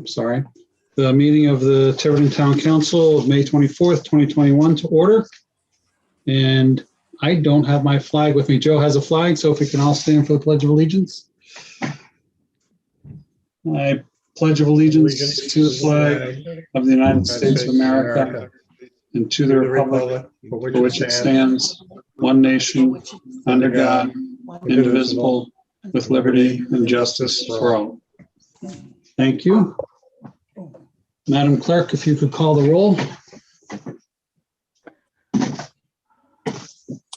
Sorry, the meeting of the Tiverton Town Council of May 24th, 2021 to order. And I don't have my flag with me. Joe has a flag, so if we can all stand for the Pledge of Allegiance. I pledge of allegiance to the flag of the United States of America and to the republic for which it stands, one nation, under God, indivisible, with liberty and justice for all. Thank you. Madam Clerk, if you could call the roll.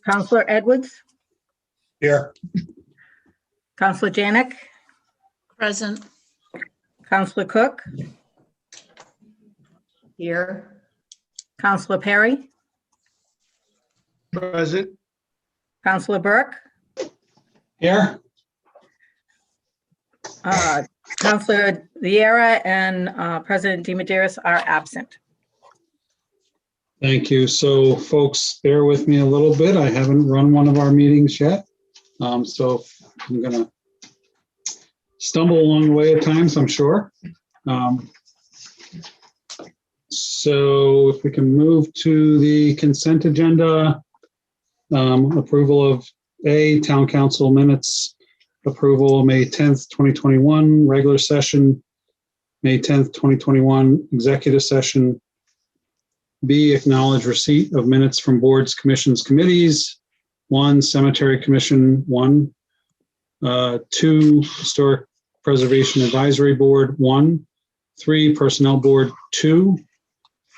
Counselor Edwards, Here. Counselor Janik, Present. Counselor Cook, Here. Counselor Perry, Present. Counselor Burke, Here. Counselor Vieira, and President DiMederos are absent. Thank you. So folks, bear with me a little bit. I haven't run one of our meetings yet. So I'm going to stumble along the way at times, I'm sure. So if we can move to the consent agenda, approval of Town Council minutes, approval May 10th, 2021, regular session, May 10th, 2021, executive session. B, acknowledge receipt of minutes from boards, commissions, committees. 1, Cemetery Commission, 1. 2, Historic Preservation Advisory Board, 1. 3, Personnel Board, 2.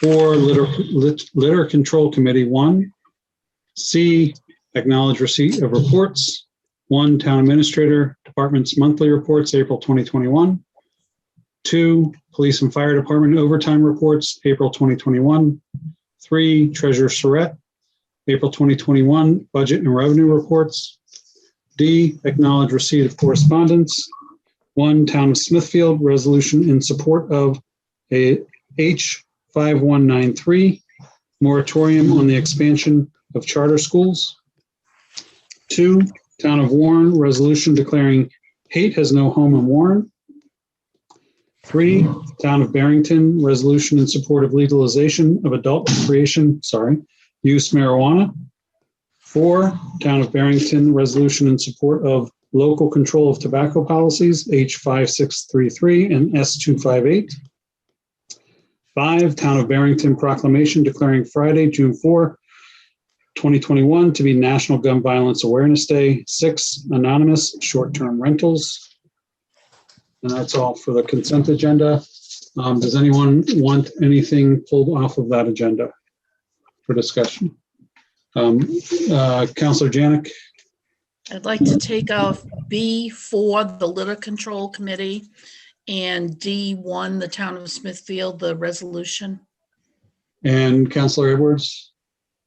4, Litter Control Committee, 1. C, acknowledge receipt of reports. 1, Town Administrator Department's monthly reports, April 2021. 2, Police and Fire Department overtime reports, April 2021. 3, Treasurer Surratt, April 2021, budget and revenue reports. D, acknowledge receipt of correspondence. 1, Town of Smithfield, resolution in support of a H5193, moratorium on the expansion of charter schools. 2, Town of Warren, resolution declaring hate has no home in Warren. 3, Town of Barrington, resolution in support of legalization of adult use marijuana. 4, Town of Barrington, resolution in support of local control of tobacco policies, H5633 and S258. 5, Town of Barrington proclamation declaring Friday, June 4, 2021 to be National Gun Violence Awareness Day. 6, anonymous short-term rentals. And that's all for the consent agenda. Does anyone want anything pulled off of that agenda for discussion? Councilor Janik. I'd like to take off B4, the Litter Control Committee, and D1, the Town of Smithfield, the resolution. And Councilor Edwards.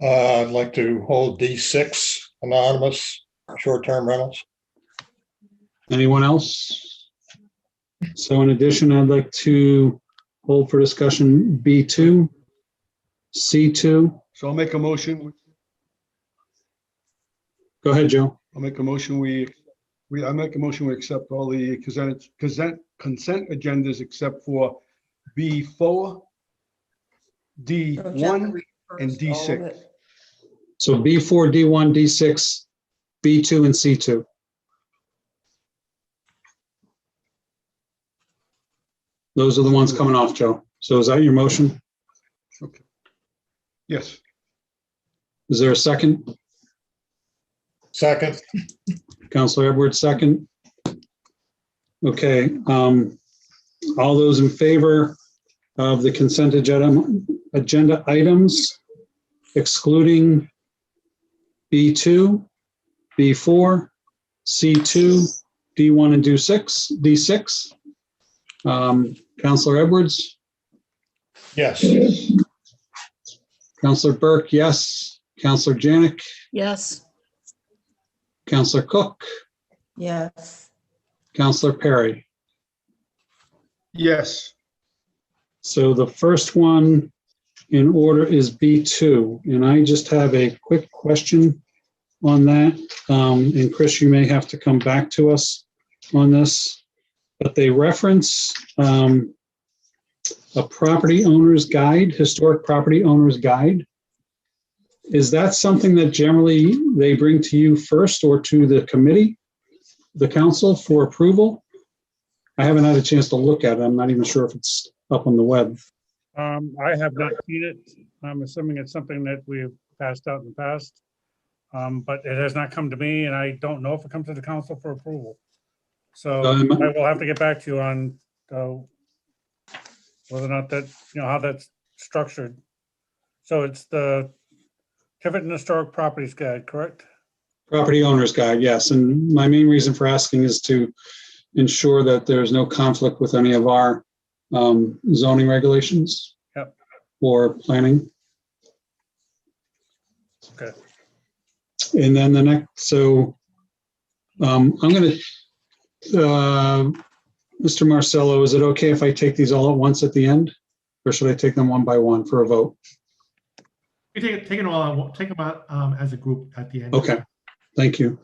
I'd like to hold D6, anonymous short-term rentals. Anyone else? So in addition, I'd like to hold for discussion B2, C2. So I'll make a motion. Go ahead, Joe. I'll make a motion. I make a motion. We accept all the consent agendas except for B4, D1, and D6. So B4, D1, D6, B2, and C2. Those are the ones coming off, Joe. So is that your motion? Okay. Yes. Is there a second? Second. Councilor Edwards, second. Okay. All those in favor of the consent agenda items, excluding B2, B4, C2, D1, and D6. Councilor Edwards? Yes. Councilor Burke, yes. Councilor Janik? Yes. Councilor Cook? Yes. Councilor Perry? Yes. So the first one in order is B2, and I just have a quick question on that. And Chris, you may have to come back to us on this. but they reference a property owner's guide, historic property owner's guide. Is that something that generally they bring to you first or to the committee, the council for approval? I haven't had a chance to look at it. I'm not even sure if it's up on the web. I have not seen it. I'm assuming it's something that we've passed out in the past. But it has not come to me, and I don't know if it comes to the council for approval. So I will have to get back to you on whether or not that, how that's structured. So it's the Tiverton Historic Properties Guide, correct? Property owner's guide, yes. And my main reason for asking is to ensure that there's no conflict with any of our zoning regulations. Yep. Or planning. Okay. And then the next, so I'm going to, Mr. Marcello, is it okay if I take these all at once at the end? Or should I take them one by one for a vote? You take it all, take them out as a group at the end. Okay, thank you.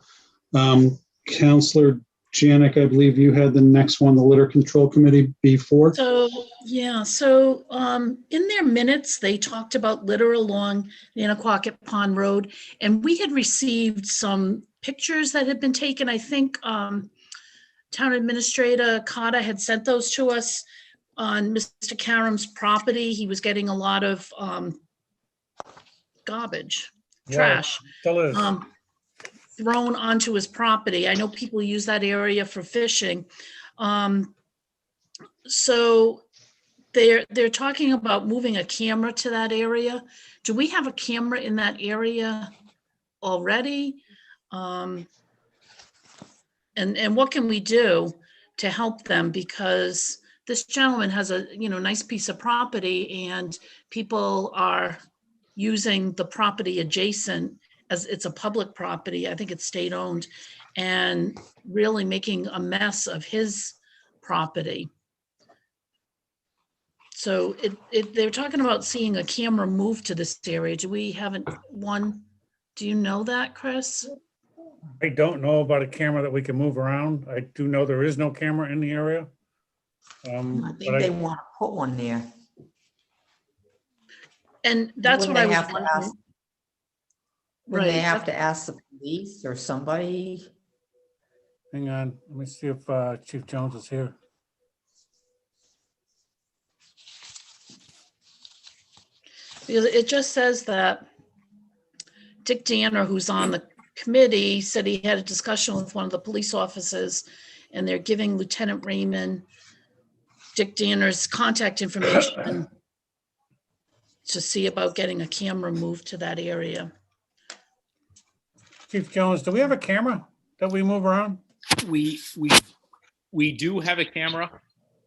Counselor Janik, I believe you had the next one, the Litter Control Committee, B4. So, yeah, so in their minutes, they talked about litter along Nanaquacket Pond Road, and we had received some pictures that had been taken. I think Town Administrator Carter had sent those to us on Mr. Karam's property. He was getting a lot of garbage, trash. Still is. Thrown onto his property. I know people use that area for fishing. So they're talking about moving a camera to that area. Do we have a camera in that area already? And what can we do to help them? Because this gentleman has a nice piece of property, and people are using the property adjacent as it's a public property. I think it's state owned, and really making a mess of his property. So they're talking about seeing a camera move to this area. Do we have one? Do you know that, Chris? I don't know about a camera that we can move around. I do know there is no camera in the area. I think they want to put one there. And that's what I was wondering. Would they have to ask the police or somebody? Hang on, let me see if Chief Jones is here. Because it just says that Dick Danner, who's on the committee, said he had a discussion with one of the police officers, and they're giving Lieutenant Raymond Dick Danner's contact information to see about getting a camera moved to that area. Chief Jones, do we have a camera that we move around? We do have a camera.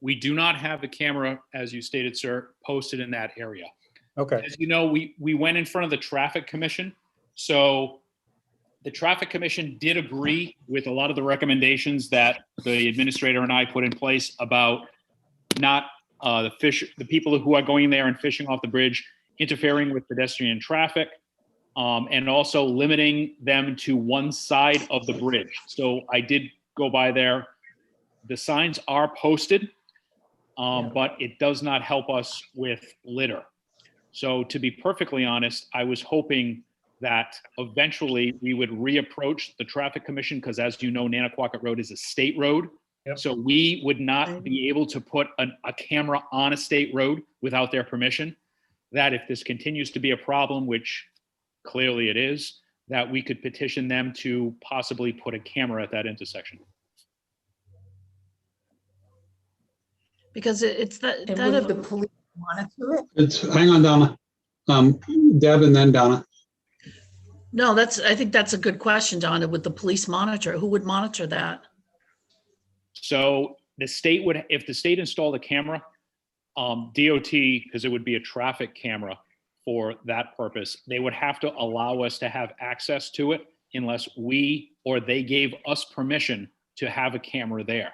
We do not have a camera, as you stated, sir, posted in that area. Okay. As you know, we went in front of the Traffic Commission. So the Traffic Commission did agree with a lot of the recommendations that the administrator and I put in place about not the people who are going there and fishing off the bridge, interfering with pedestrian traffic, and also limiting them to one side of the bridge. So I did go by there. The signs are posted, but it does not help us with litter. So to be perfectly honest, I was hoping that eventually we would reapproach the Traffic Commission, because as you know, Nanaquacket Road is a state road. Yep. So we would not be able to put a camera on a state road without their permission. That if this continues to be a problem, which clearly it is, that we could petition them to possibly put a camera at that intersection. Because it's that. And would the police monitor it? Hang on, Donna. Deb and then Donna. No, I think that's a good question, Donna. Would the police monitor? Who would monitor that? So the state would, if the state installed a camera, DOT, because it would be a traffic camera for that purpose, they would have to allow us to have access to it unless we or they gave us permission to have a camera there.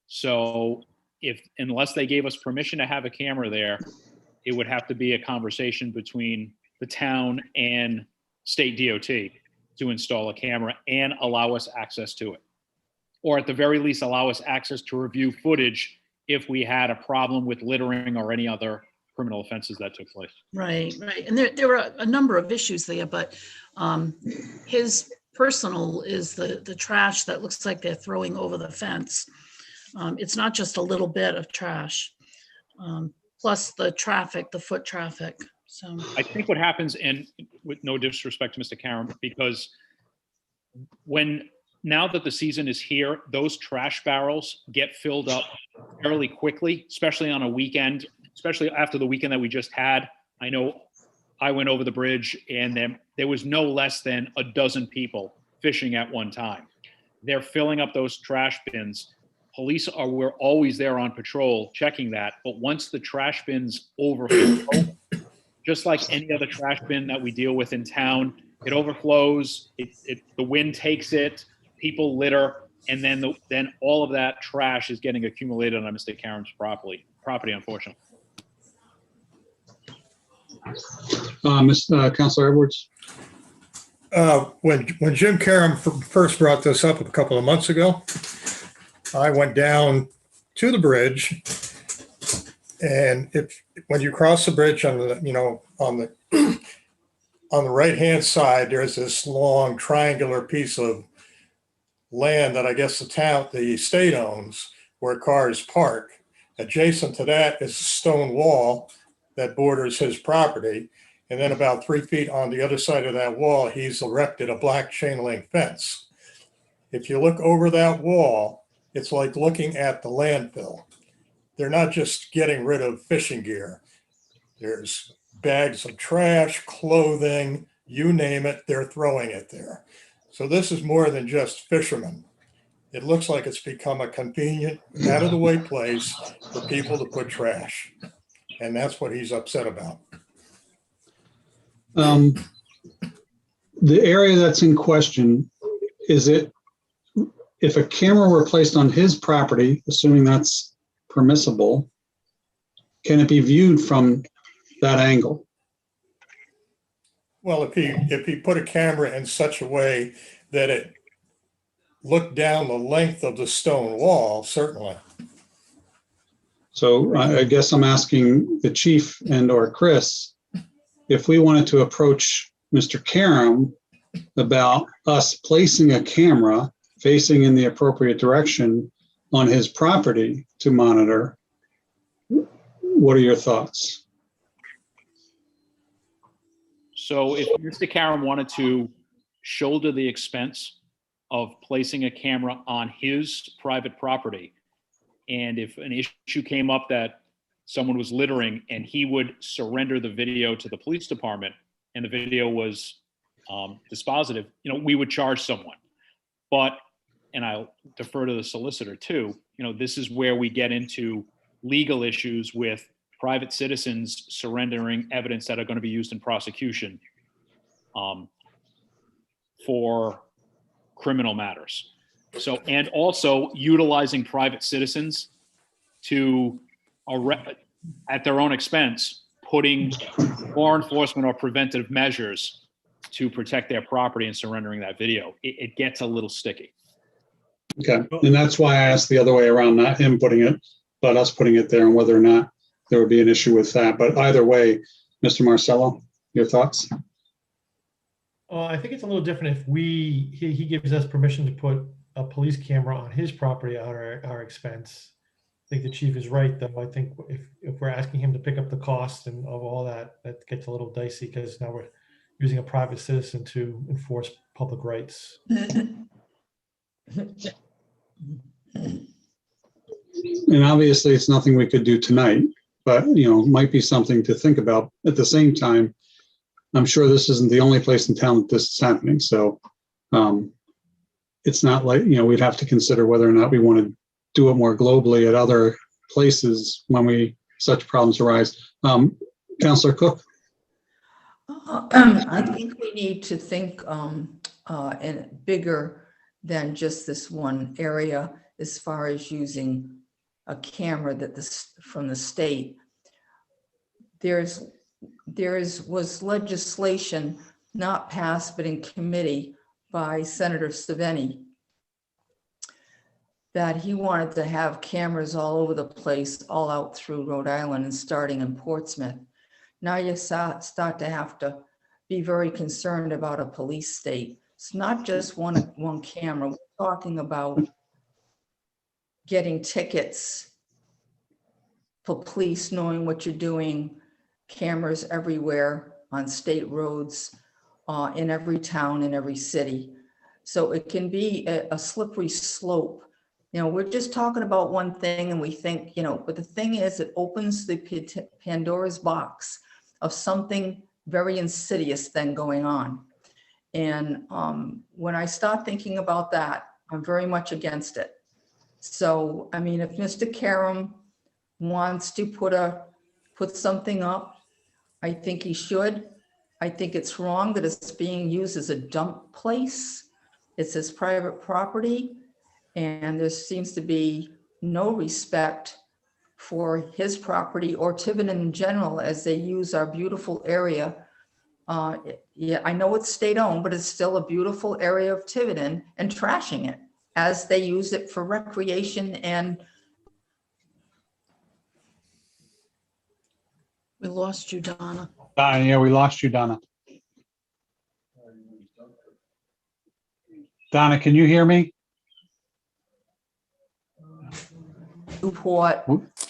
So unless they gave us permission to have a camera there, it would have to be a conversation between the town and state DOT to install a camera and allow us access to it. or at the very least, allow us access to review footage if we had a problem with littering or any other criminal offenses that took place. Right, right. And there were a number of issues there, but his personal is the trash that looks like they're throwing over the fence. It's not just a little bit of trash, plus the traffic, the foot traffic. So I think what happens, and with no disrespect to Mr. Karam, because now that the season is here, those trash barrels get filled up fairly quickly, especially on a weekend, especially after the weekend that we just had. I know I went over the bridge and there was no less than a dozen people fishing at one time. They're filling up those trash bins. We're always there on patrol checking that. But once the trash bins overflow, just like any other trash bin that we deal with in town, it overflows, the wind takes it, people litter, and then all of that trash is getting accumulated on Mr. Karam's property, unfortunately. Councilor Edwards? When Jim Karam first brought this up a couple of months ago, I went down to the bridge, and when you cross the bridge on the right-hand side, there's this long triangular piece of land that I guess the state owns, where cars park. Adjacent to that is a stone wall that borders his property. And then about 3 feet on the other side of that wall, he's erected a black chain link fence. If you look over that wall, it's like looking at the landfill. They're not just getting rid of fishing gear. There's bags of trash, clothing, you name it, they're throwing it there. So this is more than just fishermen. It looks like it's become a convenient, out of the way place for people to put trash. And that's what he's upset about. The area that's in question, if a camera were placed on his property, assuming that's permissible, can it be viewed from that angle? Well, if he put a camera in such a way that it looked down the length of the stone wall, certainly. So I guess I'm asking the chief and/or Chris, if we wanted to approach Mr. Karam about us placing a camera facing in the appropriate direction on his property to monitor, what are your thoughts? So if Mr. Karam wanted to shoulder the expense of placing a camera on his private property, and if an issue came up that someone was littering and he would surrender the video to the police department and the video was dispositive, we would charge someone. But, and I'll defer to the solicitor too, this is where we get into legal issues with private citizens surrendering evidence that are going to be used in prosecution for criminal matters. So, and also utilizing private citizens to, at their own expense, putting law enforcement or preventative measures to protect their property and surrendering that video. It gets a little sticky. Okay, and that's why I asked the other way around, not him putting it, but us putting it there, and whether or not there would be an issue with that. But either way, Mr. Marcello, your thoughts? I think it's a little different if he gives us permission to put a police camera on his property at our expense. I think the chief is right, though. I think if we're asking him to pick up the cost and of all that, that gets a little dicey because now we're using a private citizen to enforce public rights. And obviously, it's nothing we could do tonight, but might be something to think about. At the same time, I'm sure this isn't the only place in town that this is happening. So it's not like, we'd have to consider whether or not we want to do it more globally at other places when such problems arise. Councillor Cook? I think we need to think bigger than just this one area as far as using a camera from the state. There was legislation not passed but in committee by Senator Saveni that he wanted to have cameras all over the place, all out through Rhode Island and starting in Portsmouth. Now you start to have to be very concerned about a police state. It's not just one camera. We're talking about getting tickets for police knowing what you're doing, cameras everywhere on state roads, in every town, in every city. So it can be a slippery slope. You know, we're just talking about one thing and we think, you know, but the thing is, it opens the Pandora's box of something very insidious then going on. And when I start thinking about that, I'm very much against it. So, I mean, if Mr. Karam wants to put something up, I think he should. I think it's wrong that it's being used as a dump place. It's his private property, and there seems to be no respect for his property or Tiverton in general as they use our beautiful area. Yeah, I know it's state-owned, but it's still a beautiful area of Tiverton, and trashing it as they use it for recreation. And We lost you, Donna. Yeah, we lost you, Donna. Donna, can you hear me? Newport,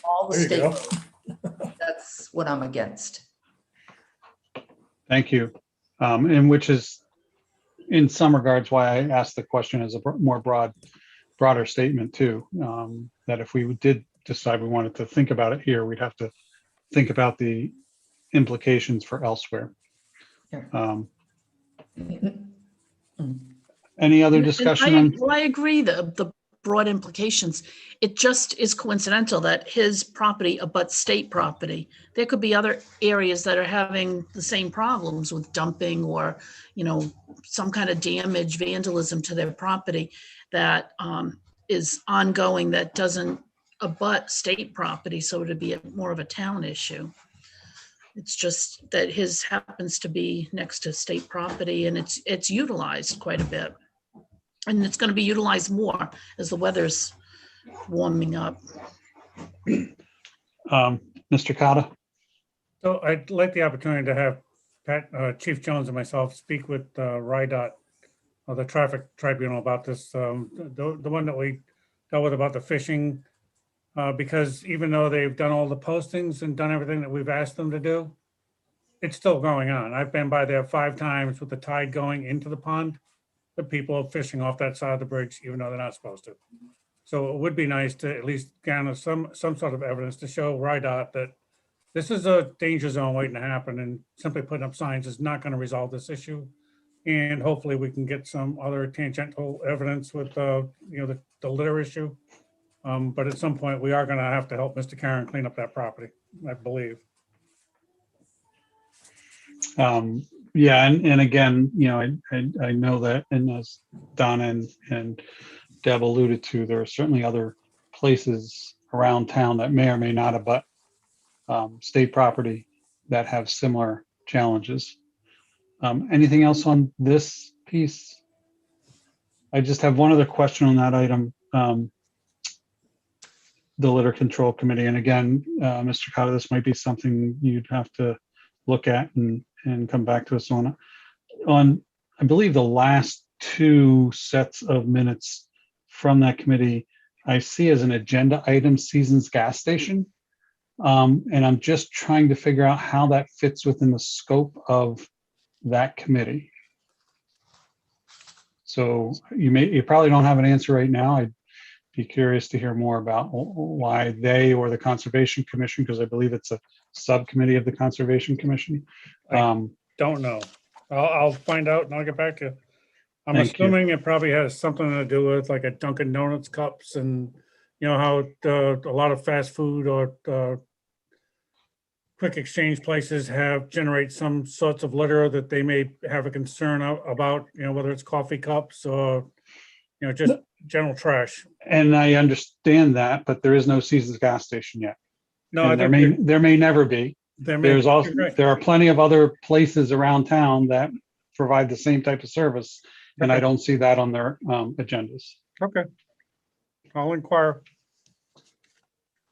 all the There you state, go. that's what I'm against. Thank you. And which is in some regards why I asked the question as a more broader statement too. That if we did decide we wanted to think about it here, we'd have to think about the implications for elsewhere. Yeah. Any other And discussion on? I agree, the broad implications. It just is coincidental that his property abuts state property. There could be other areas that are having the same problems with dumping or, you know, some kind of damage, vandalism to their property that is ongoing, that doesn't abut state property. So it'd be more of a town issue. It's just that his happens to be next to state property, and it's utilized quite a bit. And it's going to be utilized more as the weather's warming up. Mr. Cotta? So I'd like the opportunity to have Chief Jones and myself speak with RIDOT, or the traffic tribunal, about this, the one that we dealt with about the fishing, because even though they've done all the postings and done everything that we've asked them to do, it's still going on. I've been by there 5 times with the tide going into the pond. The people are fishing off that side of the bridge, even though they're not supposed to. So it would be nice to at least garner some sort of evidence to show RIDOT that this is a danger zone waiting to happen, and simply putting up signs is not going to resolve this issue. And hopefully we can get some other tangential evidence with you know, the litter issue. But at some point we are going to have to help Mr. Karen clean up that property, I believe. Yeah, and again, you know, I know that, and as Donna and Deb alluded to, there are certainly other places around town that may or may not abut state property that have similar challenges. Anything else on this piece? I just have one other question on that item. The litter control committee, and again, Mr. Cotta, this might be something you'd have to look at and come back to us on. I believe the last 2 sets of minutes from that committee, I see as an agenda item, Seasons Gas Station. And I'm just trying to figure out how that fits within the scope of that committee. So you probably don't have an answer right now. I'd be curious to hear more about why they or the Conservation Commission, because I believe it's a subcommittee of the Conservation Commission. Don't know. I'll find out and I'll get back to you. I'm Thank you. assuming it probably has something to do with like a Dunkin' Donuts cups, and you know how a lot of fast food or quick exchange places generate some sorts of litter that they may have a concern about, you know, whether it's coffee cups or, you know, just general trash. And I understand that, but there is no Seasons Gas Station yet. No, And there may never be. There's also, right. there are plenty of other places around town that provide the same type of service, and I Okay. don't see that on their agendas. Okay. I'll inquire.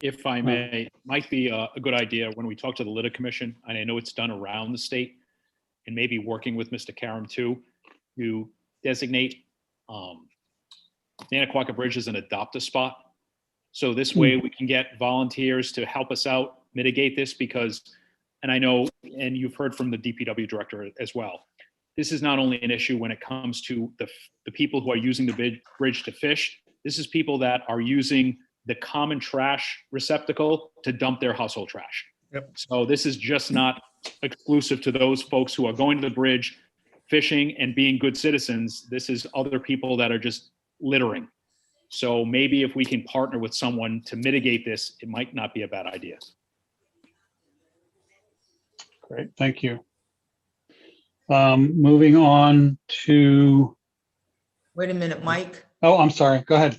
If I may, might be a good idea when we talk to the Litter Commission, and I know it's done around the state, and maybe working with Mr. Karam too, to designate Nanaquaca Bridge as an adopt-a spot. So this way we can get volunteers to help us out, mitigate this, because, and I know, and you've heard from the DPW director as well, this is not only an issue when it comes to the people who are using the bridge to fish, this is people that are using the common trash receptacle to dump their household trash. Yep. So this is just not exclusive to those folks who are going to the bridge, fishing and being good citizens. This is other people that are just littering. So maybe if we can partner with someone to mitigate this, it might not be a bad idea. Great, thank you. Moving on to, Wait a minute, Mike. oh, I'm sorry. Go ahead,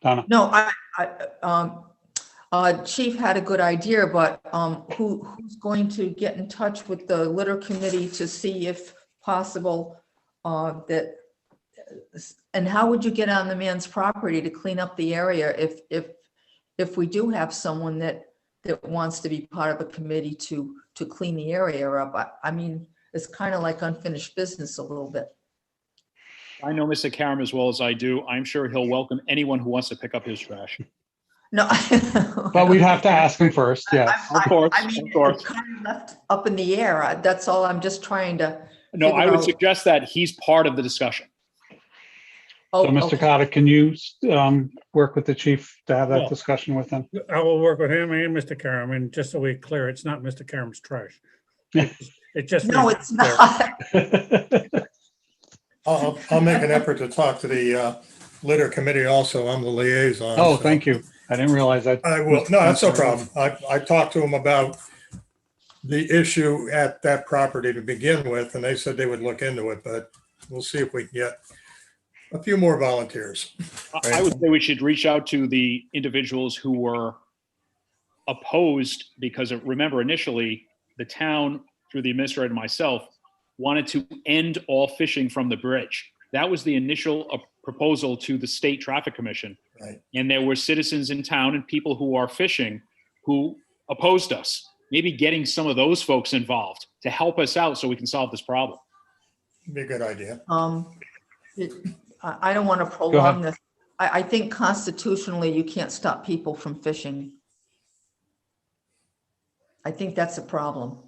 Donna. No, Chief had a good idea, but who's going to get in touch with the litter committee to see if possible that, and how would you get on the man's property to clean up the area if we do have someone that wants to be part of a committee to clean the area up? I mean, it's kind of like unfinished business a little bit. I know Mr. Karam as well as I do. I'm sure he'll welcome anyone who wants to pick up his trash. No. But we'd have to ask him first, yes. Of course, I mean, of course. it's kind of left up in the air. That's all. I'm just trying to. No, I would figure out- suggest that he's part of the discussion. Oh, So, Mr. okay. Cotta, can you work with the chief to have that Well- discussion with him? I will work with him and Mr. Karam, and just so we're clear, it's not Mr. Karam's trash. It just. No, it's not. I'll make an effort to talk to the litter committee also. I'm the liaison. Oh, so thank you. I didn't realize that. I will. No, that's no problem. I talked to them about the issue at that property to begin with, and they said they would look into it, but we'll see if we can get a few more volunteers. I would say we should reach out to the individuals who were opposed, because remember, initially, the town, through the administrator and myself, wanted to end all fishing from the bridge. That was the initial proposal to the State Traffic Commission. Right. And there were citizens in town and people who are fishing who opposed us. Maybe getting some of those folks involved to help us out so we can solve this problem. Be a good idea. I don't want to ahead. prolong this. I think constitutionally, you can't stop people from fishing. I think that's a problem.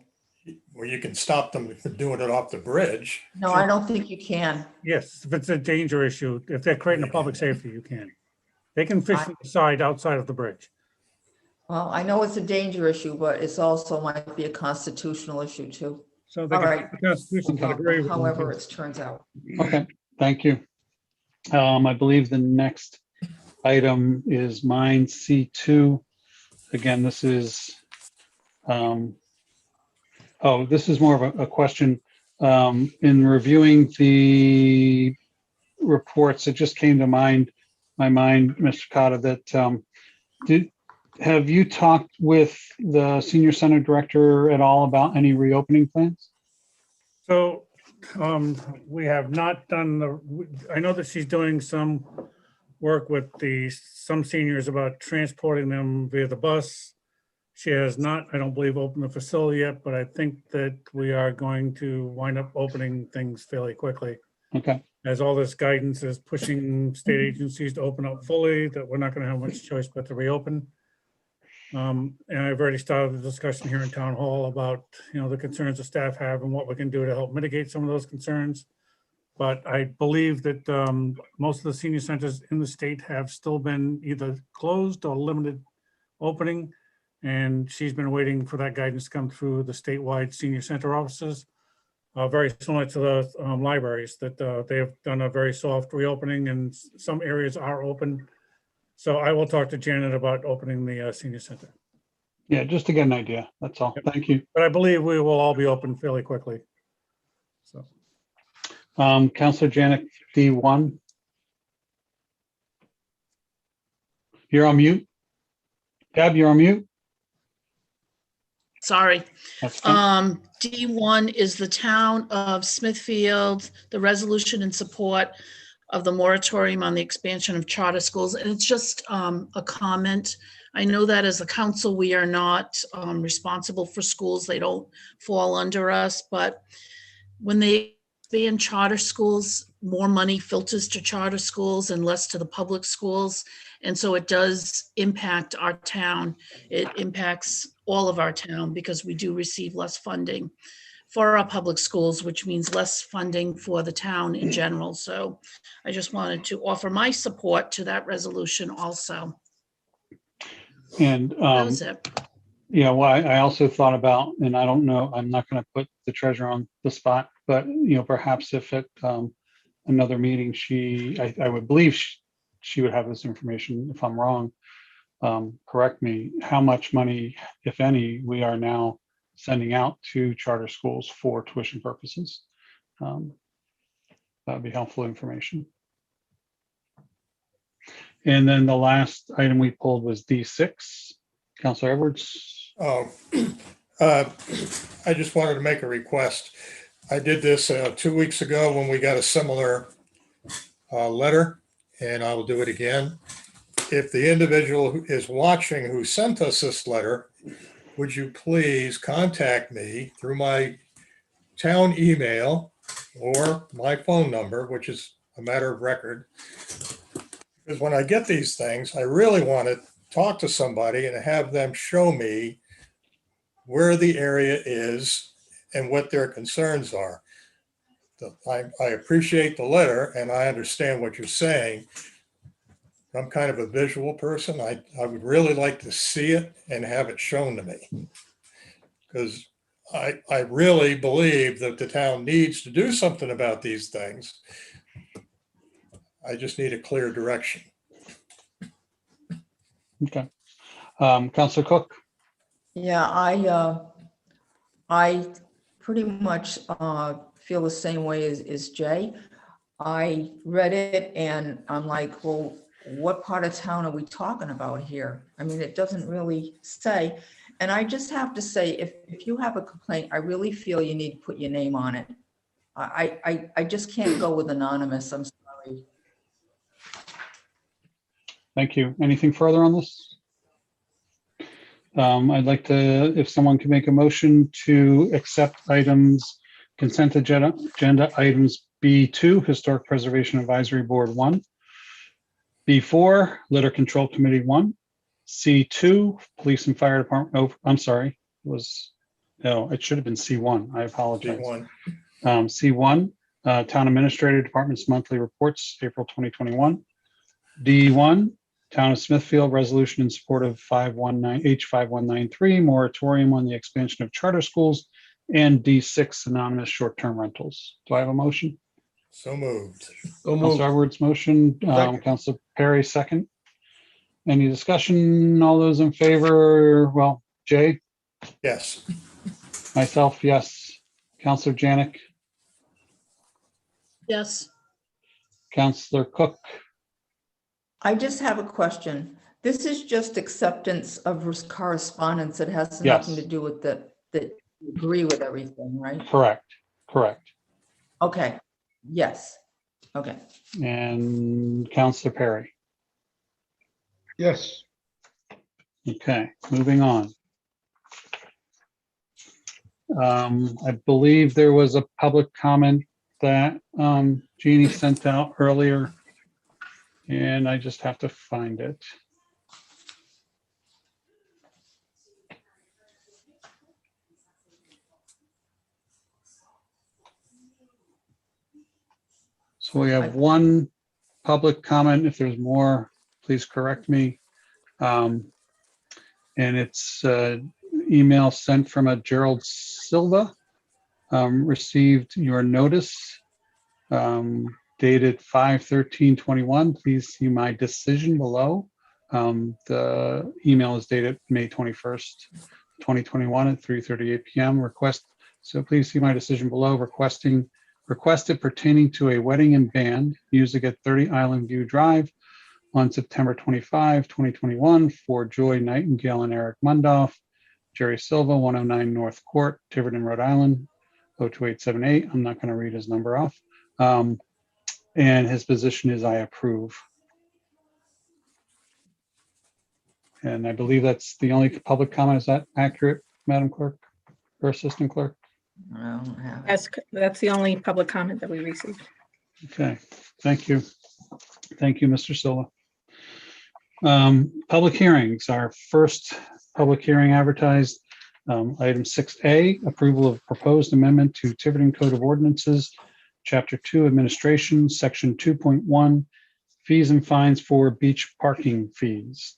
Well, you can stop them from doing it off the bridge. No, I don't think you can. Yes, if it's a danger issue, if they're creating a public safety, you can. They can fish from the side outside of the bridge. Well, I know it's a danger issue, but it's also might be a constitutional issue too. So they All can, right. the Constitution can agree with them. However it turns out. Okay, thank you. I believe the next item is mine C2. Again, this is, this is more of a question. In reviewing the reports, it just came to my mind, Mr. Cotta, that have you talked with the senior center director at all about any reopening plans? So we have not done I know that she's doing some work with some seniors about transporting them via the bus. She has not, I don't believe, opened the facility yet, but I think that we are going to wind up opening things fairly quickly. Okay, As all this guidance is pushing state agencies to open up fully, that we're not going to have much choice but to reopen. And I've already started the discussion here in town hall about, the concerns the staff have and what we can do to help mitigate some of those concerns. But I believe that most of the senior centers in the state have still been either closed or limited opening. And she's been waiting for that guidance to come through the statewide senior center offices. Very similar to the libraries, that they have done a very soft reopening and some areas are open. So I will talk to Janet about opening the senior center. yeah, just to get an idea, that's all. Thank you. But I believe we will all be open fairly quickly. So, Counselor Janik, D1. You're on mute. Deb, you're on mute. Sorry. That's fine. D1 is the town of Smithfield, the resolution in support of the moratorium on the expansion of charter schools. And it's just a comment. I know that as a council, we are not responsible for schools. They don't fall under us. But when they expand charter schools, more money filters to charter schools and less to the public schools. And so it does impact our town. It impacts all of our town because we do receive less funding for our public schools, which means less funding for the town in general. So I just wanted to offer my support to that resolution also. And, That was it. yeah, well, I also thought about, and I don't know, I'm not going to put the treasurer on the spot, but, perhaps if at another meeting, I would believe she would have this information. If I'm wrong, correct me, how much money, if any, we are now sending out to charter schools for tuition purposes. That would be helpful information. And then the last item we pulled was D6. Councilor Edwards. Oh, I just wanted to make a request. I did this 2 weeks ago when we got a similar letter, and I will do it again. If the individual who is watching who sent us this letter, would you please contact me through my town email or my phone number, which is a matter of record. Because when I get these things, I really want to talk to somebody and have them show me where the area is and what their concerns are. I appreciate the letter and I understand what you're saying. I'm kind of a visual person. I would really like to see it and have it shown to me. Because I really believe that the town needs to do something about these things. I just need a clear direction. Okay. Councilor Cook. Yeah, I pretty much feel the same way as Jay. I read it and I'm like, well, what part of town are we talking about here? I mean, it doesn't really say. And I just have to say, if you have a complaint, I really feel you need to put your name on it. I just can't go with anonymous. I'm sorry. Thank you. Anything further on this? I'd like to, if someone can make a motion to accept items, consent agenda items B2, Historic Preservation Advisory Board 1, B4, Litter Control Committee 1, C2, Police and Fire Department. Oh, I'm sorry. It should have been C1. I apologize. C1, Town Administrator Department's monthly reports, April 2021. D1, Town of Smithfield resolution in support of H5193, moratorium on the expansion of charter schools, and D6, anonymous short-term rentals. Do I have a motion? So moved. Councilor Edwards motion, Councilor Perry second. Any discussion? All those in favor? Well, Jay? Yes. Myself, yes. Councilor Janik? Yes. Councilor Cook? I just have a question. This is just acceptance of correspondence. It has nothing to do with that you agree with everything, right? Correct. Okay. Yes. Okay. And Councilor Perry? Yes. Okay, moving on. I believe there was a public comment that Jeannie sent out earlier, and I just have to find it. So we have one public comment. If there's more, please correct me. And it's email sent from a Gerald Silva. Received your notice dated 5/13/21. Please see my decision below. The email is dated May 21st, 2021 at 3:38 p.m. So please see my decision below. Requested pertaining to a wedding and band music at 30 Island View Drive on September 25, 2021 for Joy Nightingale and Eric Mundoff, Jerry Silva, 109 North Court, Tiverton, Rhode Island, 02878. I'm not going to read his number off. And his position is I approve. And I believe that's the only public comment. Is that accurate, Madam Clerk or Assistant Clerk? I don't have it. That's the only public comment that we received. Okay, thank you. Thank you, Mr. Silva. Public hearings, our first public hearing advertised, item 6A, approval of proposed amendment to Tiverton Code of Ordinances, Chapter 2, Administration, Section 2.1, fees and fines for beach parking fees.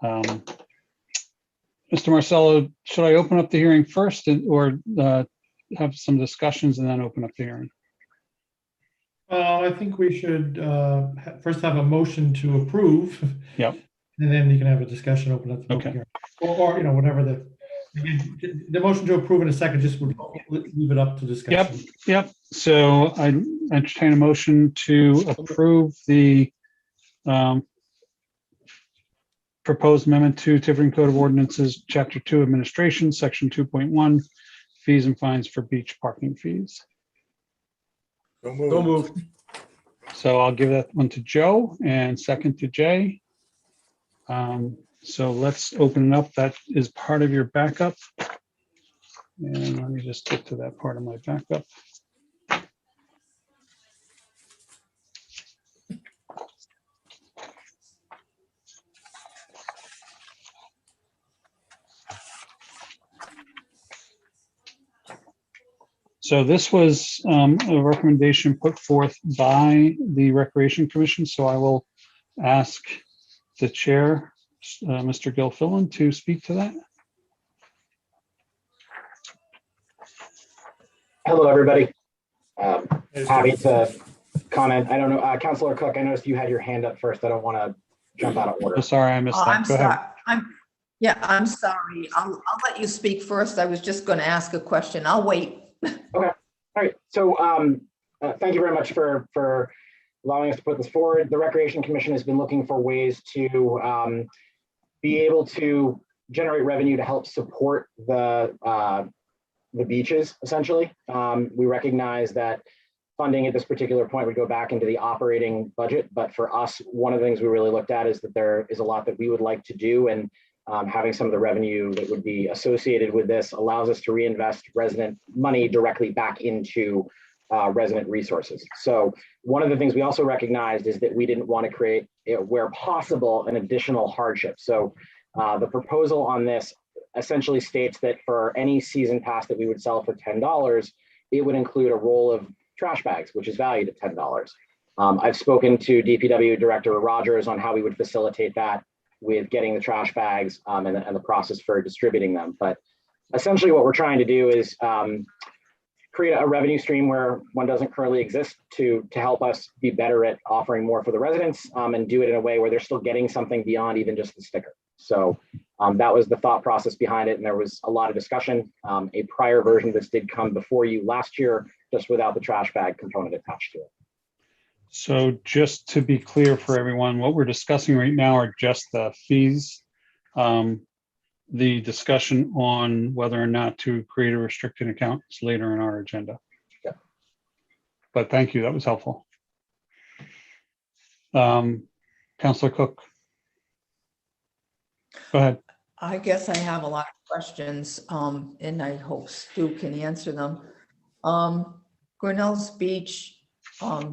Mr. Marcello, should I open up the hearing first or have some discussions and then open up the hearing? I think we should first have a motion to approve. Yep. And then you can have a discussion, open up the public Okay. hearing. Or, you know, whatever the motion to approve in a second, just would leave it up to discussion. Yep. So I entertain a motion to approve the proposed amendment to Tiverton Code of Ordinances, Chapter 2, Administration, Section 2.1, fees and fines for beach parking fees. So So moved. moved. So I'll give that one to Joe and second to Jay. So let's open it up. That is part of your backup. And let me just get to that part of my backup. So this was a recommendation put forth by the Recreation Commission. So I will ask the chair, Mr. Gilfillan, to speak to that. Hello, everybody. Happy to comment. I don't know, Councilor Cook, I noticed you had your hand up first. I don't want to jump out of order. Oh, sorry, I missed I'm that. Go ahead. sorry. I'm sorry. I'll let you speak first. I was just going to ask a question. I'll wait. Okay. All right. So thank you very much for allowing us to put this forward. The Recreation Commission has been looking for ways to be able to generate revenue to help support the beaches, essentially. We recognize that funding at this particular point would go back into the operating budget. But for us, one of the things we really looked at is that there is a lot that we would like to do. And having some of the revenue that would be associated with this allows us to reinvest resident money directly back into resident resources. So one of the things we also recognized is that we didn't want to create, where possible, an additional hardship. So the proposal on this essentially states that for any season pass that we would sell for $10, it would include a roll of trash bags, which is valued at $10. I've spoken to DPW Director Rogers on how we would facilitate that with getting the trash bags and the process for distributing them. But essentially what we're trying to do is create a revenue stream where one doesn't currently exist to help us be better at offering more for the residents and do it in a way where they're still getting something beyond even just the sticker. So that was the thought process behind it. And there was a lot of discussion. A prior version of this did come before you last year, just without the trash bag component attached to it. So just to be clear for everyone, what we're discussing right now are just the fees. The discussion on whether or not to create a restricted account is later in our agenda. Yeah. But thank you, that was helpful. Councilor Cook. Go ahead. I guess I have a lot of questions, and I hope Stu can answer them. Grinnell's Beach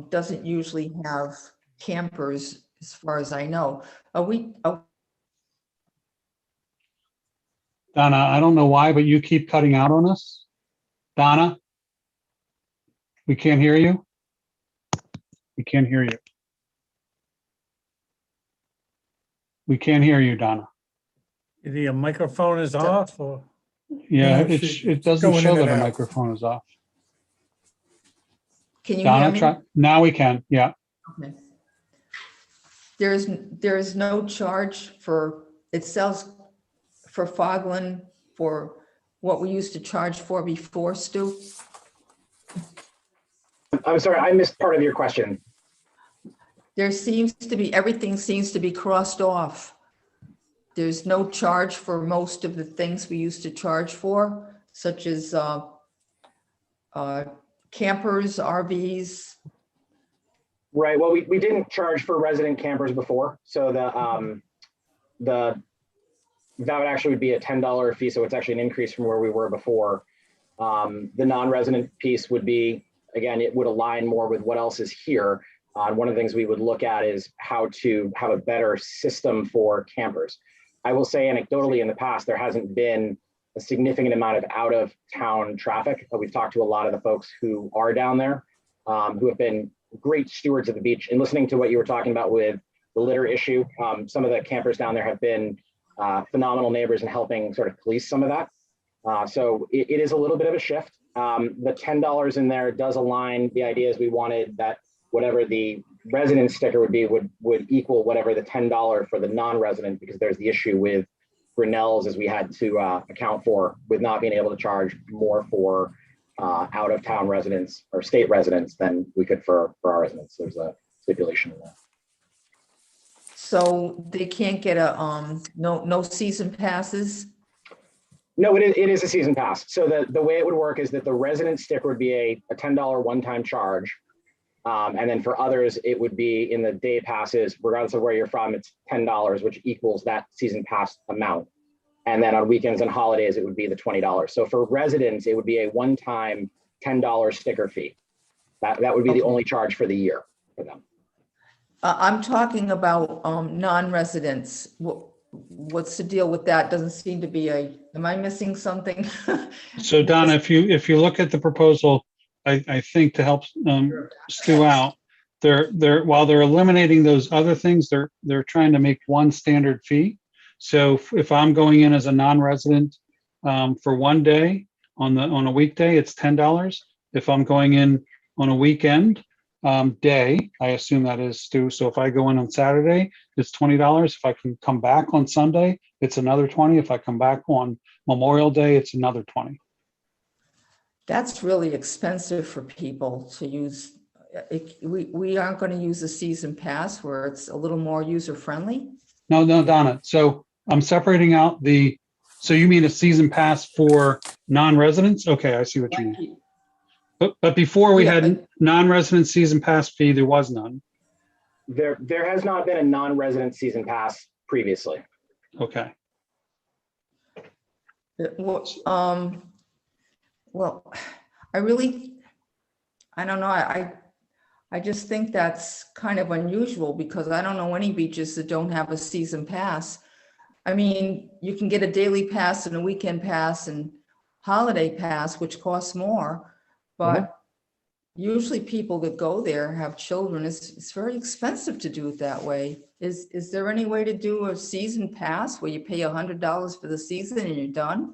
doesn't usually have campers, as far as I know. Donna, I don't know why, but you keep cutting out on us. Donna? We can't hear you. We can't hear you. We can't hear you, Donna. The microphone is off or? Yeah, Yeah, it doesn't going show in that and a out. microphone is off. Can you hear Donna, me? try. Now we can, yeah. Okay. There's no charge for, it sells for Fogland for what we used to charge for before, Stu? I'm sorry, I missed part of your question. There seems to be, everything seems to be crossed off. There's no charge for most of the things we used to charge for, such as campers, RVs. Right. Well, we didn't charge for resident campers before. So that would actually be a $10 fee. So it's actually an increase from where we were before. The non-resident piece would be, again, it would align more with what else is here. One of the things we would look at is how to have a better system for campers. I will say anecdotally in the past, there hasn't been a significant amount of out of town traffic. We've talked to a lot of the folks who are down there, who have been great stewards of the beach. And listening to what you were talking about with the litter issue, some of the campers down there have been phenomenal neighbors in helping sort of police some of that. So it is a little bit of a shift. The $10 in there does align. The idea is we wanted that whatever the resident sticker would be would equal whatever the $10 for the non-resident, because there's the issue with Grinnell's, as we had to account for with not being able to charge more for out of town residents or state residents than we could for our residents. There's a stipulation in that. So they can't get a, no season passes? No, it is a season pass. So the way it would work is that the resident sticker would be a $10 one-time charge. And then for others, it would be in the day passes, regardless of where you're from, it's $10, which equals that season pass amount. And then on weekends and holidays, it would be the $20. So for residents, it would be a one-time $10 sticker fee. That would be the only charge for the year for them. I'm talking about non-residents. What's the deal with that? Doesn't seem to be am I missing something? So Donna, if you look at the proposal, I think to help Stu out, while they're eliminating those other things, they're trying to make one standard fee. So if I'm going in as a non-resident for one day on a weekday, it's $10. If I'm going in on a weekend day, I assume that is, Stu. So if I go in on Saturday, it's $20. If I can come back on Sunday, it's another $20. If I come back on Memorial Day, it's another $20. That's really expensive for people to use. We aren't going to use a season pass where it's a little more user-friendly? No, Donna. So I'm separating out so you mean a season pass for non-residents? Okay, I see what you mean. But before we had non-resident season pass fee, there was none. There has not been a non-resident season pass previously. Okay. Well, I don't know. I just think that's kind of unusual because I don't know any beaches that don't have a season pass. I mean, you can get a daily pass and a weekend pass and holiday pass, which costs more. But usually people that go there have children. It's very expensive to do it that way. Is there any way to do a season pass where you pay $100 for the season and you're done?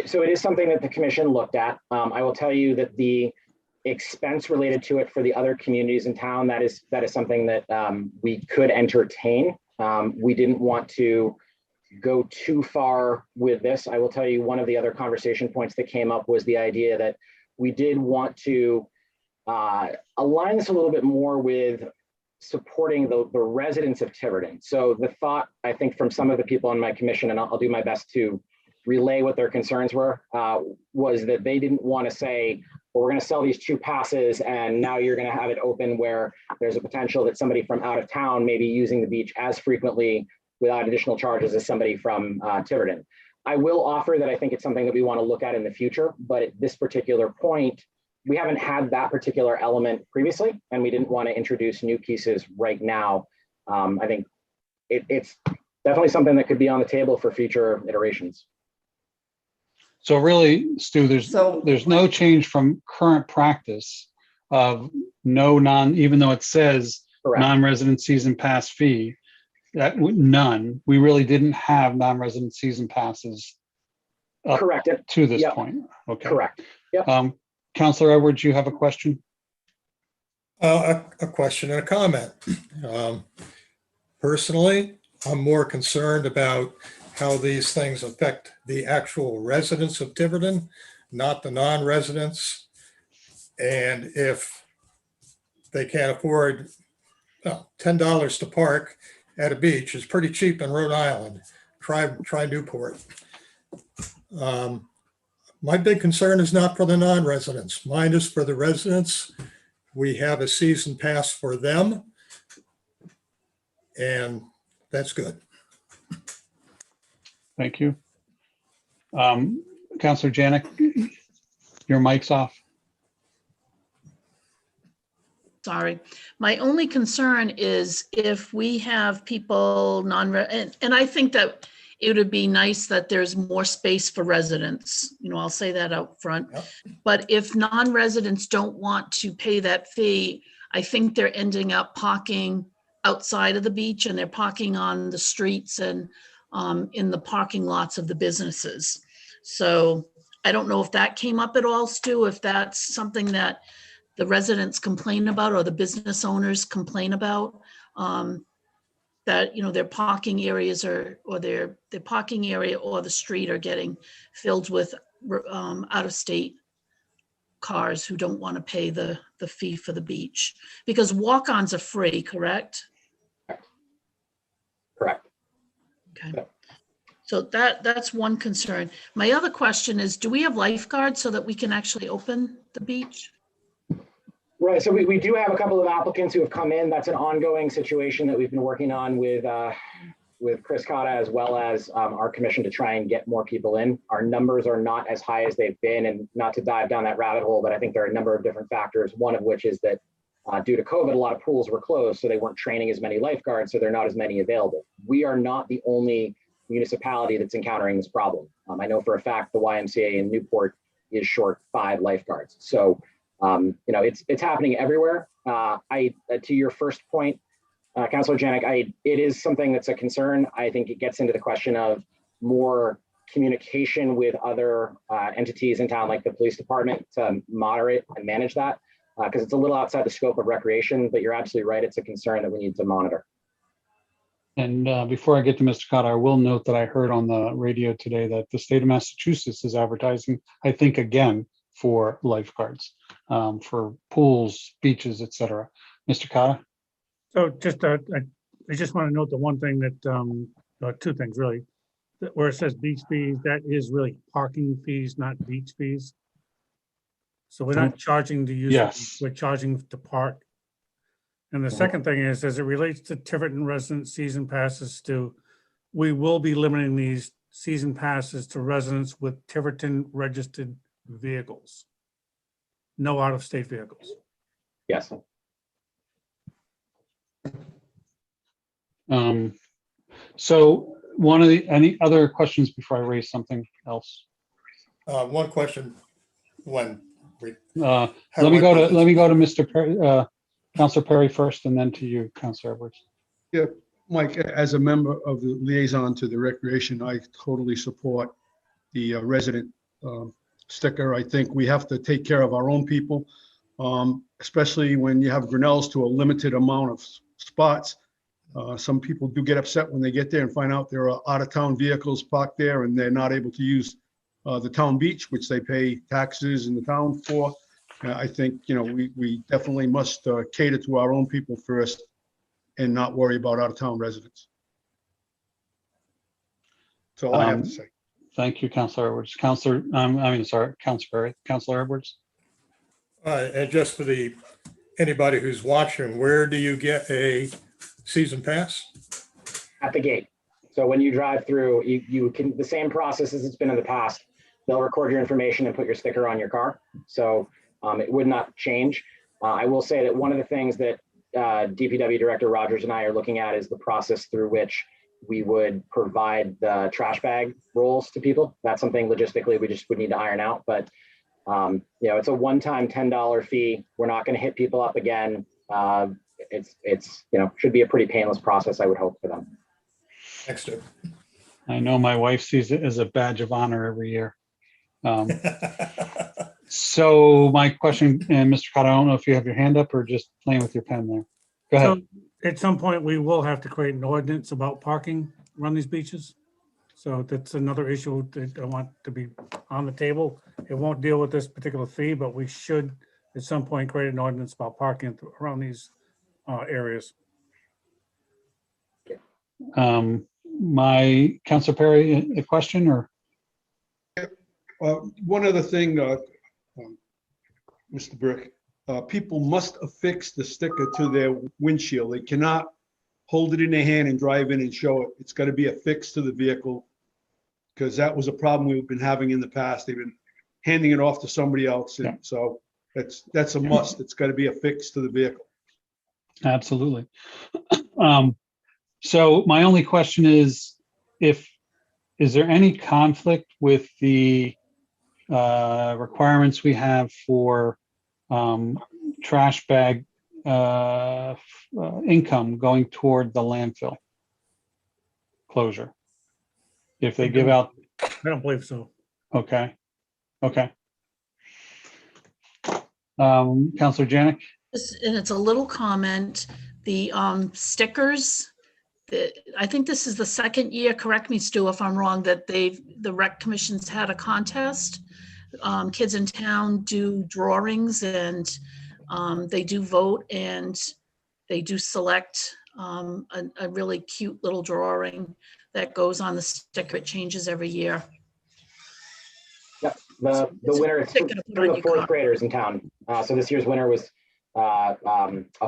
So it is something that the commission looked at. I will tell you that the expense related to it for the other communities in town, that is something that we could entertain. We didn't want to go too far with this. I will tell you one of the other conversation points that came up was the idea that we did want to align this a little bit more with supporting the residents of Tiverton. So the thought, I think, from some of the people on my commission, and I'll do my best to relay what their concerns were, was that they didn't want to say, well, we're going to sell these 2 passes and now you're going to have it open where there's a potential that somebody from out of town may be using the beach as frequently without additional charges as somebody from Tiverton. I will offer that I think it's something that we want to look at in the future, but at this particular point, we haven't had that particular element previously, and we didn't want to introduce new pieces right now. I think it's definitely something that could be on the table for future iterations. So really, Stu, there's no change from current practice of even though it says non-resident season pass fee, none. We really didn't have non-resident season passes correct to this point. Okay. Correct. Yep. Councilor Edwards, you have a question? A question and a comment. Personally, I'm more concerned about how these things affect the actual residents of Tiverton, not the non-residents. And if they can't afford $10 to park at a beach is pretty cheap in Rhode Island. Try Newport. My big concern is not for the non-residents. Mine is for the residents we have a season pass for them. And that's good. Thank you. Counselor Janik, your mic's off. Sorry. My only concern is if we have people and I think that it would be nice that there's more space for residents. You know, I'll say that out front. Yep. But if non-residents don't want to pay that fee, I think they're ending up parking outside of the beach, and they're parking on the streets and in the parking lots of the businesses. So I don't know if that came up at all, Stu, if that's something that the residents complain about or the business owners complain about, that, you know, their parking areas or their parking area or the street are getting filled with out-of-state cars who don't want to pay the fee for the beach, because walk-ons are free, correct? Correct. Okay. Yeah. So that's one concern. My other question is, do we have lifeguards so that we can actually open the beach? Right, so we do have a couple of applicants who have come in. That's an ongoing situation that we've been working on with Chris Cotta, as well as our commission, to try and get more people in. Our numbers are not as high as they've been, and not to dive down that rabbit hole, but I think there are a number of different factors, one of which is that due to COVID, a lot of pools were closed, so they weren't training as many lifeguards, so there are not as many available. We are not the only municipality that's encountering this problem. I know for a fact the YMCA in Newport is short 5 lifeguards. So you know, it's happening everywhere. To your first point, Councilor Janik, it is something that's a concern. I think it gets into the question of more communication with other entities in town, like the police department, to moderate and manage that, because it's a little outside the scope of recreation, but you're absolutely right. It's a concern that we need to monitor. And before I get to Mr. Cotta, I will note that I heard on the radio today that the state of Massachusetts is advertising, I think, again, for lifeguards, for pools, beaches, etc. Mr. Cotta? So just, I just want to note the one thing that, 2 things really, where it says beach fees, that is really parking fees, not beach fees. So we're not charging to use, Yes. we're charging to park. And the second thing is, as it relates to Tiverton resident season passes, we will be limiting these season passes to residents with Tiverton registered vehicles. No out-of-state vehicles. Yes. So any other questions before I raise something else? One question, when Let me go to Mr. Perry, Councilor Perry first, and then to you, Councilor Edwards. Yeah, Mike, as a member of the liaison to the recreation, I totally support the resident sticker. I think we have to take care of our own people, especially when you have Grinnells to a limited amount of spots. Some people do get upset when they get there and find out there are out-of-town vehicles parked there and they're not able to use the town beach, which they pay taxes in the town for. I think, you know, we definitely must cater to our own people first and not worry about out-of-town residents. That's all I have to say. Thank you, Councilor Edwards. Councilor Perry. Councilor Edwards. And just for anybody who's watching, where do you get a season pass? At the gate. So when you drive through, you can, the same process as it's been in the past. They'll record your information and put your sticker on your car. So it would not change. I will say that one of the things that DPW Director Rogers and I are looking at is the process through which we would provide the trash bag rolls to people. That's something logistically we just would need to iron out. But you know, it's a one-time $10 fee. We're not going to hit people up again. It's you know, should be a pretty painless process, I would hope, for them. Next up. I know my wife sees it as a badge of honor every year. So my question, and Mr. Cotta, I don't know if you have your hand up or just playing with your pen there. Go ahead. So at some point, we will have to create an ordinance about parking around these beaches. So that's another issue that I want to be on the table. It won't deal with this particular fee, but we should at some point create an ordinance about parking around these areas. My Councilor Perry, a question or? One other thing, Mr. Brick, people must affix the sticker to their windshield. They cannot hold it in their hand and drive in and show it. It's got to be affixed to the vehicle, because that was a problem we've been having in the past. They've been handing it off to somebody else. And so that's a must. It's got to be affixed to the vehicle. Absolutely. So my only question is there any conflict with the requirements we have for trash bag income going toward the landfill closure? If they give out, I don't believe so. okay. Counselor Janik? And it's a little comment, the stickers, I think this is the second year, correct me, Stu, if I'm wrong, that the rec commission's had a contest. Kids in town do drawings and they do vote and they do select a really cute little drawing that goes on the sticker. It changes every year. Yep, the winner is for the fourth graders in town. So this year's winner was a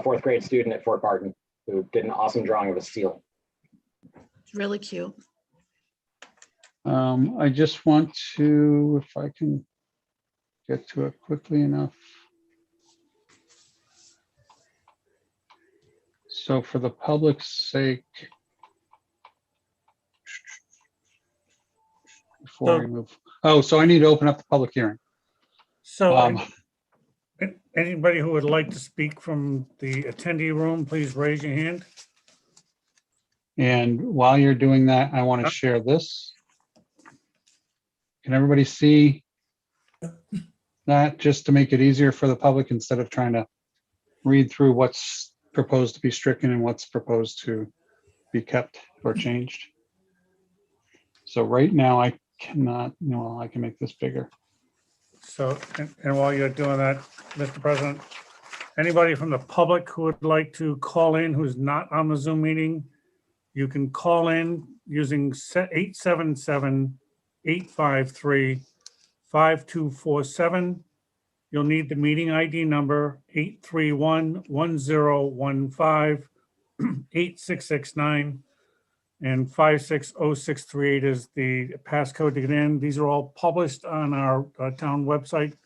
fourth grade student at Fort Barton who did an awesome drawing of a seal. It's really cute. I just want to, if I can get to it quickly enough. So for the public's sake, before we move, so I need to open up the public hearing. So anybody who would like to speak from the attendee room, please raise your hand. And while you're doing that, I want to share this. Can everybody see that, just to make it easier for the public instead of trying to read through what's proposed to be stricken and what's proposed to be kept or changed? So right now I cannot, I can make this bigger. So, and while you're doing that, Mr. President, anybody from the public who would like to call in who's not on the Zoom meeting, you can call in using 877-853-5247. You'll need the meeting ID number 831-1015-8669, and 560638 is the passcode to get in. These are all published on our town website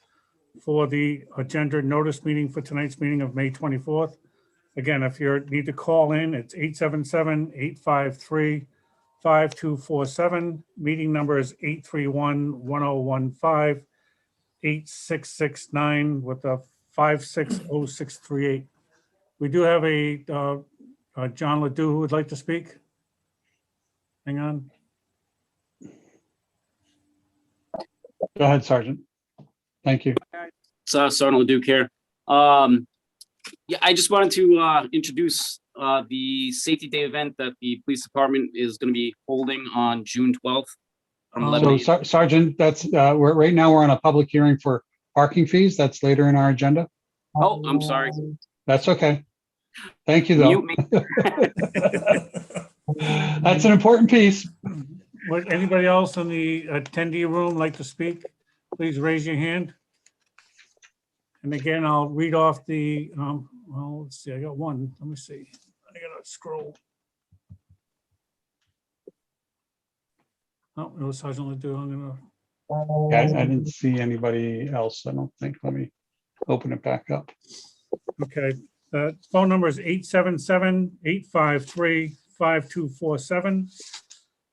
for the agenda notice meeting for tonight's meeting of May 24th. Again, if you need to call in, it's 877-853-5247. Meeting number is 831-1015-8669 with a 560638. We do have a John Ledoux who would like to speak. Hang on. Go ahead, Sergeant. Thank you. Sergeant Leduc here. Yeah, I just wanted to introduce the Safety Day event that the police department is going to be holding on June 12th. So, Sergeant, that's right now we're on a public hearing for parking fees. That's later in our agenda. Oh, I'm sorry. That's okay. Thank you, though. That's an important piece. Would anybody else in the attendee room like to speak? Please raise your hand. And again, I'll read off the, well, let's see, I got one. Let me see. I gotta scroll. Oh, it was Sergeant Ledoux. I'm gonna. I didn't see anybody else, I don't think. Let me open it back up. Okay, the phone number is 877-853-5247.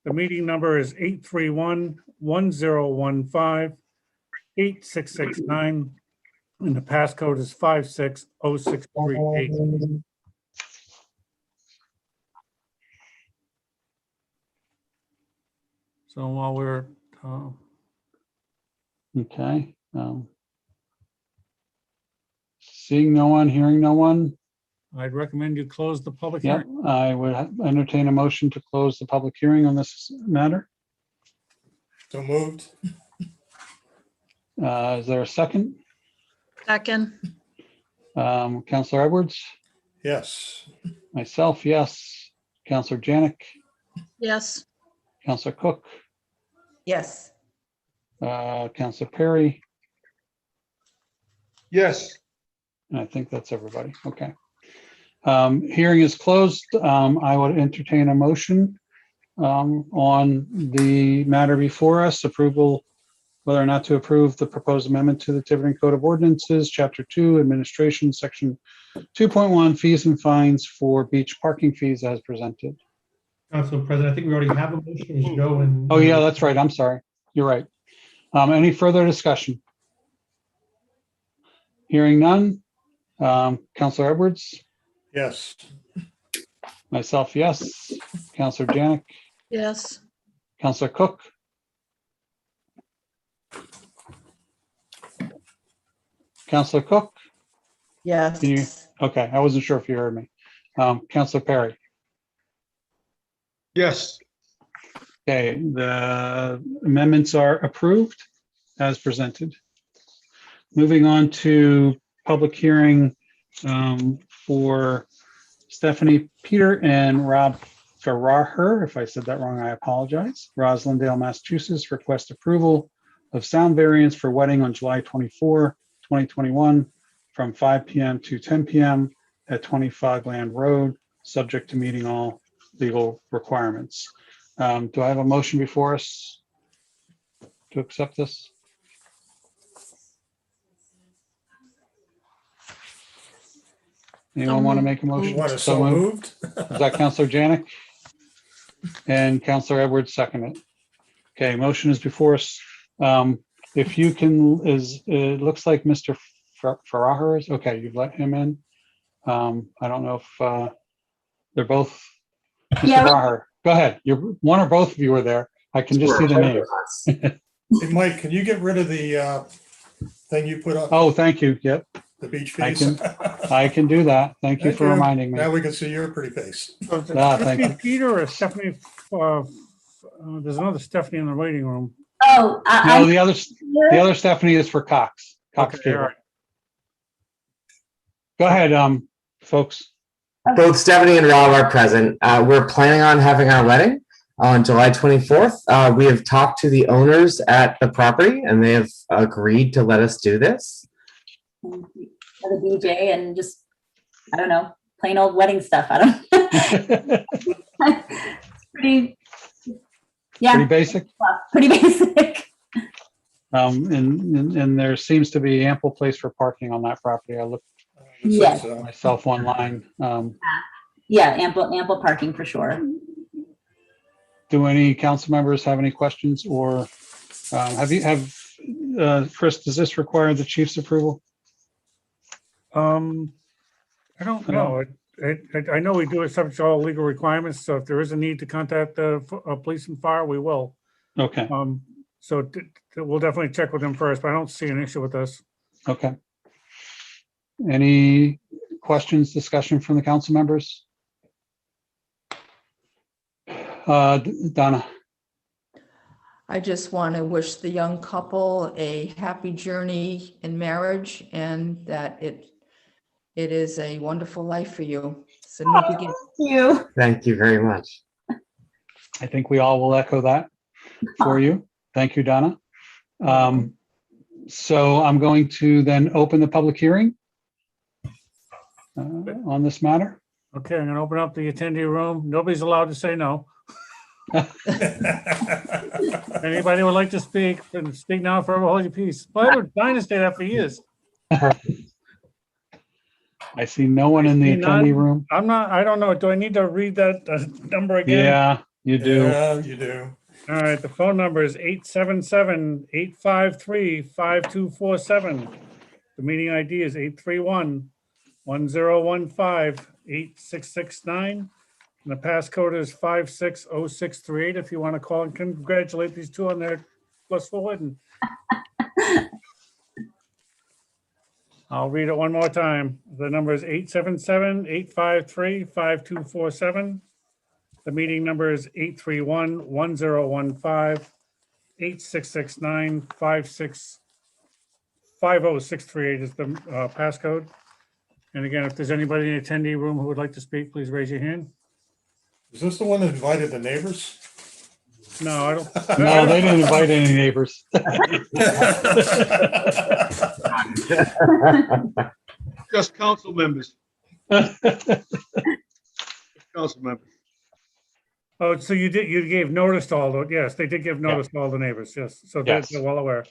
The meeting number is 831-1015-8669. And the passcode is 560638. So while we're Okay. Seeing no one, hearing no one. I'd recommend you close the public Yep, hearing. I would entertain a motion to close the public hearing on this matter. So moved. Is there a second? Second, Counselor Edwards? Yes. Myself, yes. Counselor Janik? yes. Counselor Cook? Yes. Counselor Perry? Yes. And I think that's everybody. Okay. Hearing is closed. I would entertain a motion on the matter before us, approval, whether or not to approve the proposed amendment to the Tiverton Code of Ordinances, Chapter 2, Administration, Section 2.1, Fees and Fines for Beach Parking Fees as presented. Council President, I think we already have a motion. Is Joe and Oh, yeah, that's right. I'm sorry. You're right. Any further discussion? Hearing none. Counselor Edwards? Yes. Myself, yes. Counselor Janik? Yes. Counselor Cook? Counselor Cook? Yes. Can you- Okay, I wasn't sure if you heard me. Counselor Perry? Yes. Okay, the amendments are approved as presented. Moving on to public hearing for Stephanie Peter and Rob Ferraher. If I said that wrong, I apologize. Roslindale, Massachusetts, request approval of sound variance for wedding on July 24, 2021 from 5 p.m. to 10 p.m. at 25 Land Road, subject to meeting all legal requirements. Do I have a motion before us to accept this? Anyone want to make a You motion? want it so moved? Is that Counselor Janik? And Counselor Edwards seconded. Okay, motion is before us. If you can, it looks like Mr. Ferraher is, okay, you've let him in. I don't know if they're both, Mr. Yeah. Ferraher, go ahead. One or both of you are there. I can just see the names. Hey, Mike, can you get rid of the thing you put up, Oh, thank you. Yep, the beach I fees? I can do that. Thank you Thank for you. reminding me. Now we can see your pretty face. So is it Ah, thank Stephanie you. Peter or Stephanie, there's another Stephanie in the waiting room. Oh, No, the other Stephanie is for Cox Okay, all Cable. right. Go ahead, folks. Both Stephanie and Rob are present. We're planning on having our wedding on July 24th. We have talked to the owners at the property and they have agreed to let us do this. the DJ and just, I don't know, plain old wedding stuff. I don't. It's pretty, yeah. Pretty basic. Well, pretty basic. And there seems to be ample place for parking on that property. I looked Yes. myself online. Yeah, ample parking for sure. Do any council members have any questions or Chris, does this require the chief's approval? I don't know. I know we do it subject to all legal requirements, so if there is a need to contact the police and fire, we will. Okay, So we'll definitely check with them first, but I don't see an issue with this. okay. Any questions, discussion from the council members? Donna? I just want to wish the young couple a happy journey in marriage and that it is a wonderful life for you. It's a new beginning. Thank you. Thank you very much. I think we all will echo that for you. Thank you, Donna. So I'm going to then open the public hearing on this matter. Okay, I'm gonna open up the attendee room. Nobody's allowed to say no. Anybody would like to speak, then speak now, forever hold your peace. Well, I was trying to say that for years. I see no one in the See none? attendee room. I don't know. Do I need to read that number again? Yeah, you do. Yeah, you do. All right, the phone number is 877-853-5247. The meeting ID is 831-1015-8669. And the passcode is 560638 if you want to call and congratulate these two on their blissful wedding. I'll read it one more time. The number is 877-853-5247. The meeting number is 831-1015-8669-50638 is the passcode. And again, if there's anybody in the attendee room who would like to speak, please raise your hand. Is this the one that invited the neighbors? No, I don't. No, they didn't invite any neighbors. Just council members. Council members. Oh, so you gave notice to all the, yes, they did give notice to all the neighbors, yes, so they're Yes. well aware.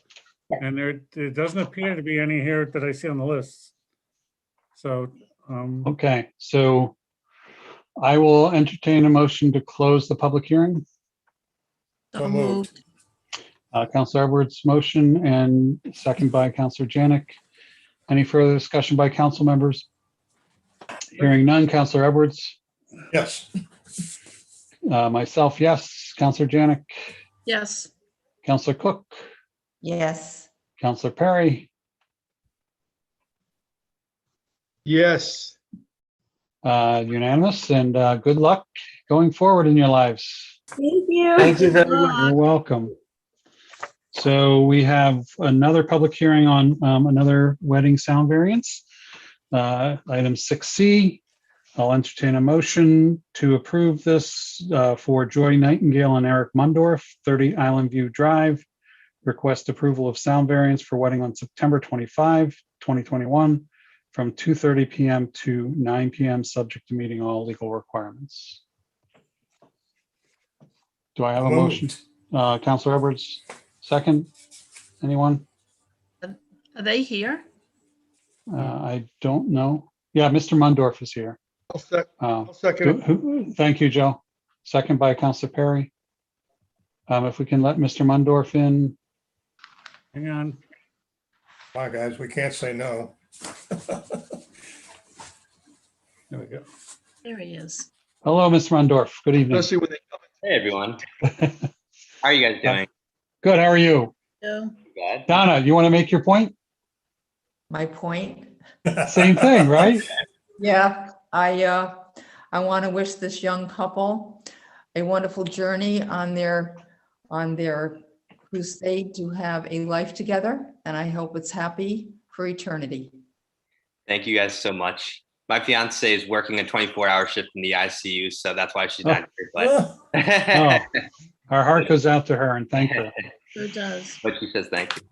And there doesn't appear to be any here that I see on the list. So, Okay, so I will entertain a motion to close the public hearing. So moved. Counselor Edwards' motion and second by Counselor Janik. Any further discussion by council members? Hearing none. Counselor Edwards, Yes. myself, yes. Counselor Janik, Yes. Counselor Cook, Yes. Counselor Perry, Yes. unanimous, and good luck going forward in your lives. Thank you. Thank you very much. You're welcome. So we have another public hearing on another wedding sound variance. Item 6C. I'll entertain a motion to approve this for Joy Nightingale and Eric Mundorf, 30 Island View Drive. Request approval of sound variance for wedding on September 25, 2021, from 2:30 p.m. to 9 p.m., subject to meeting all legal requirements. Do I have a motion? Counselor Edwards, second. Anyone? Are they here? I don't know. Yeah, Mr. Mundorf is here. I'll second it. Thank you, Joe. Second by Counselor Perry. If we can let Mr. Mundorf in. hang on. Come on, guys, we can't say no. There we go. There he is. Hello, Mr. Mundorf. Good evening. Especially when they come Hey everyone, how are you guys doing? Good. How are you? Joe? Good. Donna, you want to make your point? My point. Same thing, right? Yeah, I want to wish this young couple a wonderful journey on their crusade to have a life together, and I hope it's happy for eternity. Thank you guys so much. My fiance is working a 24-hour shift in the ICU, so that's why she's not here. But Oh, our heart goes out to her and thank her. Sure does. but she says thank you.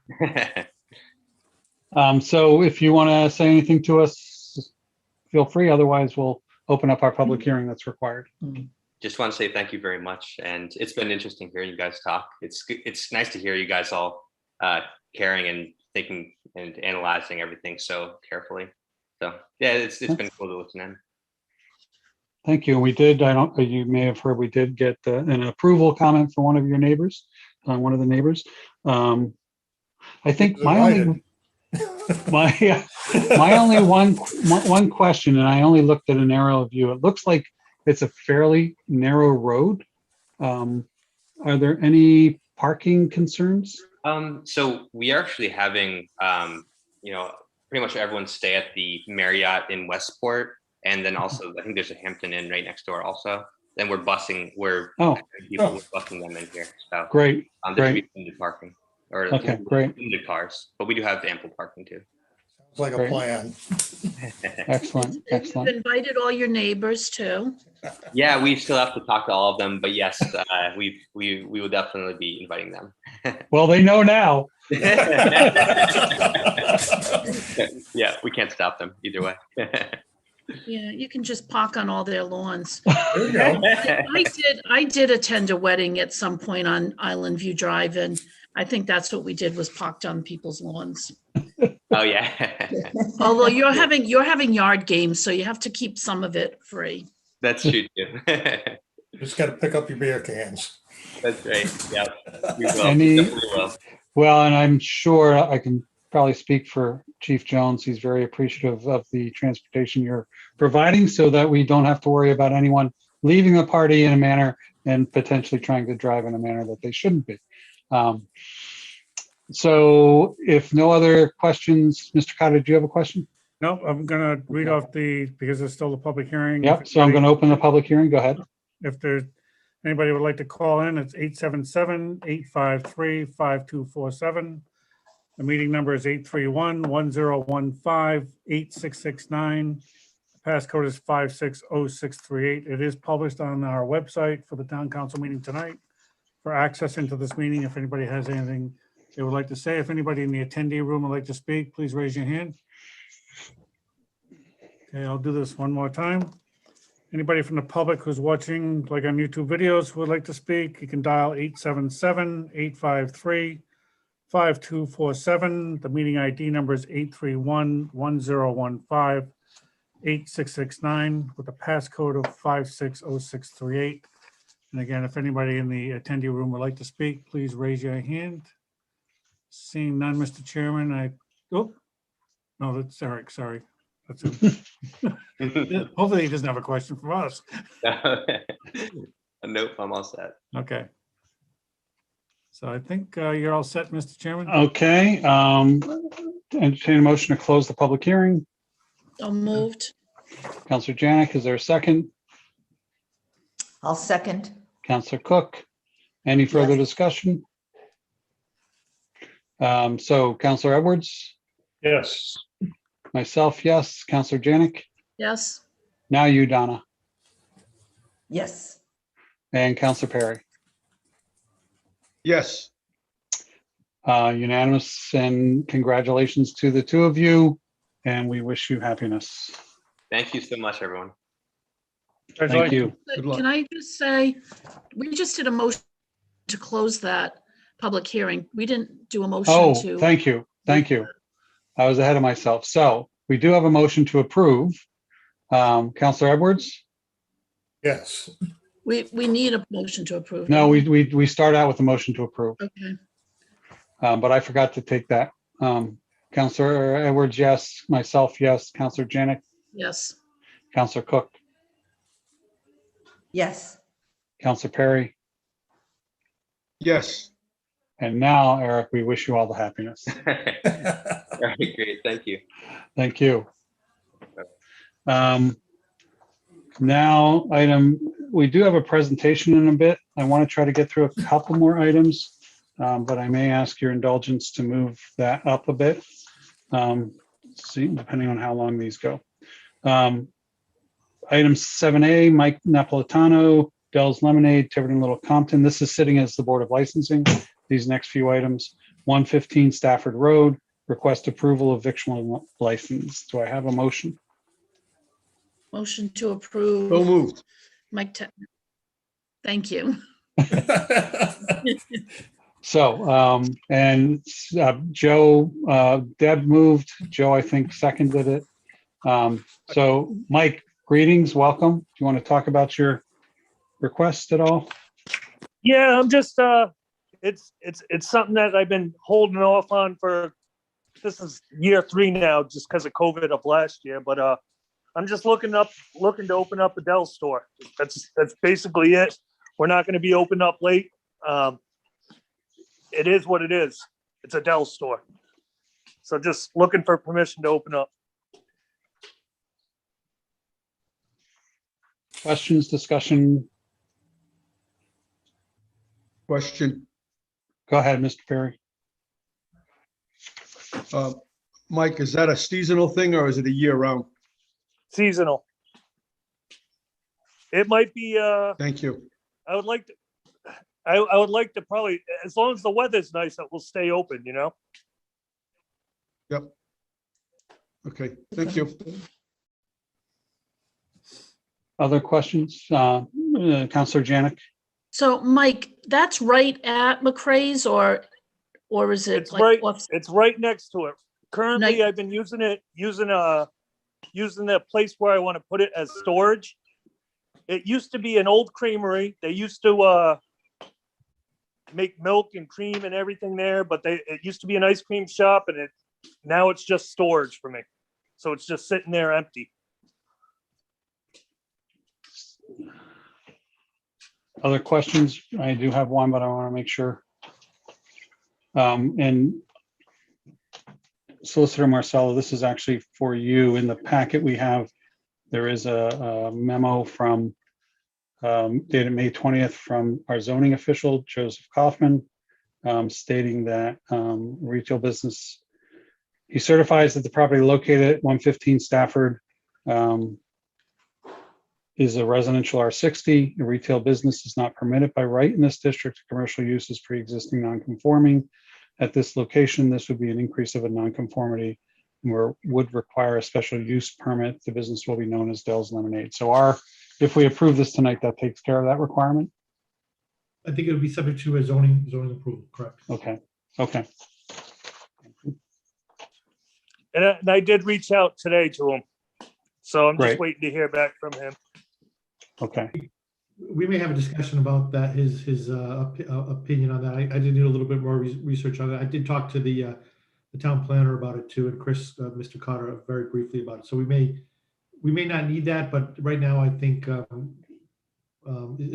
So if you want to say anything to us, feel free. Otherwise, we'll open up our public hearing that's required. Just want to say thank you very much, and it's been interesting hearing you guys talk. It's nice to hear you guys all caring and thinking and analyzing everything so carefully. So yeah, it's been cool to listen in. Thank you. We did, you may have heard, we did get an approval comment from one of your neighbors, one of the neighbors. I think my only one question, and I only looked at an aerial view, it looks like it's a fairly narrow road. Are there any parking concerns? So we are actually having, pretty much everyone stay at the Marriott in Westport. And then also, I think there's a Hampton Inn right next door also. Then we're busing, we're busing them in here. So Great, there should great. be limited parking or Okay, great. limited cars, but we do have ample parking too. Sounds like a Great. plan. Excellent, You've excellent. invited all your neighbors too. Yeah, we still have to talk to all of them, but yes, we will definitely be inviting them. Well, they know now. Yeah, we can't stop them either way. Yeah, you can just park on all their lawns. There you go. I did attend a wedding at some point on Island View Drive, and I think that's what we did, was parked on people's lawns. Oh yeah. Although you're having yard games, so you have to keep some of it free. That's true too. Just got to pick up your beer cans. That's right. Yeah, we will. Any- We definitely will. Well, and I'm sure I can probably speak for Chief Jones. He's very appreciative of the transportation you're providing so that we don't have to worry about anyone leaving the party in a manner and potentially trying to drive in a manner that they shouldn't be. So if no other questions, Mr. Cotter, do you have a question? No, I'm gonna read off because it's still a public hearing. Yep, so I'm going to open the public hearing. Go ahead. If there's anybody would like to call in, it's 877-853-5247. The meeting number is 831-1015-8669. Passcode is 560638. It is published on our website for the town council meeting tonight for access into this meeting. If anybody has anything they would like to say, if anybody in the attendee room would like to speak, please raise your hand. Okay, I'll do this one more time. Anybody from the public who's watching, like on YouTube videos, who would like to speak, you can dial 877-853-5247. The meeting ID number is 831-1015-8669 with a passcode of 560638. And again, if anybody in the attendee room would like to speak, please raise your hand. Seeing none, Mr. Chairman, no, that's Eric, sorry. That's him. Hopefully he doesn't have a question for us. Nope, I'm all set. Okay. So I think you're all set, Mr. Chairman. Okay, entertain a motion to close the public hearing. So moved. Counselor Janik, is there a second? I'll second. Counselor Cook, any further Yes. discussion? So Counselor Edwards, Yes. myself, yes. Counselor Janik, Yes. now you, Donna, Yes. and Counselor Perry. Yes. Unanimous, and congratulations to the two of you, and we wish you happiness. Thank you so much, everyone. Thank you. Good luck. Can I just say, we just did a motion to close that public hearing. We didn't do a motion Oh, to. thank you. Thank you. I was ahead of myself. So we do have a motion to approve. Counselor Edwards? Yes. We need a motion to approve. No, we start out with a motion to approve, Okay. but I forgot to take that. Counselor Edwards, yes. Myself, yes. Counselor Janik, Yes. Counselor Cook, Yes. Counselor Perry, Yes. and now, Eric, we wish you all the happiness. All right, great. Thank you. Thank you. Now, we do have a presentation in a bit. I want to try to get through a couple more items, but I may ask your indulgence to move that up a bit. See, depending on how long these go. Item 7A, Mike Napolitano, Dell's Lemonade, Tiverton Little Compton. This is sitting as the Board of Licensing. These next few items, 115 Stafford Road, request approval of victualling license. Do I have a motion? Motion to approve. So moved. Mike. Thank you. So, Joe, Deb moved, Joe, I think, seconded it. So Mike, greetings, welcome. Do you want to talk about your request at all? Yeah, I'm just, it's something that I've been holding off on for, this is year 3 now, just because of COVID of last year, but, I'm just looking to open up a Dell store. That's basically it. We're not going to be open up late. It is what it is. It's a Dell store. So just looking for permission to open up. Questions, discussion? Question. Go ahead, Mr. Perry. Mike, is that a seasonal thing or is it a year round? Seasonal. It might be, Thank you. I would like to probably, as long as the weather's nice, it will stay open, you know? Yep. Okay, thank you. Other questions? Counselor Janik? So Mike, that's right at McCrae's or is it? It's like right, off- it's right next to it. Currently, I've been using the place where I want to put it as storage. It used to be an old creamery. They used to make milk and cream and everything there, but it used to be an ice cream shop, and now it's just storage for me. So it's just sitting there empty. Other questions? I do have one, but I want to make sure. And Solicitor Marcelo, this is actually for you. In the packet we have, there is a memo from dated May 20th from our zoning official, Joseph Kaufman, stating that retail business, he certifies that the property located at 115 Stafford is a residential R60. A retail business is not permitted by right in this district. Commercial use is pre-existing non-conforming. At this location, this would be an increase of a non-conformity would require a special use permit. The business will be known as Dell's Lemonade. So if we approve this tonight, that takes care of that requirement? I think it would be subject to a zoning approval, correct? Okay. And I did reach out today to him. So I'm Great. just waiting to hear back from him. Okay. We may have a discussion about that, his opinion on that. I did do a little bit more research on it. I did talk to the town planner about it too, and Chris, Mr. Cotter, very briefly about it. So we may not need that, but right now I think as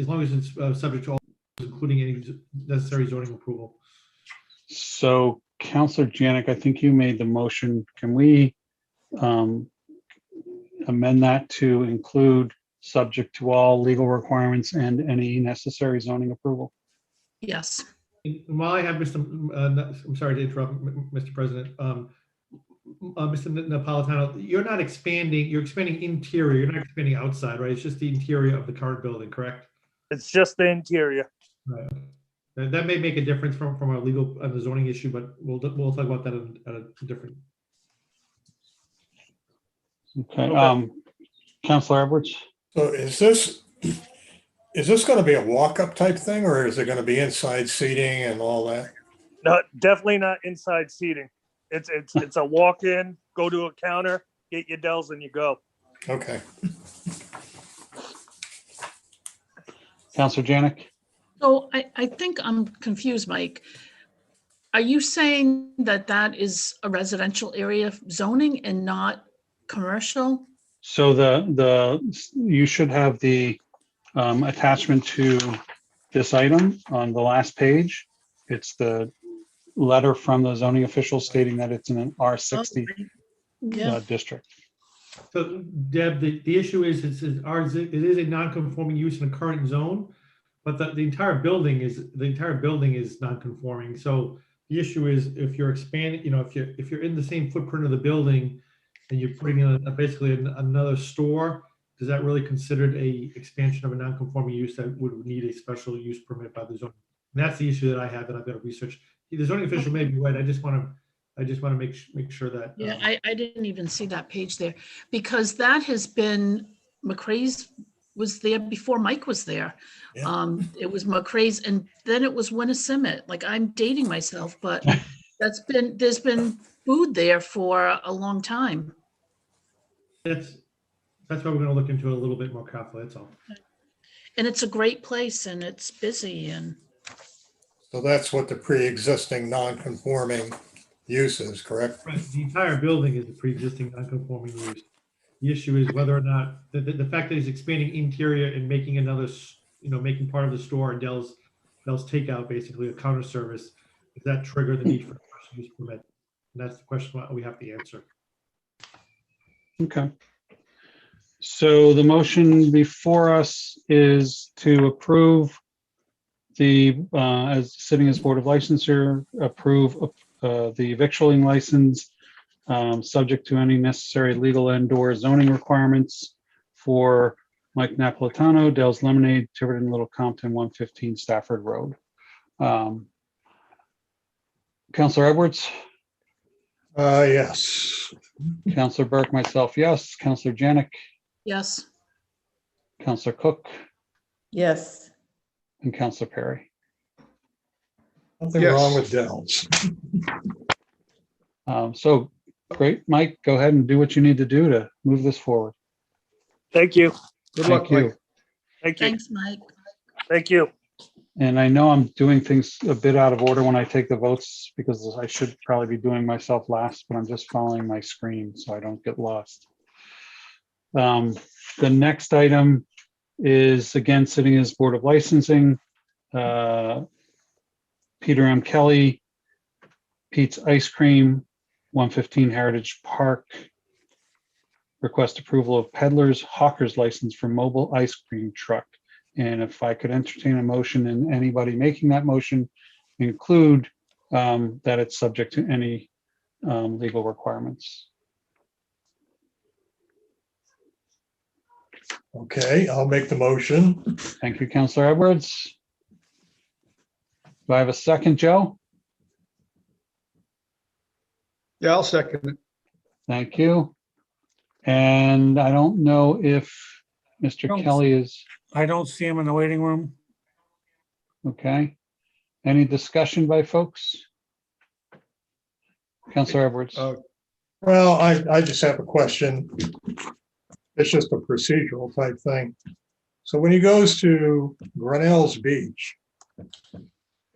long as it's subject to all, including any necessary zoning approval. So Counselor Janik, I think you made the motion. Can we amend that to include subject to all legal requirements and any necessary zoning approval? Yes. While I have Mr. I'm sorry to interrupt, Mr. President. Mr. Napolitano, you're not expanding, you're expanding interior, you're not expanding outside, right? It's just the interior of the current building, correct? It's just the interior. Right. That may make a difference from our legal, the zoning issue, but we'll talk about that at a different. Okay. Counselor Edwards? So is this going to be a walk-up type thing, or is it going to be inside seating and all that? No, definitely not inside seating. It's a walk-in, go to a counter, get your Dells, and you go. Okay. Counselor Janik? So I think I'm confused, Mike. Are you saying that that is a residential area zoning and not commercial? So you should have the attachment to this item on the last page. It's the letter from the zoning official stating that it's in an R60 district. So Deb, the issue is it is a non-conforming use in a current zone, but the entire building is non-conforming. So the issue is if you're expanding, if you're in the same footprint of the building and you're putting in basically another store, is that really considered a expansion of a non-conforming use that would need a special use permit by the zoning? And that's the issue that I have that I've got to research. The zoning official may be right. I just want to make sure that. Yeah, I didn't even see that page there because that has been, McCrae's was there before Mike was there. Yeah. It was McCrae's and then it was Winnisimmet. Like I'm dating myself, but there's been food there for a long time. That's why we're going to look into it a little bit more carefully. That's all. And it's a great place and it's busy and. So that's what the pre-existing non-conforming use is, correct? Right. The entire building is a pre-existing non-conforming use. The issue is whether or not the fact that he's expanding interior and making making part of the store and Dell's takeout, basically a counter service, does that trigger the need for a special use permit? And that's the question we have to answer. Okay. So the motion before us is to approve as sitting as Board of Licensure, approve the victualling license subject to any necessary legal and/or zoning requirements for Mike Napolitano, Dell's Lemonade, Tiverton, Little Compton, 115 Stafford Road. Counselor Edwards? Yes. Counselor Burke, myself, yes. Counselor Janik? Yes. Counselor Cook? Yes. And Counselor Perry? Nothing wrong with Dell's. So great, Mike, go ahead and do what you need to do to move this forward. Thank you. Good Thank luck, you. Mike. Thank you. Thanks, Mike. Thank you. And I know I'm doing things a bit out of order when I take the votes because I should probably be doing myself last, but I'm just following my screen so I don't get lost. The next item is again sitting as Board of Licensing. Peter M. Kelly, Pete's Ice Cream, 115 Heritage Park. Request approval of peddler's hawker's license for mobile ice cream truck. And if I could entertain a motion and anybody making that motion include that it's subject to any legal requirements. Okay, I'll make the motion. Thank you, Counselor Edwards. Do I have a second, Joe? Yeah, I'll second it. Thank you. And I don't know if Mr. Don't- Kelly is, I don't see him in the waiting room. okay. Any discussion by folks? Counselor Edwards. Well, I just have a question. It's just a procedural type thing. So when he goes to Grinnell's Beach,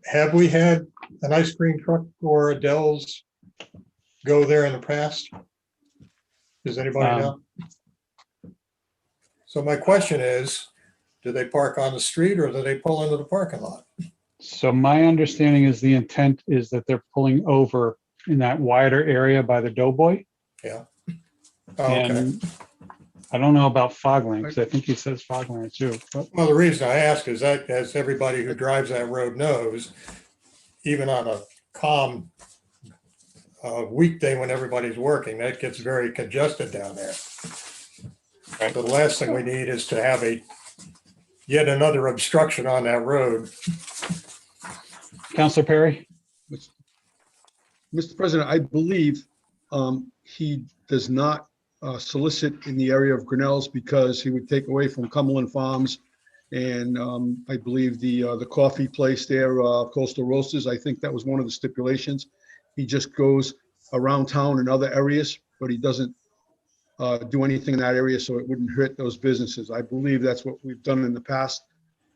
have we had an ice cream truck or Adele's go there in the past? Does anybody know? So my question is, do they park on the street or do they pull into the parking lot? So my understanding is the intent is that they're pulling over in that wider area by the Doughboy. Yeah. Oh, okay. And I don't know about Fogland, because I think he says Fogland too. But Well, the reason I ask is that, as everybody who drives that road knows, even on a calm weekday when everybody's working, that gets very congested down there. So the last thing we need is to have yet another obstruction on that road. Counselor Perry? Mr. President, I believe he does not solicit in the area of Grinnell's because he would take away from Cumberland Farms and I believe the coffee place there, Coastal Roasters. I think that was one of the stipulations. He just goes around town in other areas, but he doesn't do anything in that area so it wouldn't hurt those businesses. I believe that's what we've done in the past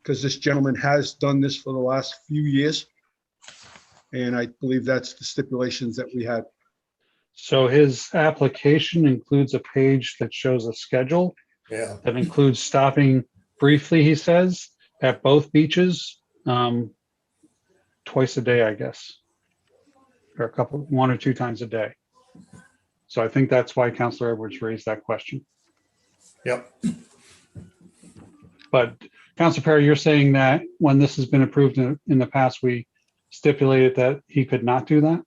because this gentleman has done this for the last few years. And I believe that's the stipulations that we had. So his application includes a page that shows a schedule. Yeah. That includes stopping briefly, he says, at both beaches, twice a day, I guess. Or one or two times a day. So I think that's why Counselor Edwards raised that question. Yep. But Counselor Perry, you're saying that when this has been approved in the past, we stipulated that he could not do that?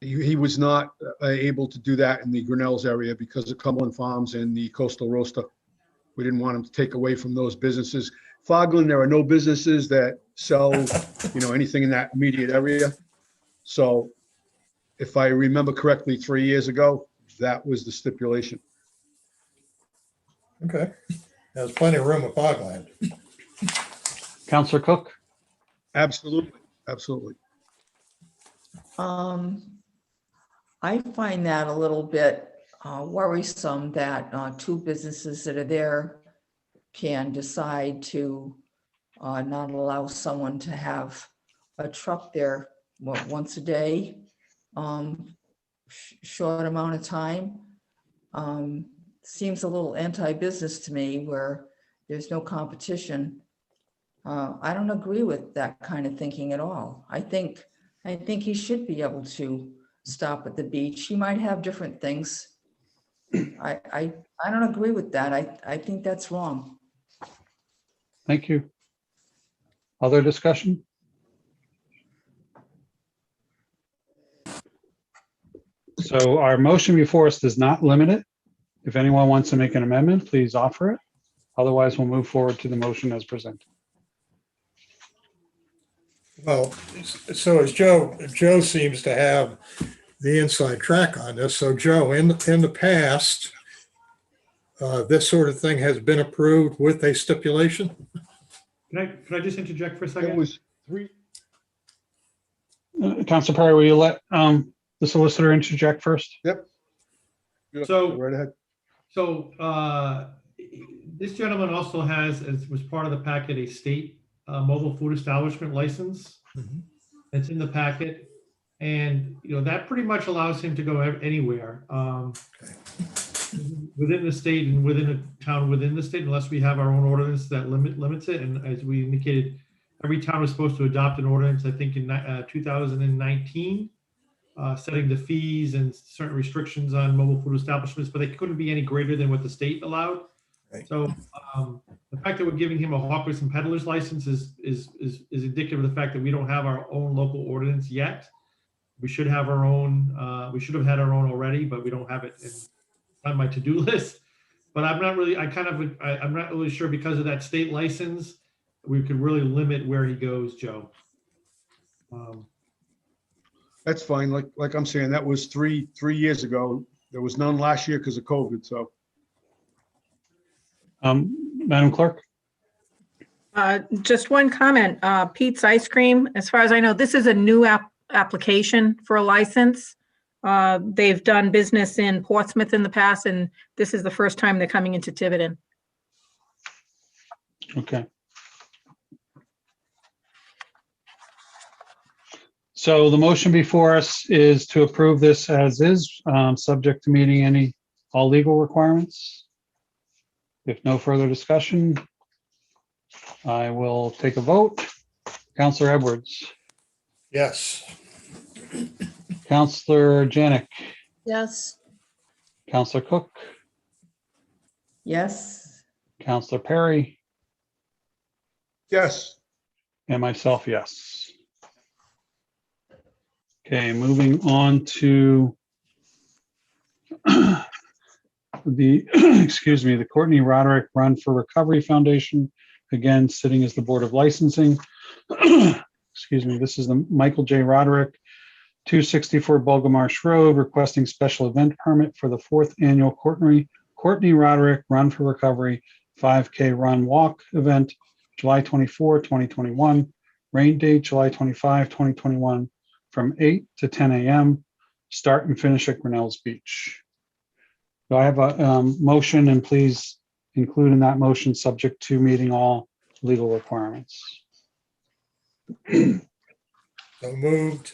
He was not able to do that in the Grinnell's area because of Cumberland Farms and the Coastal Roaster. We didn't want him to take away from those businesses. Fogland, there are no businesses that sell, anything in that immediate area. So if I remember correctly, 3 years ago, that was the stipulation. Okay. There's plenty of room with Fogland. Counselor Cook? Absolutely. Absolutely. I find that a little bit worrisome that two businesses that are there can decide to not allow someone to have a truck there once a day, short amount of time. Seems a little anti-business to me where there's no competition. I don't agree with that kind of thinking at all. I think he should be able to stop at the beach. He might have different things. I don't agree with that. I think that's wrong. Thank you. Other discussion? So our motion before us does not limit it. If anyone wants to make an amendment, please offer it. Otherwise, we'll move forward to the motion as presented. Well, so as Joe seems to have the inside track on this. So Joe, in the past, this sort of thing has been approved with a stipulation? Can I just interject for a second? It was three. Councilor Perry, will you let the solicitor interject first? Yep. So right ahead. So this gentleman also has, as was part of the packet, a state mobile food establishment license. Mhm. It's in the packet, and that pretty much allows him to go anywhere within the state and within a town within the state, unless we have our own ordinance that limits it. And as we indicated, every town was supposed to adopt an ordinance, I think in 2019, setting the fees and certain restrictions on mobile food establishments, but they couldn't be any greater than what the state allowed. Right. So the fact that we're giving him a hawkers and peddlers license is indicative of the fact that we don't have our own local ordinance yet. We should have our own. We should have had our own already, but we don't have it on my to-do list. But I'm not really. I'm not really sure because of that state license. We could really limit where he goes, Joe. That's fine. Like I'm saying, that was three years ago. There was none last year because of COVID, so. Madam Clerk? Just one comment, Pete's Ice Cream, as far as I know, this is a new application for a license. They've done business in Portsmouth in the past, and this is the first time they're coming into Tiverton. Okay. So the motion before us is to approve this as is, subject to meeting all legal requirements. If no further discussion, I will take a vote. Counselor Edwards, Yes. Counselor Janik, Yes. Counselor Cook, Yes. Counselor Perry, Yes. and myself, yes. Okay, moving on to the, excuse me, the Courtney Roderick Run for Recovery Foundation. Again, sitting as the Board of Licensing. Excuse me, this is the Michael J. Roderick, 264 Bulgamarsh Road, requesting special event permit for the 4th annual Courtney Roderick Run for Recovery 5K Run Walk event, July 24, 2021. Rain date, July 25, 2021, from 8 to 10 a.m. Start and finish at Grinnell's Beach. Do I have a motion, and please include in that motion subject to meeting all legal requirements? So moved,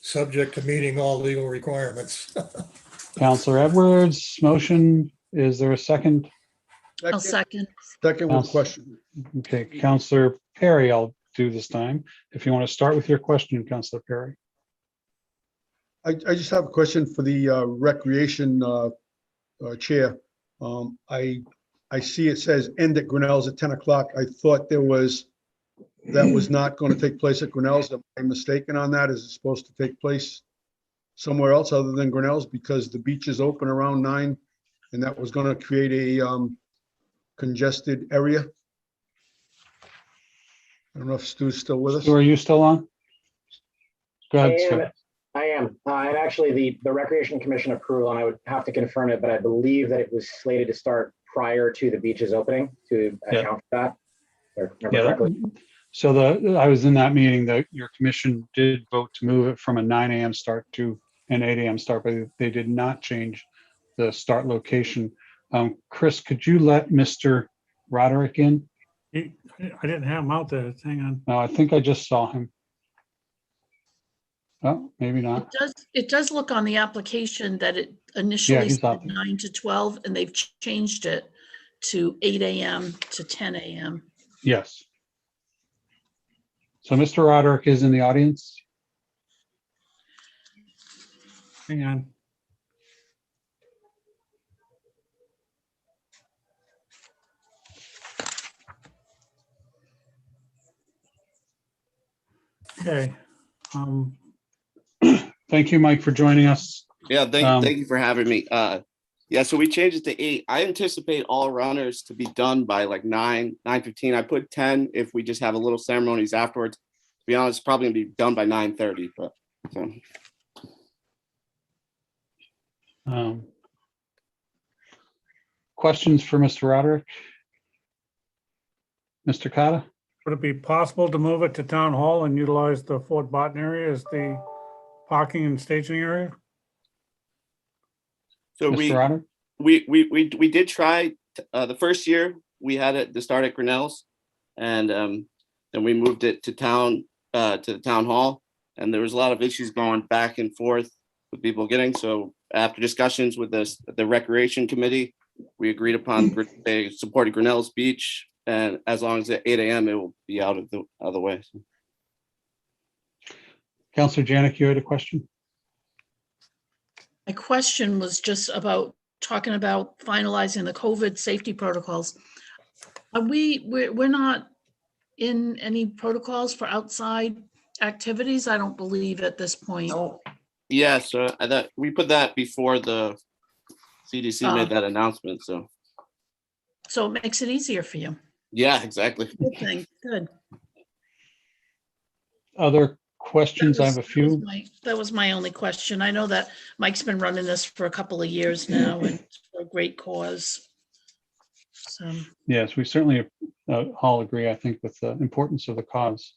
subject to meeting all legal requirements. Counselor Edwards, motion. Is there a second? I'll second. Second with question. Okay, Counselor Perry, I'll do this time. If you want to start with your question, Counselor Perry. I just have a question for the recreation chair. I see it says end at Grinnell's at 10 o'clock. I thought that was not going to take place at Grinnell's. Am I mistaken on that? Is it supposed to take place somewhere else other than Grinnell's, because the beach is open around 9 and that was going to create a congested area? I don't know if Stu's still with us. Stu, are you still on? Go ahead, Stu. I am. And actually, the Recreation Commission approval, and I would have to confirm it, but I believe that it was slated to start prior to the beach's opening to account for that. Or remember correctly. So I was in that meeting that your commission did vote to move it from a 9 a.m. start to an 8 a.m. start, but they did not change the start location. Chris, could you let Mr. Roderick in? I didn't have him out there. Hang on. No, I think I just saw him. Oh, maybe not. It does look on the application that it initially he's said up. 9 to 12, and they've changed it to 8 a.m. to 10 a.m. Yes. So Mr. Roderick is in the audience. Hang on. Okay. Thank you, Mike, for joining us. Yeah, thank you for having me. Yeah, so we changed it to 8. I anticipate all runners to be done by like 9:15. I put 10 if we just have a little ceremonies afterwards. To be honest, probably gonna be done by 9:30. But so. Questions for Mr. Roderick? Mr. Cotta? Would it be possible to move it to town hall and utilize the Fort Barton area as the parking and staging area? So Mr. Roderick? we did try the first year we had it to start at Grinnell's, and then we moved it to the town hall, and there was a lot of issues going back and forth with people getting. So after discussions with the recreation committee, we agreed upon they supported Grinnell's Beach, and as long as at 8 a.m. it will be out of the way. Councilor Janik, you had a question? My question was just about talking about finalizing the COVID safety protocols. Are we're not in any protocols for outside activities? I don't believe at this point. Yeah, so we put that before the CDC made that announcement. So it makes it easier for you. yeah, exactly. Good thing. Good. Other questions? I have a few. That was my only question. I know that Mike's been running this for a couple of years now and it's for a great cause. So, Yes, we certainly all agree, I think, with the importance of the cause.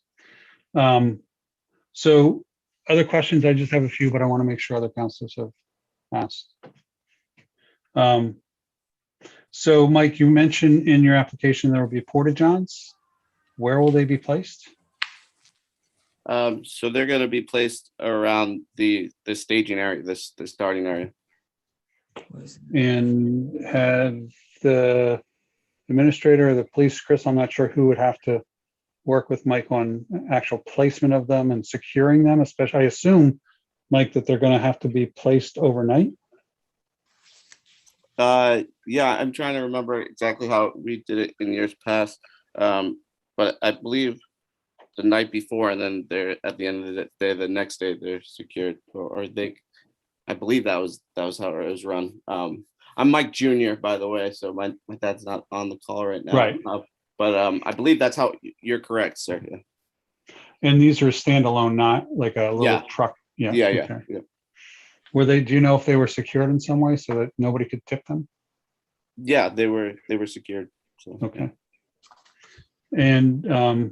So other questions, I just have a few, but I want to make sure other councilors have asked. So Mike, you mentioned in your application there will be porta-johns. Where will they be placed? So they're going to be placed around the staging area, the starting area. And have the administrator or the police, Chris, I'm not sure who would have to work with Mike on actual placement of them and securing them, especially, I assume, Mike, that they're going to have to be placed overnight. Yeah, I'm trying to remember exactly how we did it in years past. But I believe the night before, and then they're at the end of the day, the next day they're secured, or they, I believe that was how it was run. I'm Mike Jr., by the way, so my dad's not on the call right now. Right. But I believe that's how you're correct, sir. Yeah. And these are standalone, not like a little truck. Yeah. Yeah. Were they, do you know if they were secured in some way so that nobody could tip them? Yeah, they were secured. So, okay. And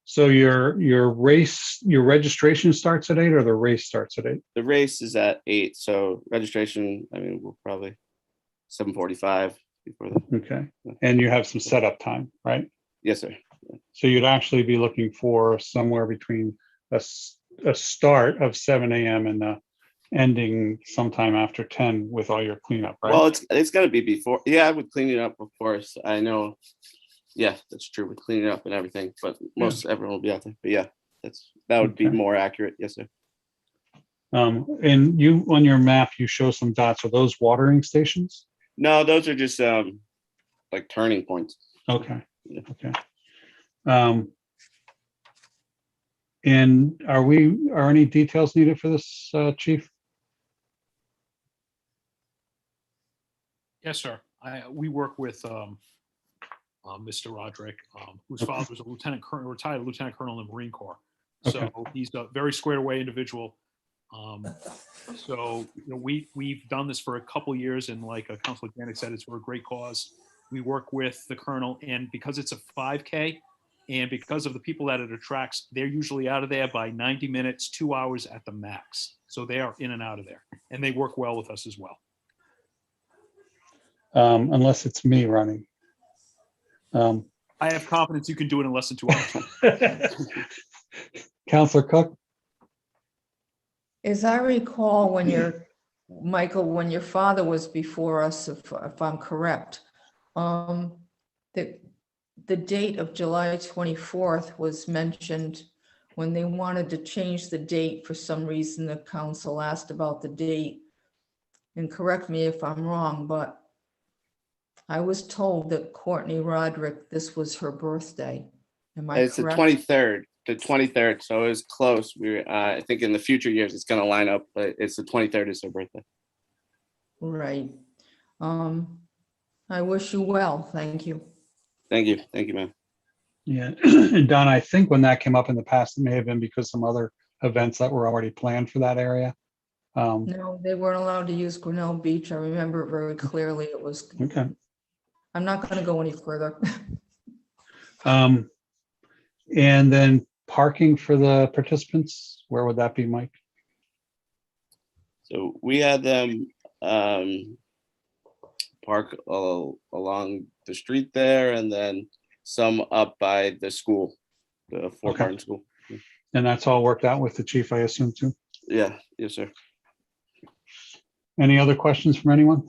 so your registration starts at 8 or the race starts at 8? The race is at 8. So registration, I mean, we'll probably 7:45 before that. Okay. And you have some setup time, right? Yes, sir. So you'd actually be looking for somewhere between a start of 7 a.m. and the ending sometime after 10 with all your cleanup, right? Well, it's going to be before. Yeah, I would clean it up, of course. I know. Yeah, that's true. We're cleaning up and everything, but everyone will be out there. But yeah, that would be more accurate. Yes, sir. And you, on your map, you show some dots. Are those watering stations? No, those are just like turning points. Okay. Yeah. Okay. And are any details needed for this, Chief? Yes, sir. We work with Mr. Roderick, whose father was a lieutenant colonel, retired lieutenant colonel in the Marine Corps. So he's a very squared away individual. So we've done this for a couple years, and like Councilor Janik said, it's for a great cause. We work with the colonel, and because it's a 5K, and because of the people that it attracts, they're usually out of there by 90 minutes, 2 hours at the max. So they are in and out of there, and they work well with us as well. Unless it's me running. I have confidence you can do it in less than 2 hours. Councilor Cook? As I recall, Michael, when your father was before us, if I'm correct, the date of July 24th was mentioned when they wanted to change the date. For some reason, the council asked about the date. And correct me if I'm wrong, but I was told that Courtney Roderick, this was her birthday. Am I correct? It's the 23rd. So it was close. I think in the future years it's going to line up, but it's the 23rd is her birthday. Right. I wish you well. Thank you. Thank you, ma'am. Yeah, and Don, I think when that came up in the past, it may have been because some other events that were already planned for that area. No, they weren't allowed to use Grinnell Beach. I remember it very clearly. It was okay. I'm not going to go any further. And then parking for the participants, where would that be, Mike? So we had them park along the street there, and then some up by the school, the Fort Martin School. And that's all worked out with the chief, I assume, too? Yeah, yes, sir. Any other questions from anyone?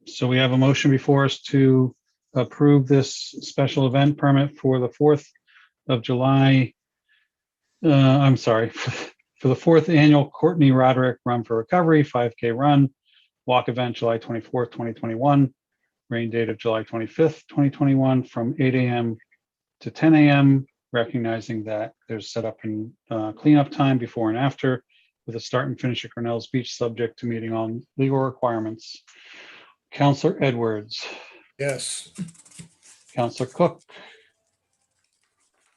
So we have a motion before us to approve this special event permit for the 4th of July. I'm sorry, for the 4th annual Courtney Roderick Run for Recovery 5K run, walk event July 24th, 2021, rain date of July 25th, 2021, from 8 a.m. to 10 a.m., recognizing that there's setup and cleanup time before and after, with a start and finish at Grinnell's Beach, subject to meeting all legal requirements. Councilor Edwards. Yes. Councilor Cook.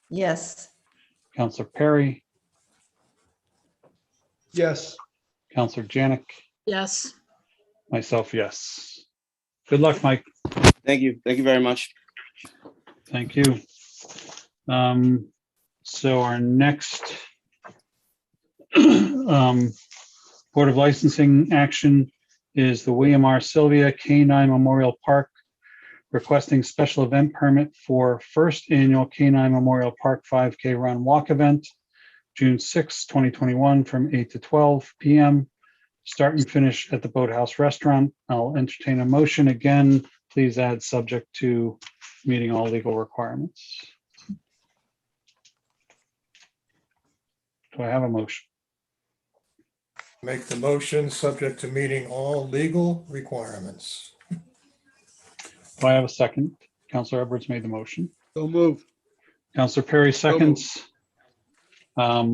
Yes. Counselor Perry, Yes. Counselor Janik, Yes. myself, yes. Good luck, Mike. Thank you. Thank you very much. Thank you. So our next Board of Licensing action is the William R. Sylvia K-9 Memorial Park requesting special event permit for first annual K-9 Memorial Park 5K Run Walk event, June 6, 2021, from 8 to 12 p.m. Start and finish at the Boathouse Restaurant. I'll entertain a motion. Again, please add subject to meeting all legal requirements. Do I have a motion? Make the motion subject to meeting all legal requirements. Do I have a second? Counselor Edwards made the motion. So moved. Counselor Perry seconds. I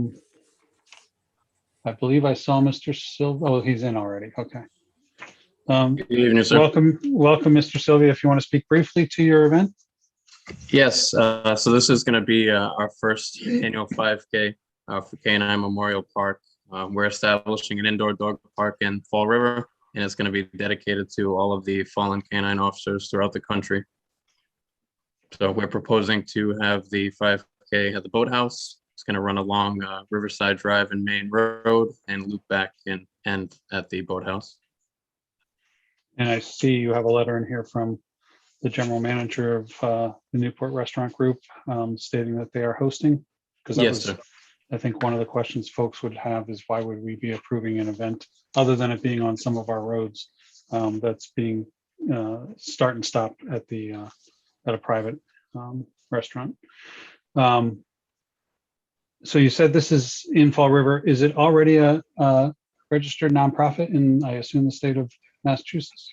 believe I saw Mr. Silva. Oh, he's in already. Okay. Good evening, sir. Welcome, Mr. Sylvia. If you want to speak briefly to your event. Yes, so this is going to be our first annual 5K for K-9 Memorial Park. We're establishing an indoor dog park in Fall River, and it's going to be dedicated to all of the fallen canine officers throughout the country. So we're proposing to have the 5K at the Boathouse. It's going to run along Riverside Drive and Main Road and loop back in and at the Boathouse. And I see you have a letter in here from the general manager of the Newport Restaurant Group stating that they are hosting. Because that Yes, was, sir. I think one of the questions folks would have is why would we be approving an event other than it being on some of our roads that's being start and stop at the at a private restaurant. So you said this is in Fall River. Is it already a registered nonprofit in, I assume, the state of Massachusetts?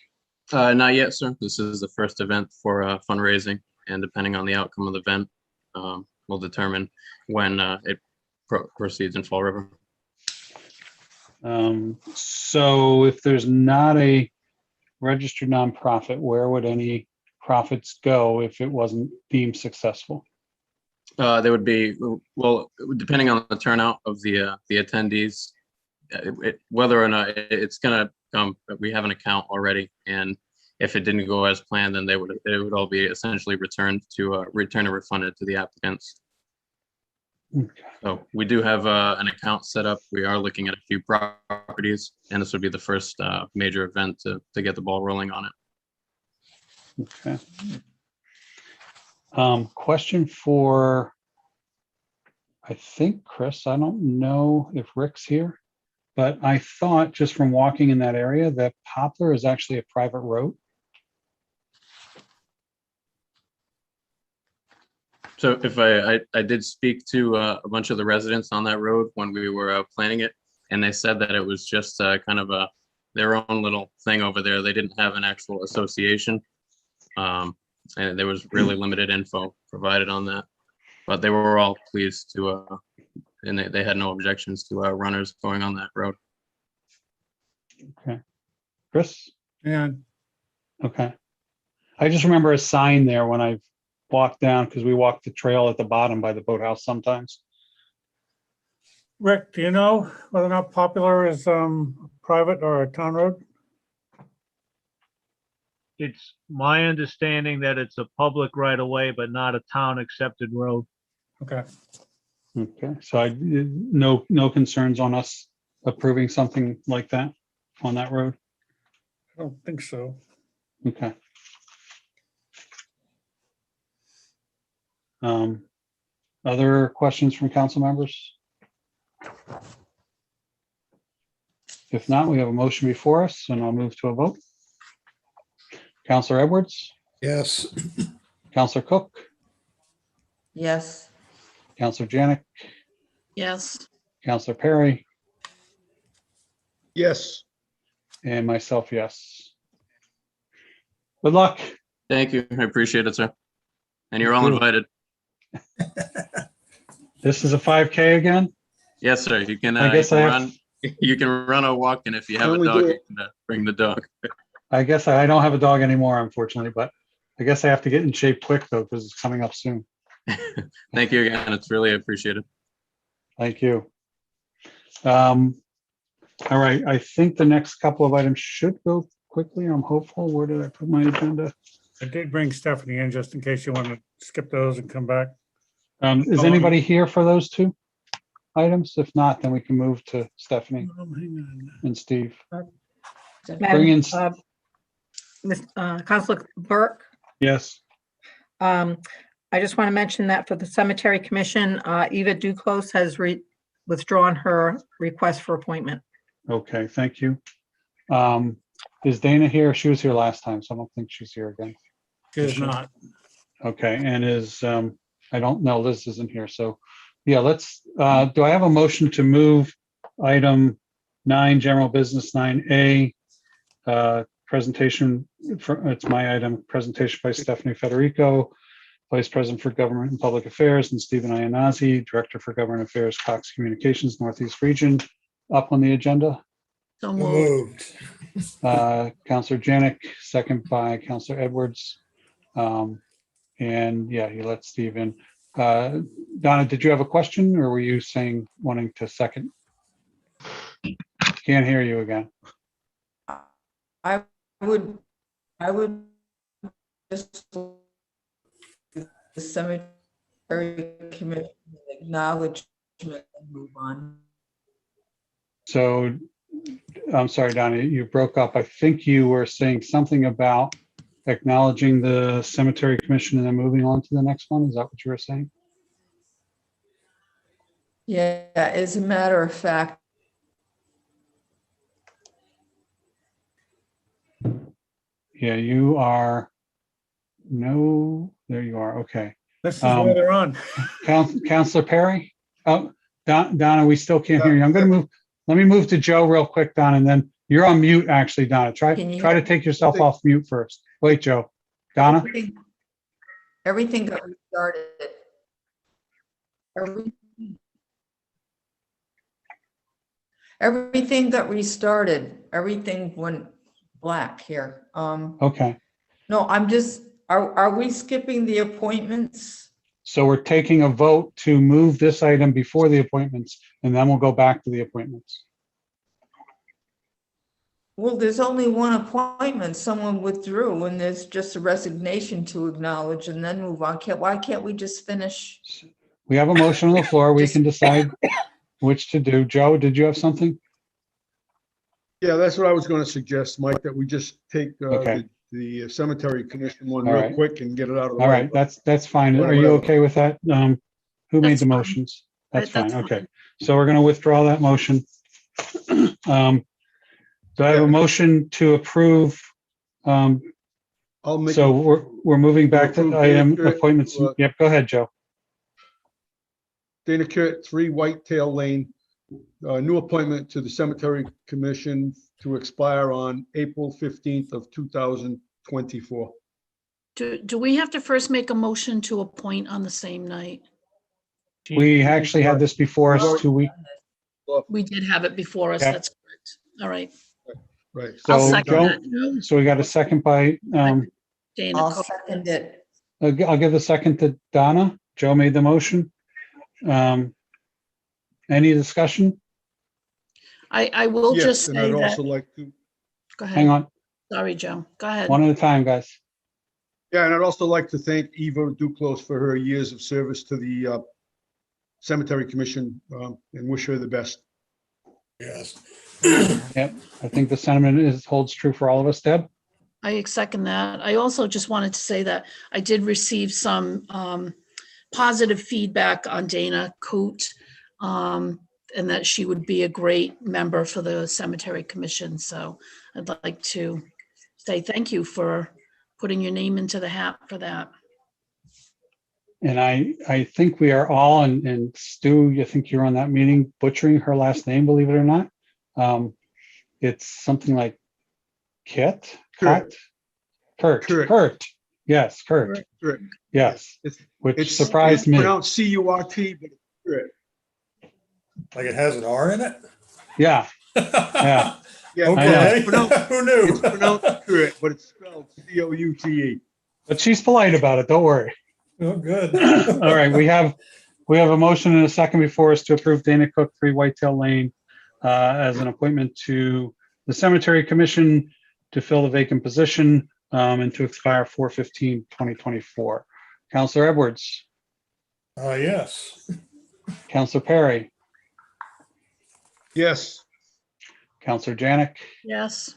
Not yet, sir. This is the first event for fundraising, and depending on the outcome of the event, will determine when it proceeds in Fall River. So if there's not a registered nonprofit, where would any profits go if it wasn't deemed successful? There would be, well, depending on the turnout of the attendees, whether or not it's gonna come. We have an account already, and if it didn't go as planned, then it would all be essentially returned and refunded to the applicants. Okay. So we do have an account set up. We are looking at a few properties, and this would be the first major event to get the ball rolling on it. Okay. Question for, I think, Chris. I don't know if Rick's here, but I thought just from walking in that area that Poplar is actually a private road. So if I did speak to a bunch of the residents on that road when we were planning it, and they said that it was just kind of their own little thing over there. They didn't have an actual association. And there was really limited info provided on that, but they were all pleased to, and they had no objections to runners going on that road. Okay. Chris? And Okay. I just remember a sign there when I walked down, because we walked the trail at the bottom by the boathouse sometimes. Rick, do you know whether or not Popular is private or a town road? It's my understanding that it's a public right of way, but not a town accepted road. Okay. Okay, so no concerns on us approving something like that on that road? I don't think so. Okay. Other questions from council members? If not, we have a motion before us, and I'll move to a vote. Counselor Edwards? Yes. Counselor Cook? Yes. Counselor Janik? Yes. Counselor Perry? Yes. And myself, yes. Good luck. Thank you. I appreciate it, sir. And you're all invited. This is a 5K again? Yes, sir. You can, I guess I have run. You can run or walk, and if you have a dog, you can bring the dog. I guess I don't have a dog anymore, unfortunately, but I guess I have to get in shape quick though, because it's coming up soon. Thank you again. It's really appreciated. Thank you. All right, I think the next couple of items should go quickly. I'm hopeful. Where did I put my agenda? I did bring Stephanie in just in case you want to skip those and come back. Is anybody here for those two items? If not, then we can move to Stephanie and Steve. Bring in, Councilor Burke. yes. I just want to mention that for the Cemetery Commission, Eva Duclos has withdrawn her request for appointment. Okay, thank you. Is Dana here? She was here last time, so I don't think she's here again. She is not. Okay, and I don't know, Liz isn't here, so yeah, let's, do I have a motion to move item 9, general business 9A, presentation, it's my item, presentation by Stephanie Federico, Vice President for Government and Public Affairs, and Stephen Iannazzi, Director for Government Affairs, Cox Communications, Northeast Region, up on the agenda. So moved. Counselor Janik, second by Counselor Edwards. And yeah, you let Steve in. Donna, did you have a question or were you saying wanting to second? Can't hear you again. I would just the cemetery commission acknowledgement and move on. So I'm sorry, Donna, you broke up. I think you were saying something about acknowledging the cemetery commission and then moving on to the next one. Is that what you were saying? Yeah, as a matter of fact. Yeah, you are. No, there you are. Okay. This is where they're on. Counselor Perry? Oh, Donna, we still can't hear you. I'm going to move. Let me move to Joe real quick, Donna, and then you're on mute, actually, Donna. Try to take yourself off mute first. Wait, Joe. Donna? Everything got restarted. Everything got restarted. Everything went black here. Okay. No, I'm just, are we skipping the appointments? So we're taking a vote to move this item before the appointments, and then we'll go back to the appointments. Well, there's only one appointment. Someone withdrew, and there's just a resignation to acknowledge and then move on. Why can't we just finish? We have a motion on the floor. We can decide which to do. Joe, did you have something? Yeah, that's what I was going to suggest, Mike, that we just take Okay. the cemetery commission one All real right. quick and get it out of the All way. right, that's fine. Are you okay with that? Who made the motions? That's fine. Okay. So we're going to withdraw that motion. Do I have a motion to approve? I'll make So we're moving back to approve item Dana Kurt, appointments. Yep, go ahead, Joe. Dana Kurt, 3 Whitetail Lane, new appointment to the cemetery commission to expire on April 15th of 2024. Do we have to first make a motion to appoint on the same night? We actually had this before us 2 weeks. We did have it before us. Yeah. That's correct. All right. Right. I'll So second Joe, that. so we got a second by, Dana. I'll second it. I'll give the second to Donna. Joe made the motion. Any discussion? I will Yes, just and say I'd that. also like to, Go ahead. Hang on, Sorry, Joe. Go ahead. one at a time, guys. yeah, and I'd also like to thank Eva Duclos for her years of service to the cemetery commission and wish her the best. Yes. Yep, I think the sentiment holds true for all of us, Deb. I second that. I also just wanted to say that I did receive some positive feedback on Dana Coote, and that she would be a great member for the cemetery commission. So I'd like to say thank you for putting your name into the hat for that. And I think we are all, and Stu, you think you're on that meeting, butchering her last name, believe it or not. It's something like Kurt. Yes, Kurt. Kurt. Yes, which surprised me. It's pronounced C-U-R-T, but it's Kurt. Like it has an R in it? Yeah, yeah. Yeah, Okay. Who knew? It's pronounced Kurt, but it's spelled C-O-U-T-E. But she's polite about it, don't worry. Oh, good. All right, we have a motion and a second before us to approve Dana Cook, 3 Whitetail Lane, as an appointment to the Cemetery Commission to fill the vacant position, and to expire 4/15/2024. Counselor Edwards, Yes. Counselor Perry, Yes. Counselor Janik, Yes.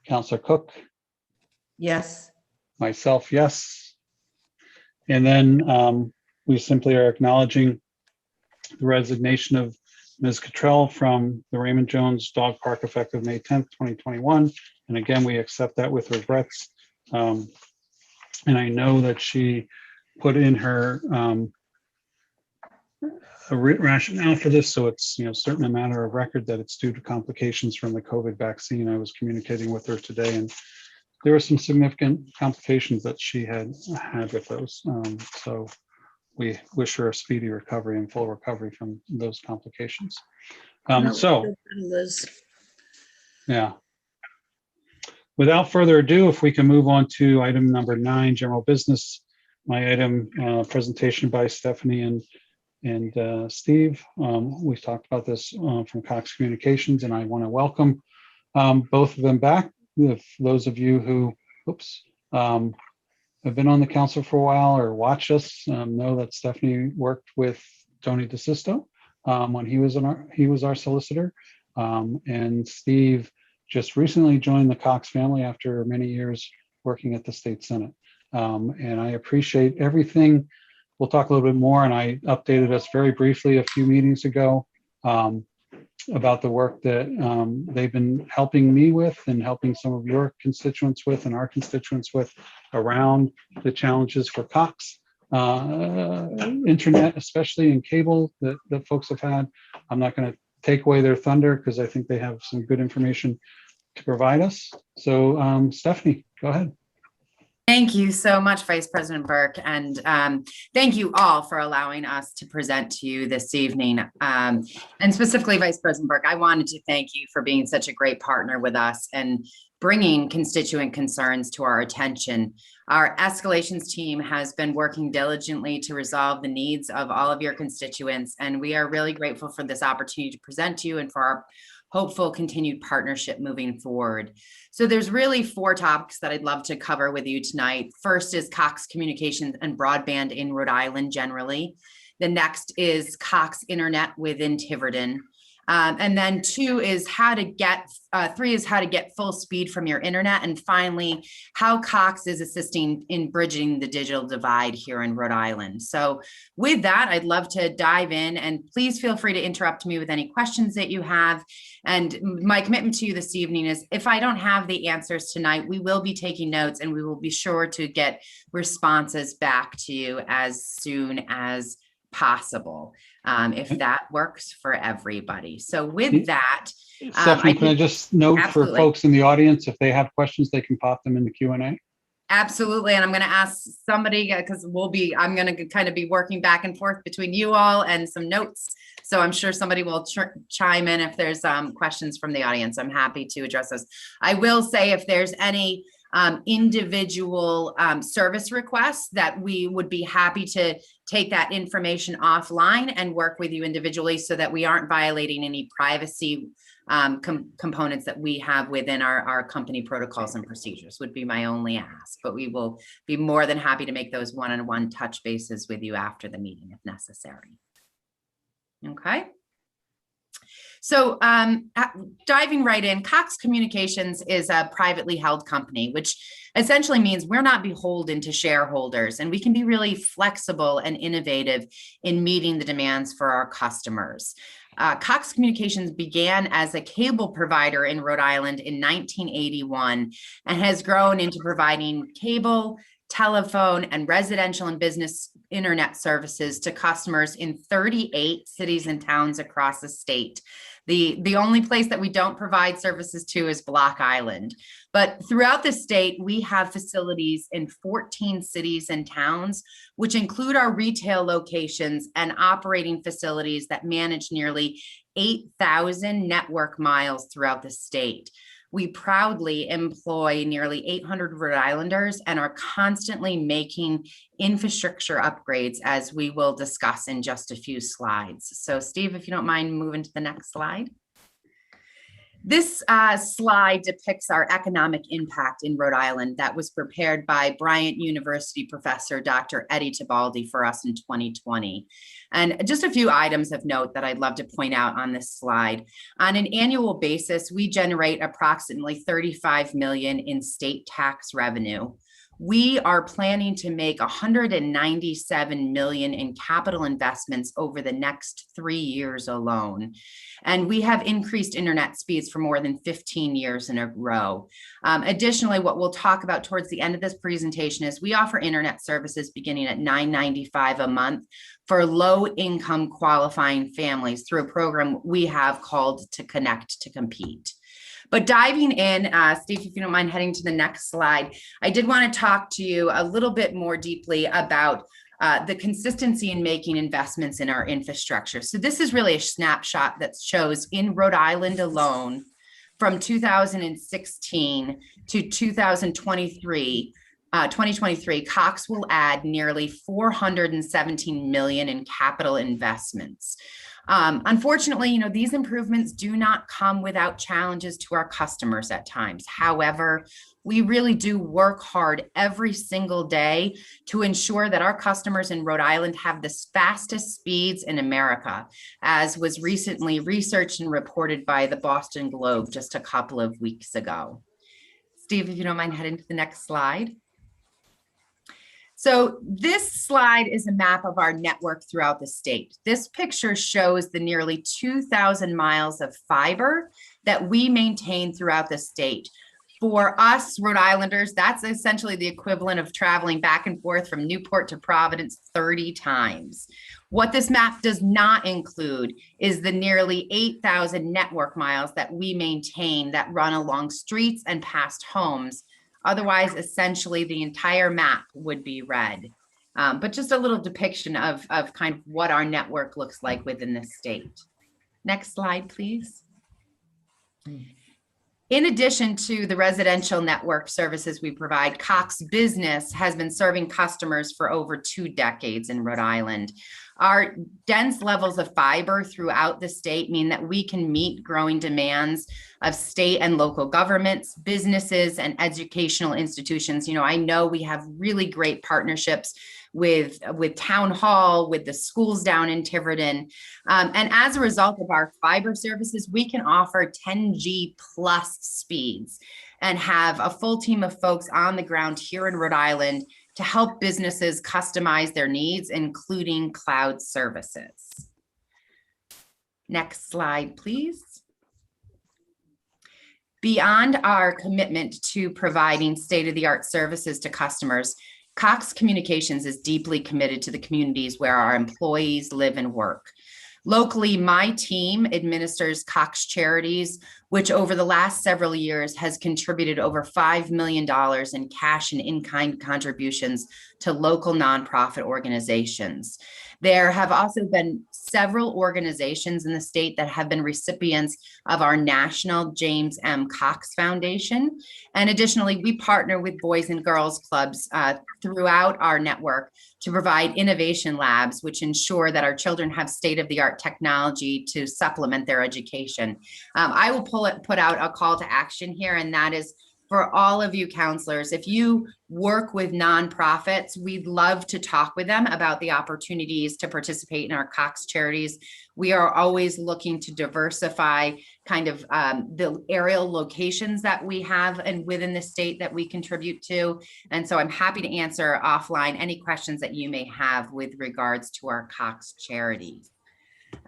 Counselor Cook, Yes. myself, yes. And then we simply are acknowledging the resignation of Ms. Cottrell from the Raymond Jones Dog Park effective May 10th, 2021. And again, we accept that with regrets. And I know that she put in her rationale for this, so it's certainly a matter of record that it's due to complications from the COVID vaccine. I was communicating with her today, and there were some significant complications that she had with those. So we wish her a speedy recovery and full recovery from those complications. So, Liz. yeah. Without further ado, if we can move on to item number 9, general business. My item, presentation by Stephanie and Steve. We've talked about this from Cox Communications, and I want to welcome both of them back. If those of you who, have been on the council for a while or watch us, know that Stephanie worked with Tony DeSisto when he was our solicitor, and Steve just recently joined the Cox family after many years working at the state Senate. And I appreciate everything. We'll talk a little bit more, and I updated us very briefly a few meetings ago about the work that they've been helping me with and helping some of your constituents with and our constituents with around the challenges for Cox internet, especially in cable that folks have had. I'm not going to take away their thunder because I think they have some good information to provide us. So Stephanie, go ahead. Thank you so much, Vice President Burke, and thank you all for allowing us to present to you this evening. And specifically, Vice President Burke, I wanted to thank you for being such a great partner with us and bringing constituent concerns to our attention. Our escalations team has been working diligently to resolve the needs of all of your constituents, and we are really grateful for this opportunity to present to you and for our hopeful continued partnership moving forward. So there's really 4 topics that I'd love to cover with you tonight. First is Cox Communications and broadband in Rhode Island generally. The next is Cox Internet within Tiverton. And then 2 is how to get, 3 is how to get full speed from your internet. And finally, how Cox is assisting in bridging the digital divide here in Rhode Island. So with that, I'd love to dive in, and please feel free to interrupt me with any questions that you have. And my commitment to you this evening is if I don't have the answers tonight, we will be taking notes and we will be sure to get responses back to you as soon as possible, if that works for everybody. So with that, Stephanie, can I just note absolutely. for folks in the audience, if they have questions, they can pop them in the Q&A? Absolutely. And I'm going to ask somebody, because I'm going to kind of be working back and forth between you all and some notes. So I'm sure somebody will chime in if there's questions from the audience. I'm happy to address those. I will say if there's any individual service requests, that we would be happy to take that information offline and work with you individually so that we aren't violating any privacy components that we have within our company protocols and procedures would be my only ask, but we will be more than happy to make those one-on-one touch bases with you after the meeting if necessary. Okay. So diving right in, Cox Communications is a privately held company, which essentially means we're not beholden to shareholders, and we can be really flexible and innovative in meeting the demands for our customers. Cox Communications began as a cable provider in Rhode Island in 1981 and has grown into providing cable, telephone, and residential and business internet services to customers in 38 cities and towns across the state. The only place that we don't provide services to is Block Island. But throughout the state, we have facilities in 14 cities and towns, which include our retail locations and operating facilities that manage nearly 8,000 network miles throughout the state. We proudly employ nearly 800 Rhode Islanders and are constantly making infrastructure upgrades, as we will discuss in just a few slides. So Steve, if you don't mind moving to the next slide. This slide depicts our economic impact in Rhode Island that was prepared by Bryant University professor Dr. Eddie Tibaldi for us in 2020. And just a few items of note that I'd love to point out on this slide. On an annual basis, we generate approximately 35 million in state tax revenue. We are planning to make 197 million in capital investments over the next 3 years alone. And we have increased internet speeds for more than 15 years in a row. Additionally, what we'll talk about towards the end of this presentation is we offer internet services beginning at $9.95 a month for low-income qualifying families through a program we have called To Connect to Compete. But diving in, Steve, if you don't mind heading to the next slide, I did want to talk to you a little bit more deeply about the consistency in making investments in our infrastructure. So this is really a snapshot that shows in Rhode Island alone from 2016 to 2023, Cox will add nearly 417 million in capital investments. Unfortunately, these improvements do not come without challenges to our customers at times. However, we really do work hard every single day to ensure that our customers in Rhode Island have the fastest speeds in America, as was recently researched and reported by the Boston Globe just a couple of weeks ago. Steve, if you don't mind heading to the next slide. So this slide is a map of our network throughout the state. This picture shows the nearly 2,000 miles of fiber that we maintain throughout the state. For us Rhode Islanders, that's essentially the equivalent of traveling back and forth from Newport to Providence 30 times. What this map does not include is the nearly 8,000 network miles that we maintain that run along streets and past homes. Otherwise, essentially, the entire map would be red. But just a little depiction of kind of what our network looks like within the state. Next slide, please. In addition to the residential network services we provide, Cox Business has been serving customers for over 2 decades in Rhode Island. Our dense levels of fiber throughout the state mean that we can meet growing demands of state and local governments, businesses, and educational institutions. I know we have really great partnerships with Town Hall, with the schools down in Tiverton. And as a result of our fiber services, we can offer 10G plus speeds and have a full team of folks on the ground here in Rhode Island to help businesses customize their needs, including cloud services. Next slide, please. Beyond our commitment to providing state-of-the-art services to customers, Cox Communications is deeply committed to the communities where our employees live and work. Locally, my team administers Cox Charities, which over the last several years has contributed over $5 million in cash and in-kind contributions to local nonprofit organizations. There have also been several organizations in the state that have been recipients of our National James M. Cox Foundation. And additionally, we partner with Boys and Girls Clubs throughout our network to provide innovation labs, which ensure that our children have state-of-the-art technology to supplement their education. I will put out a call to action here, and that is for all of you counselors. If you work with nonprofits, we'd love to talk with them about the opportunities to participate in our Cox Charities. We are always looking to diversify kind of the aerial locations that we have and within the state that we contribute to. And so I'm happy to answer offline any questions that you may have with regards to our Cox Charities.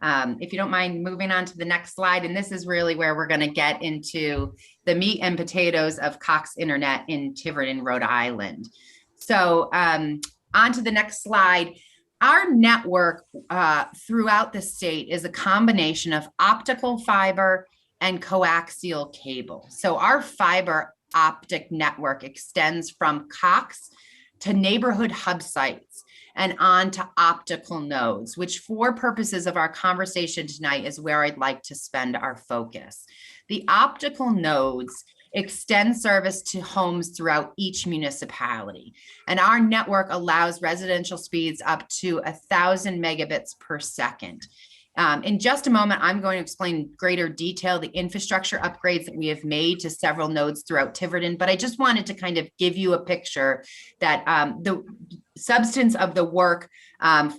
If you don't mind moving on to the next slide, and this is really where we're going to get into the meat and potatoes of Cox Internet in Tiverton, Rhode Island. So on to the next slide. Our network throughout the state is a combination of optical fiber and coaxial cable. So our fiber optic network extends from Cox to neighborhood hub sites and on to optical nodes, which for purposes of our conversation tonight is where I'd like to spend our focus. The optical nodes extend service to homes throughout each municipality. And our network allows residential speeds up to 1,000 megabits per second. In just a moment, I'm going to explain in greater detail the infrastructure upgrades that we have made to several nodes throughout Tiverton, but I just wanted to kind of give you a picture that the substance of the work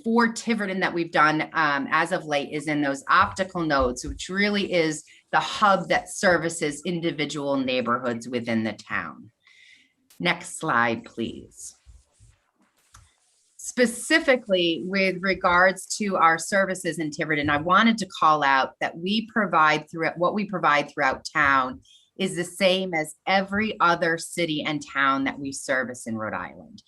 for Tiverton that we've done as of late is in those optical nodes, which really is the hub that services individual neighborhoods within the town. Next slide, please. Specifically with regards to our services in Tiverton, I wanted to call out that what we provide throughout town is the same as every other city and town that we service in Rhode Island.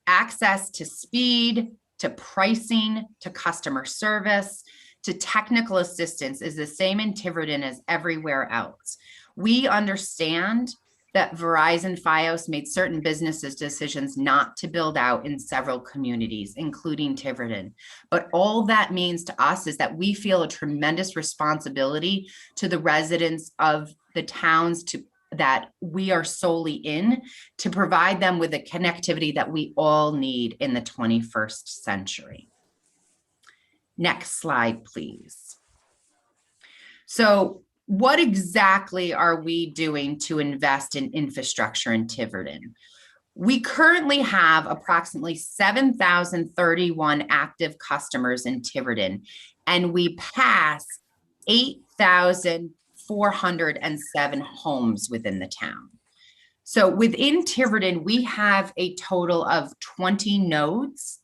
Access to speed, to pricing, to customer service, to technical assistance is the same in Tiverton as everywhere else. We understand that Verizon Fios made certain businesses decisions not to build out in several communities, including Tiverton. But all that means to us is that we feel a tremendous responsibility to the residents of the towns that we are solely in to provide them with the connectivity that we all need in the 21st century. Next slide, please. So what exactly are we doing to invest in infrastructure in Tiverton? We currently have approximately 7,031 active customers in Tiverton, and we pass 8,407 homes within the town. So within Tiverton, we have a total of 20 nodes.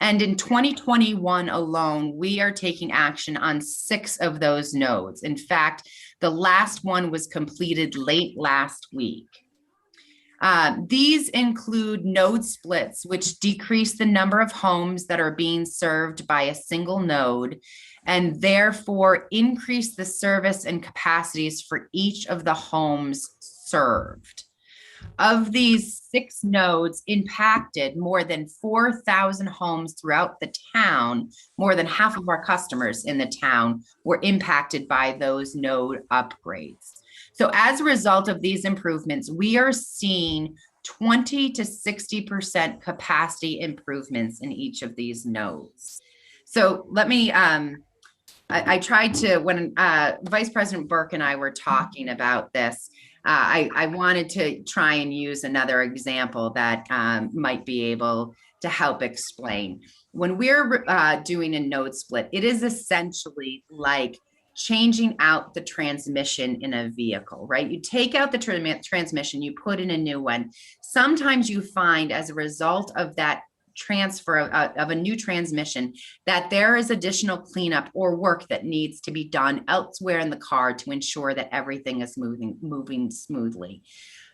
And in 2021 alone, we are taking action on 6 of those nodes. In fact, the last one was completed late last week. These include node splits, which decrease the number of homes that are being served by a single node, and therefore increase the service and capacities for each of the homes served. Of these 6 nodes impacted more than 4,000 homes throughout the town, more than half of our customers in the town were impacted by those node upgrades. So as a result of these improvements, we are seeing 20 to 60% capacity improvements in each of these nodes. So let me, I tried to, when Vice President Burke and I were talking about this, I wanted to try and use another example that might be able to help explain. When we're doing a node split, it is essentially like changing out the transmission in a vehicle, right? You take out the transmission, you put in a new one. Sometimes you find as a result of that transfer of a new transmission that there is additional cleanup or work that needs to be done elsewhere in the car to ensure that everything is moving smoothly.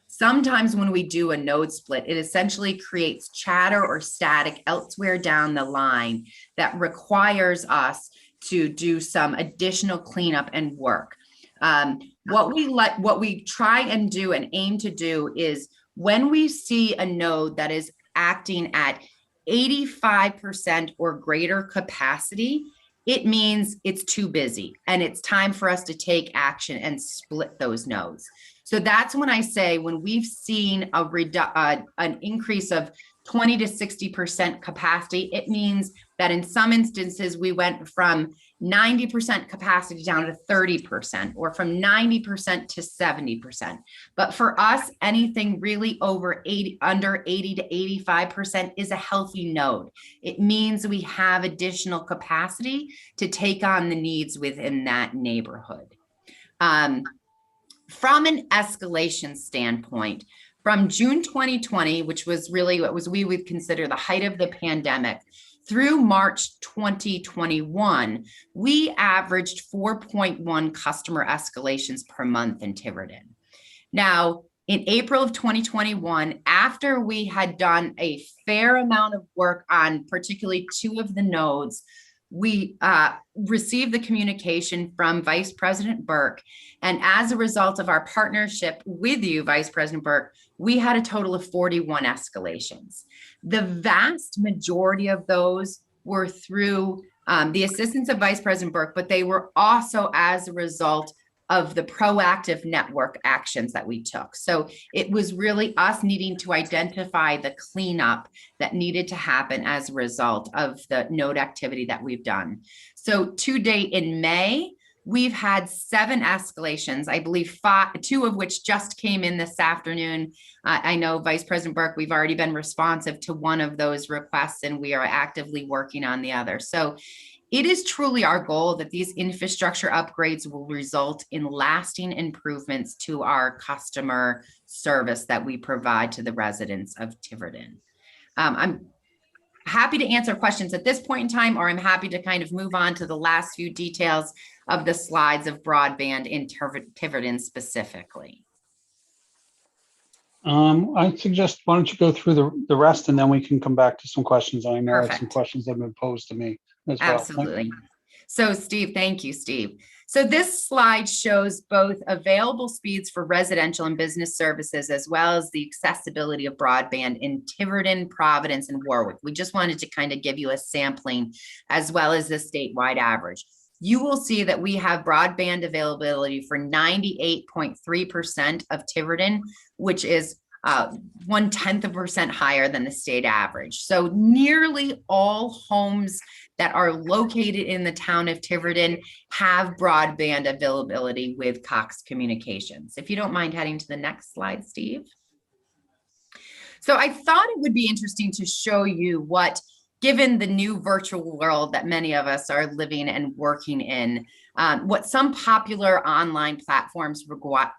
Sometimes when we do a node split, it essentially creates chatter or static elsewhere down the line that requires us to do some additional cleanup and work. What we try and do and aim to do is when we see a node that is acting at 85% or greater capacity, it means it's too busy and it's time for us to take action and split those nodes. So that's when I say when we've seen an increase of 20 to 60% capacity, it means that in some instances we went from 90% capacity down to 30% or from 90% to 70%. But for us, anything really under 80 to 85% is a healthy node. It means we have additional capacity to take on the needs within that neighborhood. From an escalation standpoint, from June 2020, which was really what we would consider the height of the pandemic, through March 2021, we averaged 4.1 customer escalations per month in Tiverton. Now, in April of 2021, after we had done a fair amount of work on particularly 2 of the nodes, we received the communication from Vice President Burke. And as a result of our partnership with you, Vice President Burke, we had a total of 41 escalations. The vast majority of those were through the assistance of Vice President Burke, but they were also as a result of the proactive network actions that we took. So it was really us needing to identify the cleanup that needed to happen as a result of the node activity that we've done. So to date in May, we've had 7 escalations, I believe 2 of which just came in this afternoon. I know Vice President Burke, we've already been responsive to one of those requests and we are actively working on the other. So it is truly our goal that these infrastructure upgrades will result in lasting improvements to our customer service that we provide to the residents of Tiverton. I'm happy to answer questions at this point in time, or I'm happy to kind of move on to the last few details of the slides of broadband in Tiverton specifically. I suggest, why don't you go through the rest and then we can come back to some questions. I know I have some Perfect. questions that have been posed to me as well. Absolutely. So Steve, thank you, Steve. So this slide shows both available speeds for residential and business services, as well as the accessibility of broadband in Tiverton, Providence, and Warwick. We just wanted to kind of give you a sampling as well as the statewide average. You will see that we have broadband availability for 98.3% of Tiverton, which is 0.1% higher than the state average. So nearly all homes that are located in the town of Tiverton have broadband availability with Cox Communications. If you don't mind heading to the next slide, Steve. So I thought it would be interesting to show you what, given the new virtual world that many of us are living and working in, what some popular online platforms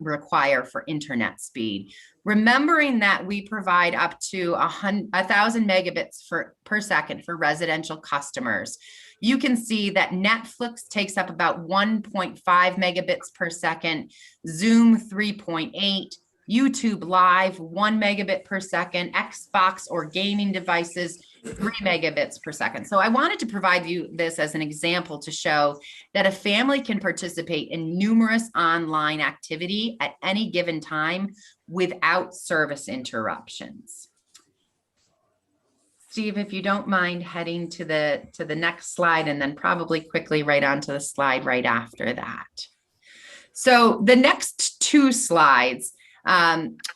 require for internet speed. Remembering that we provide up to 1,000 megabits per second for residential customers. You can see that Netflix takes up about 1.5 megabits per second, Zoom 3.8, YouTube Live 1 megabit per second, Xbox or gaming devices 3 megabits per second. So I wanted to provide you this as an example to show that a family can participate in numerous online activity at any given time without service interruptions. Steve, if you don't mind heading to the next slide and then probably quickly right onto the slide right after that. So the next 2 slides,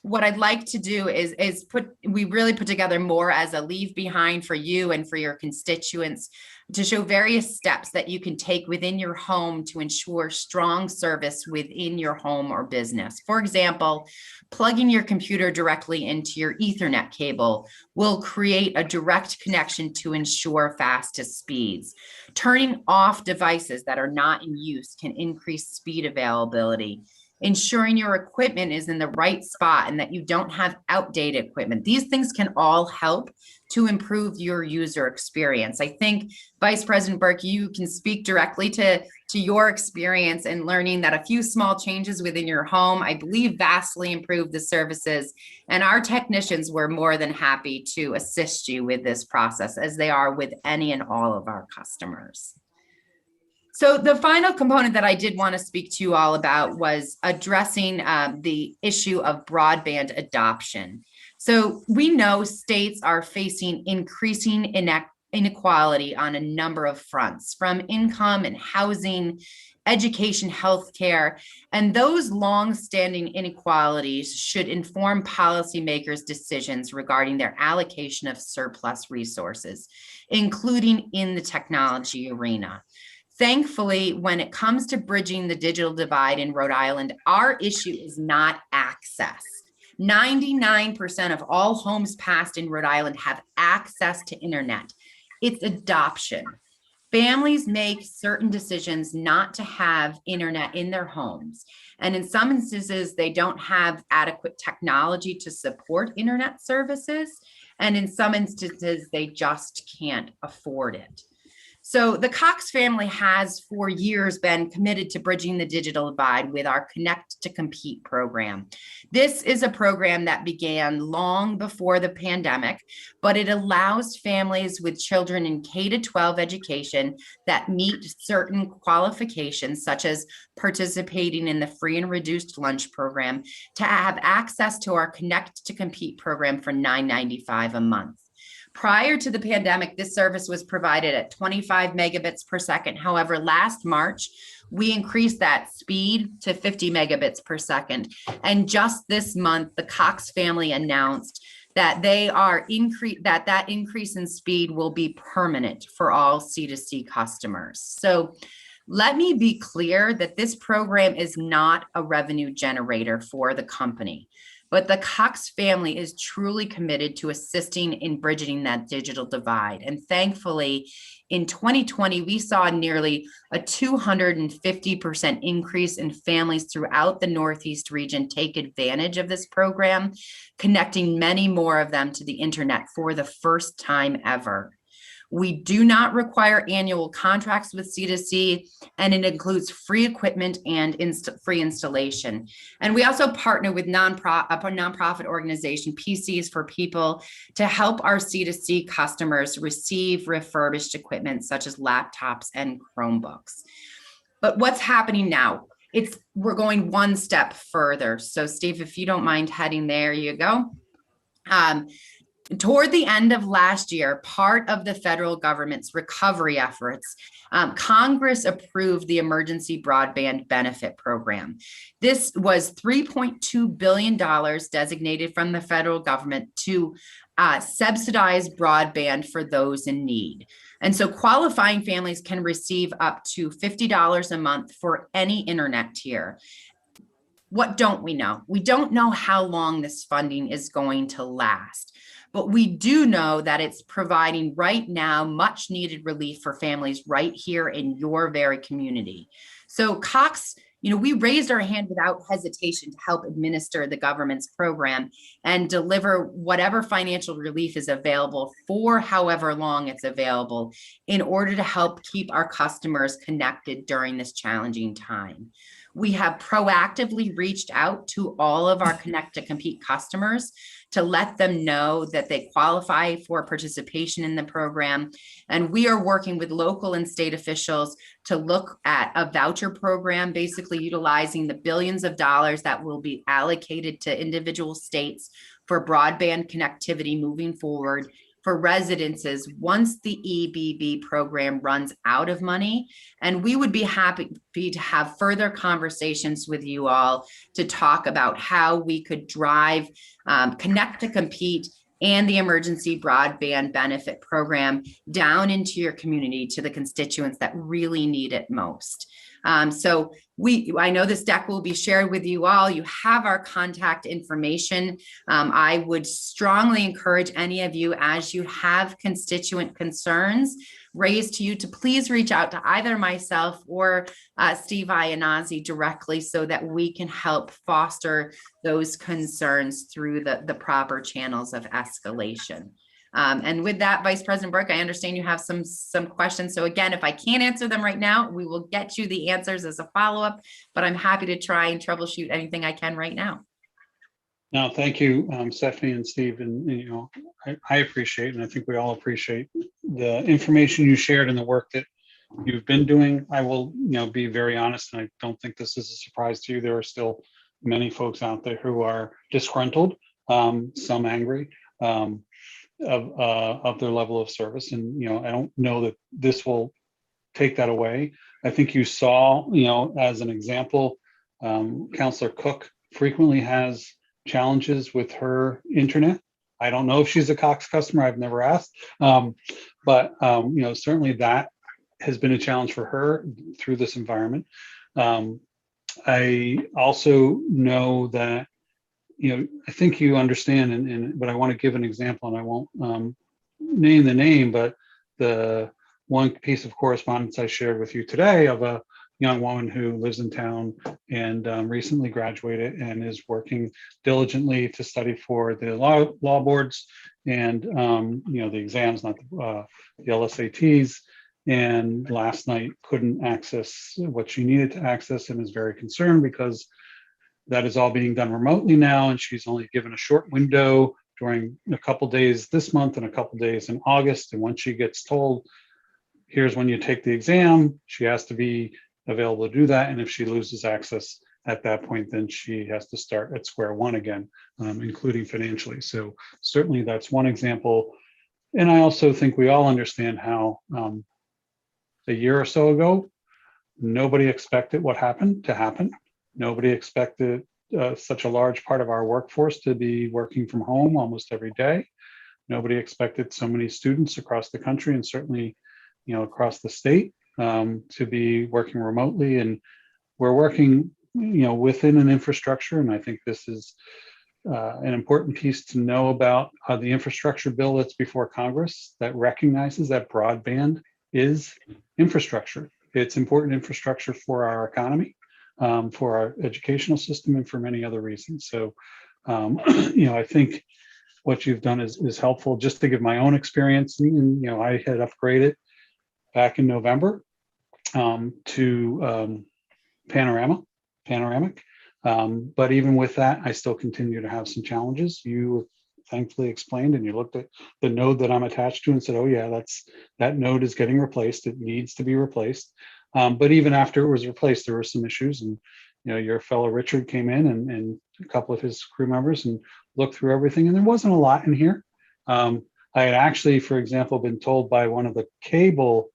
what I'd like to do is we really put together more as a leave behind for you and for your constituents to show various steps that you can take within your home to ensure strong service within your home or business. For example, plugging your computer directly into your Ethernet cable will create a direct connection to ensure fastest speeds. Turning off devices that are not in use can increase speed availability. Ensuring your equipment is in the right spot and that you don't have outdated equipment. These things can all help to improve your user experience. I think, Vice President Burke, you can speak directly to your experience in learning that a few small changes within your home, I believe, vastly improve the services. And our technicians were more than happy to assist you with this process, as they are with any and all of our customers. So the final component that I did want to speak to you all about was addressing the issue of broadband adoption. So we know states are facing increasing inequality on a number of fronts, from income and housing, education, healthcare, and those long-standing inequalities should inform policymakers' decisions regarding their allocation of surplus resources, including in the technology arena. Thankfully, when it comes to bridging the digital divide in Rhode Island, our issue is not access. 99% of all homes passed in Rhode Island have access to internet. It's adoption. Families make certain decisions not to have internet in their homes. And in some instances, they don't have adequate technology to support internet services. And in some instances, they just can't afford it. So the Cox family has for years been committed to bridging the digital divide with our Connect to Compete program. This is a program that began long before the pandemic, but it allows families with children in K-12 education that meet certain qualifications, such as participating in the free and reduced lunch program, to have access to our Connect to Compete program for $9.95 a month. Prior to the pandemic, this service was provided at 25 megabits per second. However, last March, we increased that speed to 50 megabits per second. And just this month, the Cox family announced that that increase in speed will be permanent for all C2C customers. So let me be clear that this program is not a revenue generator for the company. But the Cox family is truly committed to assisting in bridging that digital divide. And thankfully, in 2020, we saw nearly a 250% increase in families throughout the Northeast region take advantage of this program, connecting many more of them to the internet for the first time ever. We do not require annual contracts with C2C, and it includes free equipment and free installation. And we also partner with a nonprofit organization, PCs for People, to help our C2C customers receive refurbished equipment such as laptops and Chromebooks. But what's happening now? We're going one step further. So Steve, if you don't mind heading there, you go. Toward the end of last year, part of the federal government's recovery efforts, Congress approved the Emergency Broadband Benefit Program. This was $3.2 billion designated from the federal government to subsidize broadband for those in need. And so qualifying families can receive up to $50 a month for any internet tier. What don't we know? We don't know how long this funding is going to last. But we do know that it's providing right now much needed relief for families right here in your very community. So Cox, we raised our hand without hesitation to help administer the government's program and deliver whatever financial relief is available for however long it's available in order to help keep our customers connected during this challenging time. We have proactively reached out to all of our Connect to Compete customers to let them know that they qualify for participation in the program. And we are working with local and state officials to look at a voucher program, basically utilizing the billions of dollars that will be allocated to individual states for broadband connectivity moving forward for residences once the EBB program runs out of money. And we would be happy to have further conversations with you all to talk about how we could drive Connect to Compete and the Emergency Broadband Benefit Program down into your community to the constituents that really need it most. So I know this deck will be shared with you all. You have our contact information. I would strongly encourage any of you, as you have constituent concerns raised to you, to please reach out to either myself or Steve Iannazzi directly so that we can help foster those concerns through the proper channels of escalation. And with that, Vice President Burke, I understand you have some questions. So again, if I can't answer them right now, we will get you the answers as a follow-up, but I'm happy to try and troubleshoot anything I can right now. No, thank you, Stephanie and Steve. And I appreciate, and I think we all appreciate the information you shared and the work that you've been doing. I will, be very honest, and I don't think this is a surprise to you. There are still many folks out there who are disgruntled, some angry. Of their level of service. And, I don't know that this will take that away. I think you saw, as an example, Councillor Cook frequently has challenges with her internet. I don't know if she's a Cox customer. I've never asked. But certainly that has been a challenge for her through this environment. I also know that I think you understand, but I want to give an example, and I won't name the name, but the one piece of correspondence I shared with you today of a young woman who lives in town and recently graduated and is working diligently to study for the law boards and the exams, not the LSATs. and last night couldn't access what she needed to access and is very concerned because that is all being done remotely now, and she's only given a short window during a couple days this month and a couple days in August. And once she gets told, here's when you take the exam, she has to be available to do that. And if she loses access at that point, then she has to start at square one again, including financially. So certainly that's one example. And I also think we all understand how a year or so ago, nobody expected what happened to happen. Nobody expected such a large part of our workforce to be working from home almost every day. Nobody expected so many students across the country and certainly, across the state to be working remotely. And we're working, within an infrastructure. And I think this is an important piece to know about the infrastructure bill that's before Congress that recognizes that broadband is infrastructure. It's important infrastructure for our economy, for our educational system, and for many other reasons. So, I think what you've done is helpful. Just to give my own experience, I had upgraded back in November to panoramic. But even with that, I still continue to have some challenges. You thankfully explained, and you looked at the node that I'm attached to and said, oh yeah, that node is getting replaced. It needs to be replaced. But even after it was replaced, there were some issues. And your fellow Richard came in and a couple of his crew members and looked through everything. And there wasn't a lot in here. I had actually, for example, been told by one of the cable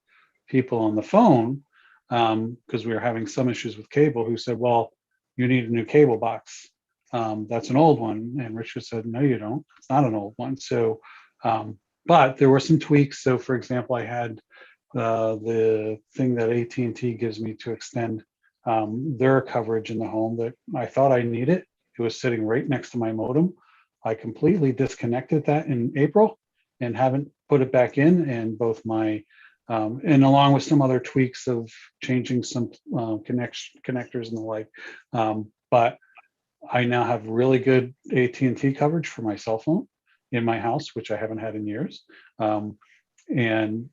people on the phone, because we were having some issues with cable, who said, well, you need a new cable box. That's an old one. And Richard said, no, you don't. It's not an old one. So, but there were some tweaks. So for example, I had the thing that AT&T gives me to extend their coverage in the home that I thought I needed. It was sitting right next to my modem. I completely disconnected that in April and haven't put it back in. And both my and along with some other tweaks of changing some connectors and the like. But I now have really good AT&T coverage for my cell phone in my house, which I haven't had in years. And,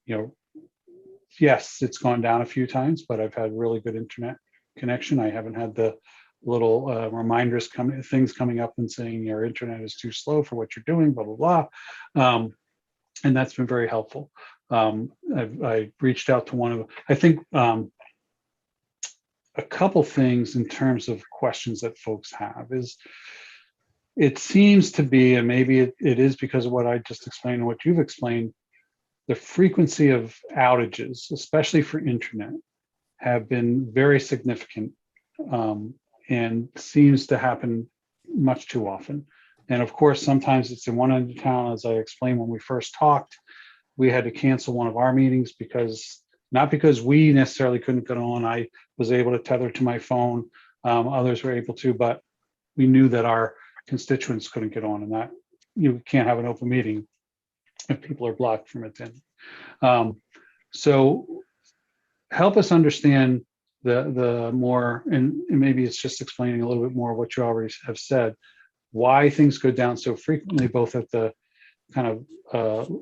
yes, it's gone down a few times, but I've had really good internet connection. I haven't had the little reminders things coming up and saying your internet is too slow for what you're doing, blah, blah, blah. And that's been very helpful. I reached out to one of, I think, a couple things in terms of questions that folks have is, it seems to be, and maybe it is because of what I just explained and what you've explained, the frequency of outages, especially for internet, have been very significant and seems to happen much too often. And of course, sometimes it's in one end of town, as I explained when we first talked. We had to cancel one of our meetings because, not because we necessarily couldn't get on. I was able to tether to my phone. Others were able to, but we knew that our constituents couldn't get on, and that you can't have an open meeting if people are blocked from attending. So help us understand the more, and maybe it's just explaining a little bit more what you already have said, why things go down so frequently, both at the kind of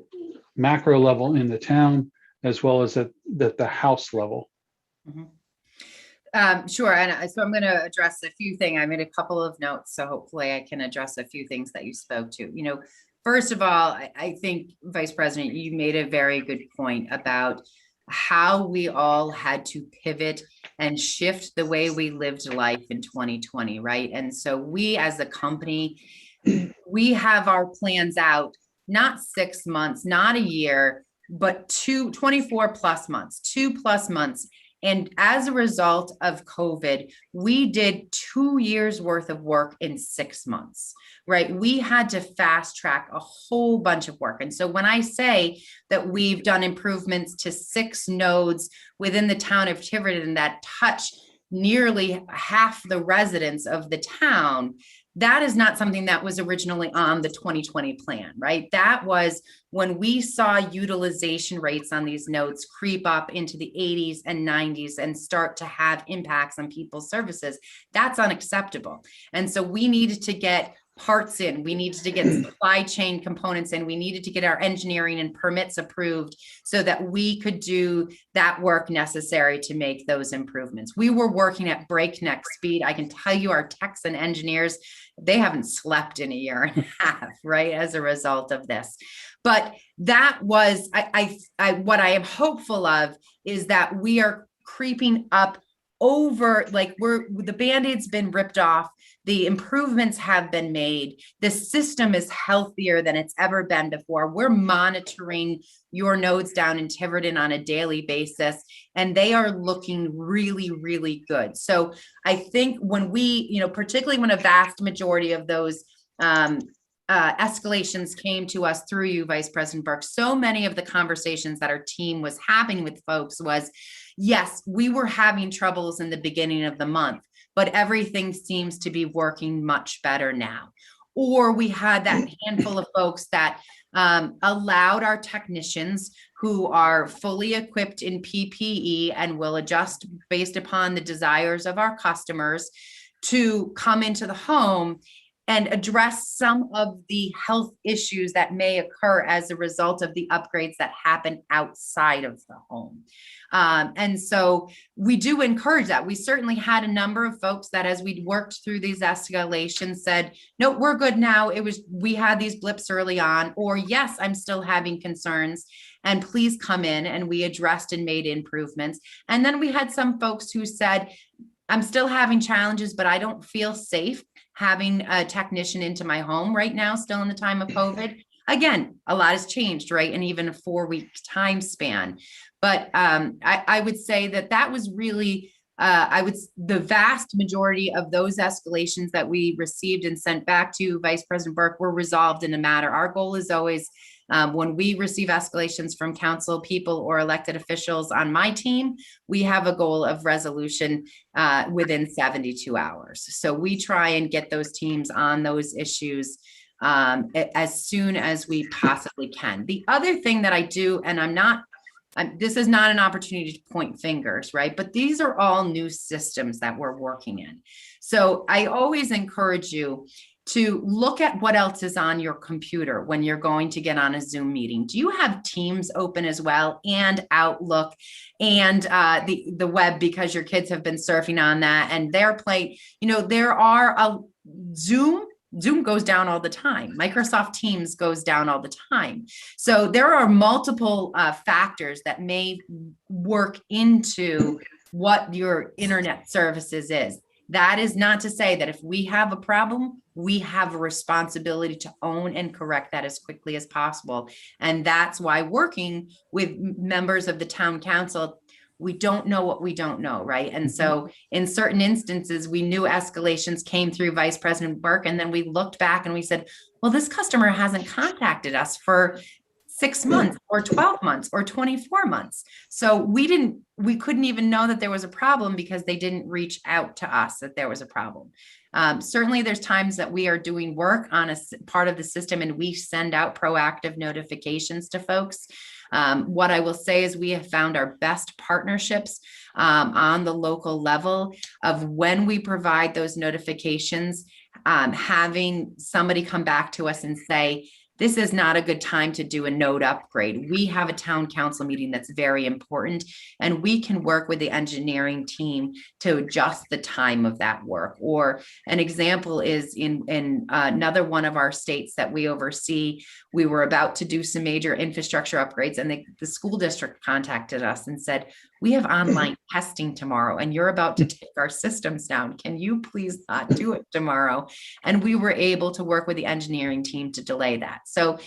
macro level in the town, as well as at the house level. Sure. And so I'm going to address a few things. I made a couple of notes, so hopefully I can address a few things that you spoke to. First of all, I think, Vice President, you made a very good point about how we all had to pivot and shift the way we lived life in 2020, right? And so we as a company, we have our plans out, not 6 months, not a year, but 24 plus months, 2+ months. And as a result of COVID, we did 2 years worth of work in 6 months, right? We had to fast track a whole bunch of work. And so when I say that we've done improvements to 6 nodes within the town of Tiverton that touch nearly half the residents of the town, that is not something that was originally on the 2020 plan, right? That was when we saw utilization rates on these nodes creep up into the 80s and 90s and start to have impacts on people's services. That's unacceptable. And so we needed to get parts in. We needed to get supply chain components in. We needed to get our engineering and permits approved so that we could do that work necessary to make those improvements. We were working at breakneck speed. I can tell you our techs and engineers, they haven't slept in a year and a half, right, as a result of this. But that was, what I am hopeful of is that we are creeping up over, like the Band-Aid's been ripped off. The improvements have been made. The system is healthier than it's ever been before. We're monitoring your nodes down in Tiverton on a daily basis, and they are looking really, really good. So I think when we, particularly when a vast majority of those escalations came to us through you, Vice President Burke, so many of the conversations that our team was having with folks was, yes, we were having troubles in the beginning of the month, but everything seems to be working much better now. Or we had that handful of folks that allowed our technicians who are fully equipped in PPE and will adjust based upon the desires of our customers to come into the home and address some of the health issues that may occur as a result of the upgrades that happen outside of the home. And so we do encourage that. We certainly had a number of folks that as we worked through these escalations said, no, we're good now. We had these blips early on, or yes, I'm still having concerns and please come in, and we addressed and made improvements. And then we had some folks who said, I'm still having challenges, but I don't feel safe having a technician into my home right now, still in the time of COVID. Again, a lot has changed, right? And even a 4-week time span. But I would say that was really, the vast majority of those escalations that we received and sent back to Vice President Burke were resolved in a matter. Our goal is always, when we receive escalations from council people or elected officials on my team, we have a goal of resolution within 72 hours. So we try and get those teams on those issues as soon as we possibly can. The other thing that I do, and this is not an opportunity to point fingers, right? But these are all new systems that we're working in. So I always encourage you to look at what else is on your computer when you're going to get on a Zoom meeting. Do you have Teams open as well, and Outlook and the web, because your kids have been surfing on that and they're playing, there are a Zoom goes down all the time. Microsoft Teams goes down all the time. So there are multiple factors that may work into what your internet services is. That is not to say that if we have a problem, we have a responsibility to own and correct that as quickly as possible. And that's why working with members of the town council, we don't know what we don't know, right? And so in certain instances, we knew escalations came through Vice President Burke, and then we looked back and we said, well, this customer hasn't contacted us for 6 months or 12 months or 24 months. So we couldn't even know that there was a problem because they didn't reach out to us that there was a problem. Certainly there's times that we are doing work on a part of the system and we send out proactive notifications to folks. What I will say is we have found our best partnerships on the local level of when we provide those notifications, having somebody come back to us and say, this is not a good time to do a node upgrade. We have a town council meeting that's very important, and we can work with the engineering team to adjust the time of that work. Or an example is in another one of our states that we oversee, we were about to do some major infrastructure upgrades, and the school district contacted us and said, we have online testing tomorrow and you're about to take our systems down. Can you please not do it tomorrow? And we were able to work with the engineering team to delay that. So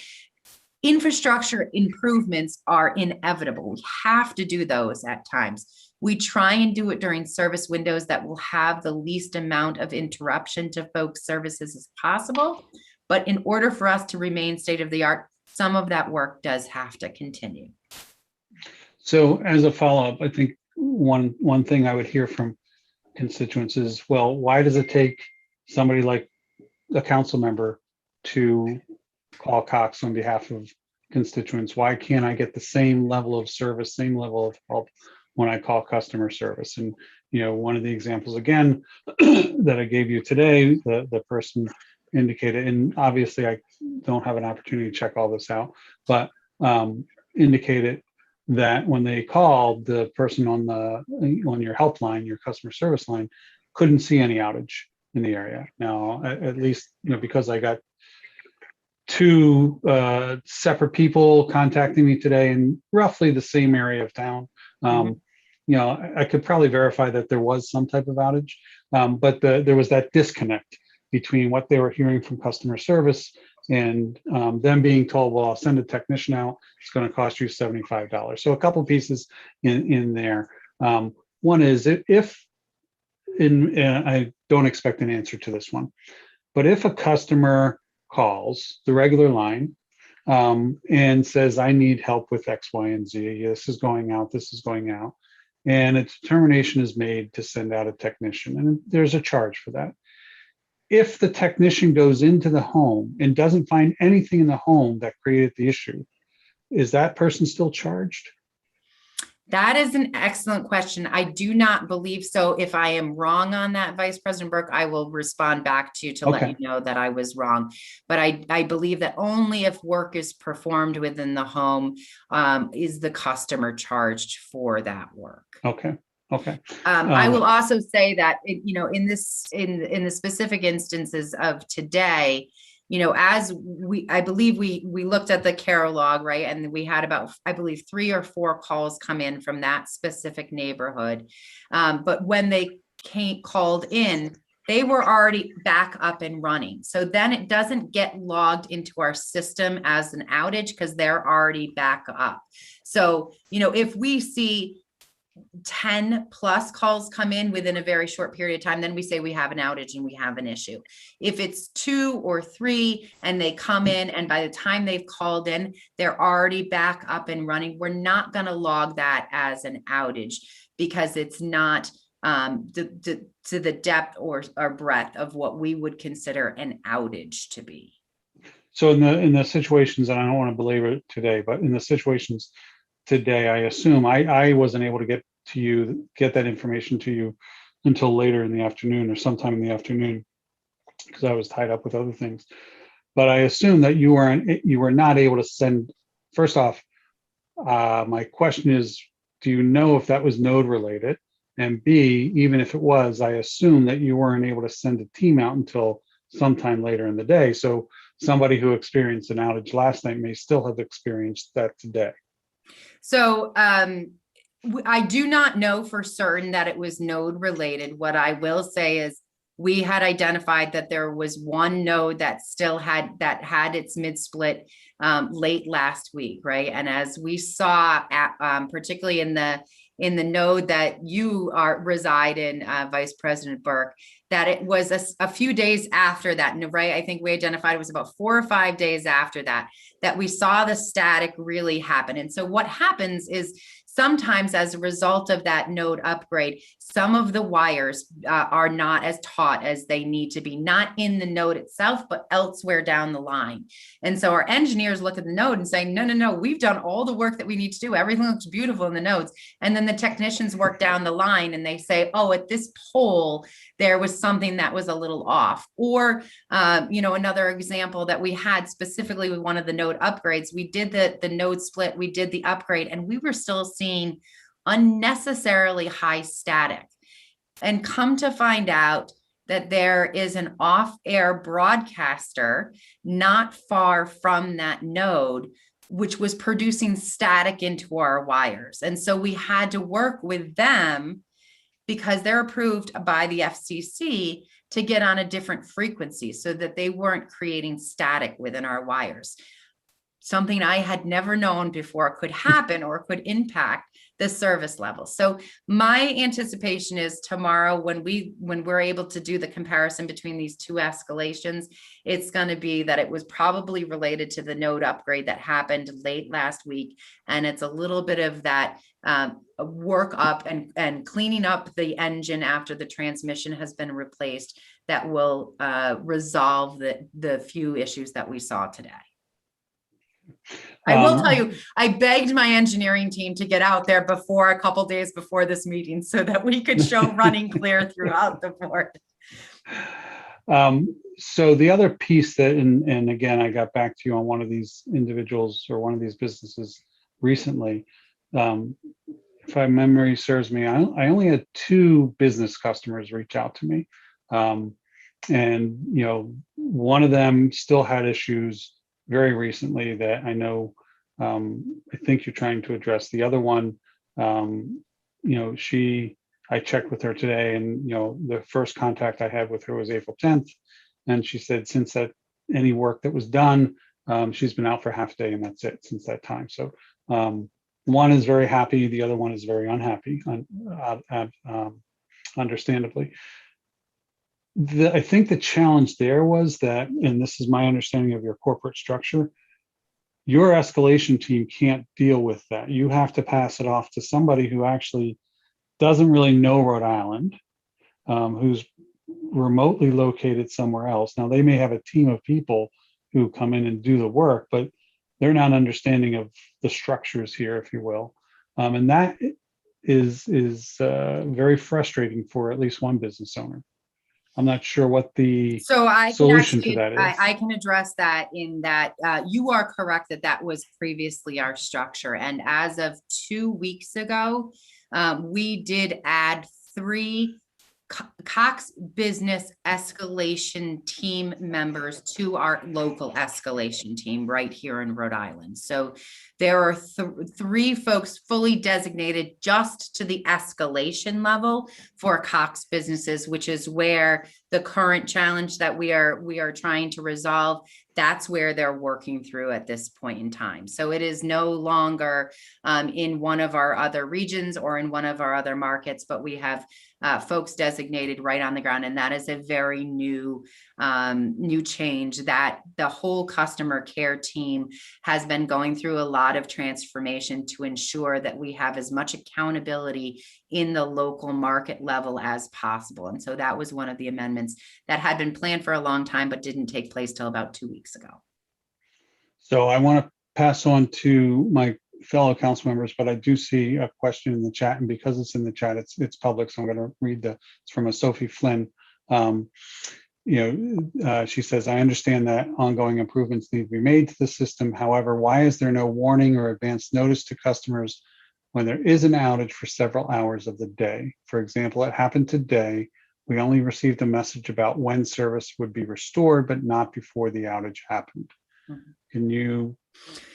infrastructure improvements are inevitable. We have to do those at times. We try and do it during service windows that will have the least amount of interruption to folks' services as possible. But in order for us to remain state of the art, some of that work does have to continue. So as a follow-up, I think one thing I would hear from constituents is, well, why does it take somebody like a council member to call Cox on behalf of constituents? Why can't I get the same level of service, same level of help when I call customer service? And, one of the examples, again, that I gave you today, the person indicated, and obviously I don't have an opportunity to check all this out, but indicated that when they called, the person on your helpline, your customer service line, couldn't see any outage in the area. Now, at least, because I got two separate people contacting me today in roughly the same area of town. I could probably verify that there was some type of outage, but there was that disconnect between what they were hearing from customer service and them being told, well, I'll send a technician out. It's going to cost you $75. So a couple pieces in there. One is I don't expect an answer to this one, but if a customer calls the regular line and says, I need help with X, Y, and Z, this is going out, and a determination is made to send out a technician, and there's a charge for that. If the technician goes into the home and doesn't find anything in the home that created the issue, is that person still charged? That is an excellent question. I do not believe so. If I am wrong on that, Vice President Burke, I will respond back to you to let you know that I was wrong. But I believe that only if work is performed within the home is the customer charged for that work. Okay. I will also say that, in the specific instances of today, I believe we looked at the Carol log, right? And we had about, I believe, 3 or 4 calls come in from that specific neighborhood. But when they called in, they were already back up and running. So then it doesn't get logged into our system as an outage because they're already back up. So, if we see 10 plus calls come in within a very short period of time, then we say we have an outage and we have an issue. If it's 2 or 3 and they come in and by the time they've called in, they're already back up and running, we're not going to log that as an outage because it's not to the depth or breadth of what we would consider an outage to be. So in the situations, and I don't want to belabor it today, but in the situations today, I assume I wasn't able to get that information to you until later in the afternoon or sometime in the afternoon because I was tied up with other things. But I assume that you were not able to send. First off, my question is, do you know if that was node related? And B, even if it was, I assume that you weren't able to send a team out until sometime later in the day. So somebody who experienced an outage last night may still have experienced that today. So I do not know for certain that it was node related. What I will say is we had identified that there was one node that still had its mid-split late last week, right? And as we saw, particularly in the node that you reside in, Vice President Burke, that it was a few days after that, right? I think we identified it was about 4 or 5 days after that we saw the static really happen. And so what happens is sometimes as a result of that node upgrade, some of the wires are not as taut as they need to be, not in the node itself, but elsewhere down the line. And so our engineers look at the node and say, no, we've done all the work that we need to do. Everything looks beautiful in the nodes. And then the technicians work down the line and they say, oh, at this pole, there was something that was a little off. Or, another example that we had specifically with one of the node upgrades, we did the node split, we did the upgrade, and we were still seeing unnecessarily high static. And come to find out that there is an off-air broadcaster not far from that node, which was producing static into our wires. And so we had to work with them because they're approved by the FCC to get on a different frequency so that they weren't creating static within our wires. Something I had never known before could happen or could impact the service level. So my anticipation is tomorrow when we're able to do the comparison between these 2 escalations, it's going to be that it was probably related to the node upgrade that happened late last week. And it's a little bit of that work up and cleaning up the engine after the transmission has been replaced that will resolve the few issues that we saw today. I will tell you, I begged my engineering team to get out there a couple days before this meeting so that we could show running clear throughout the board. So the other piece that, and again, I got back to you on one of these individuals or one of these businesses recently. If my memory serves me, I only had 2 business customers reach out to me. And, you know, one of them still had issues very recently that I know, I think you're trying to address. The other one, you know, I checked with her today, and, you know, the first contact I had with her was April 10th. And she said, since that any work that was done, she's been out for half a day, and that's it since that time. So one is very happy. The other one is very unhappy, understandably. I think the challenge there was that, and this is my understanding of your corporate structure, your escalation team can't deal with that. You have to pass it off to somebody who actually doesn't really know Rhode Island, who's remotely located somewhere else. Now, they may have a team of people who come in and do the work, but they're not understanding of the structures here, if you will. And that is very frustrating for at least one business owner. I'm not sure what the solution to that is. I can address that in that you are correct that that was previously our structure. And as of 2 weeks ago, we did add 3 Cox Business Escalation Team members to our local escalation team right here in Rhode Island. So there are 3 folks fully designated just to the escalation level for Cox businesses, which is where the current challenge that we are trying to resolve, that's where they're working through at this point in time. So it is no longer in one of our other regions or in one of our other markets, but we have folks designated right on the ground. And that is a very new change that the whole customer care team has been going through a lot of transformation to ensure that we have as much accountability in the local market level as possible. And so that was one of the amendments that had been planned for a long time, but didn't take place till about 2 weeks ago. So I want to pass on to my fellow council members, but I do see a question in the chat, and because it's in the chat, it's public. So I'm going to read it's from a Sophie Flynn. She says, I understand that ongoing improvements need to be made to the system. However, why is there no warning or advance notice to customers when there is an outage for several hours of the day? For example, it happened today. We only received a message about when service would be restored, but not before the outage happened. Can you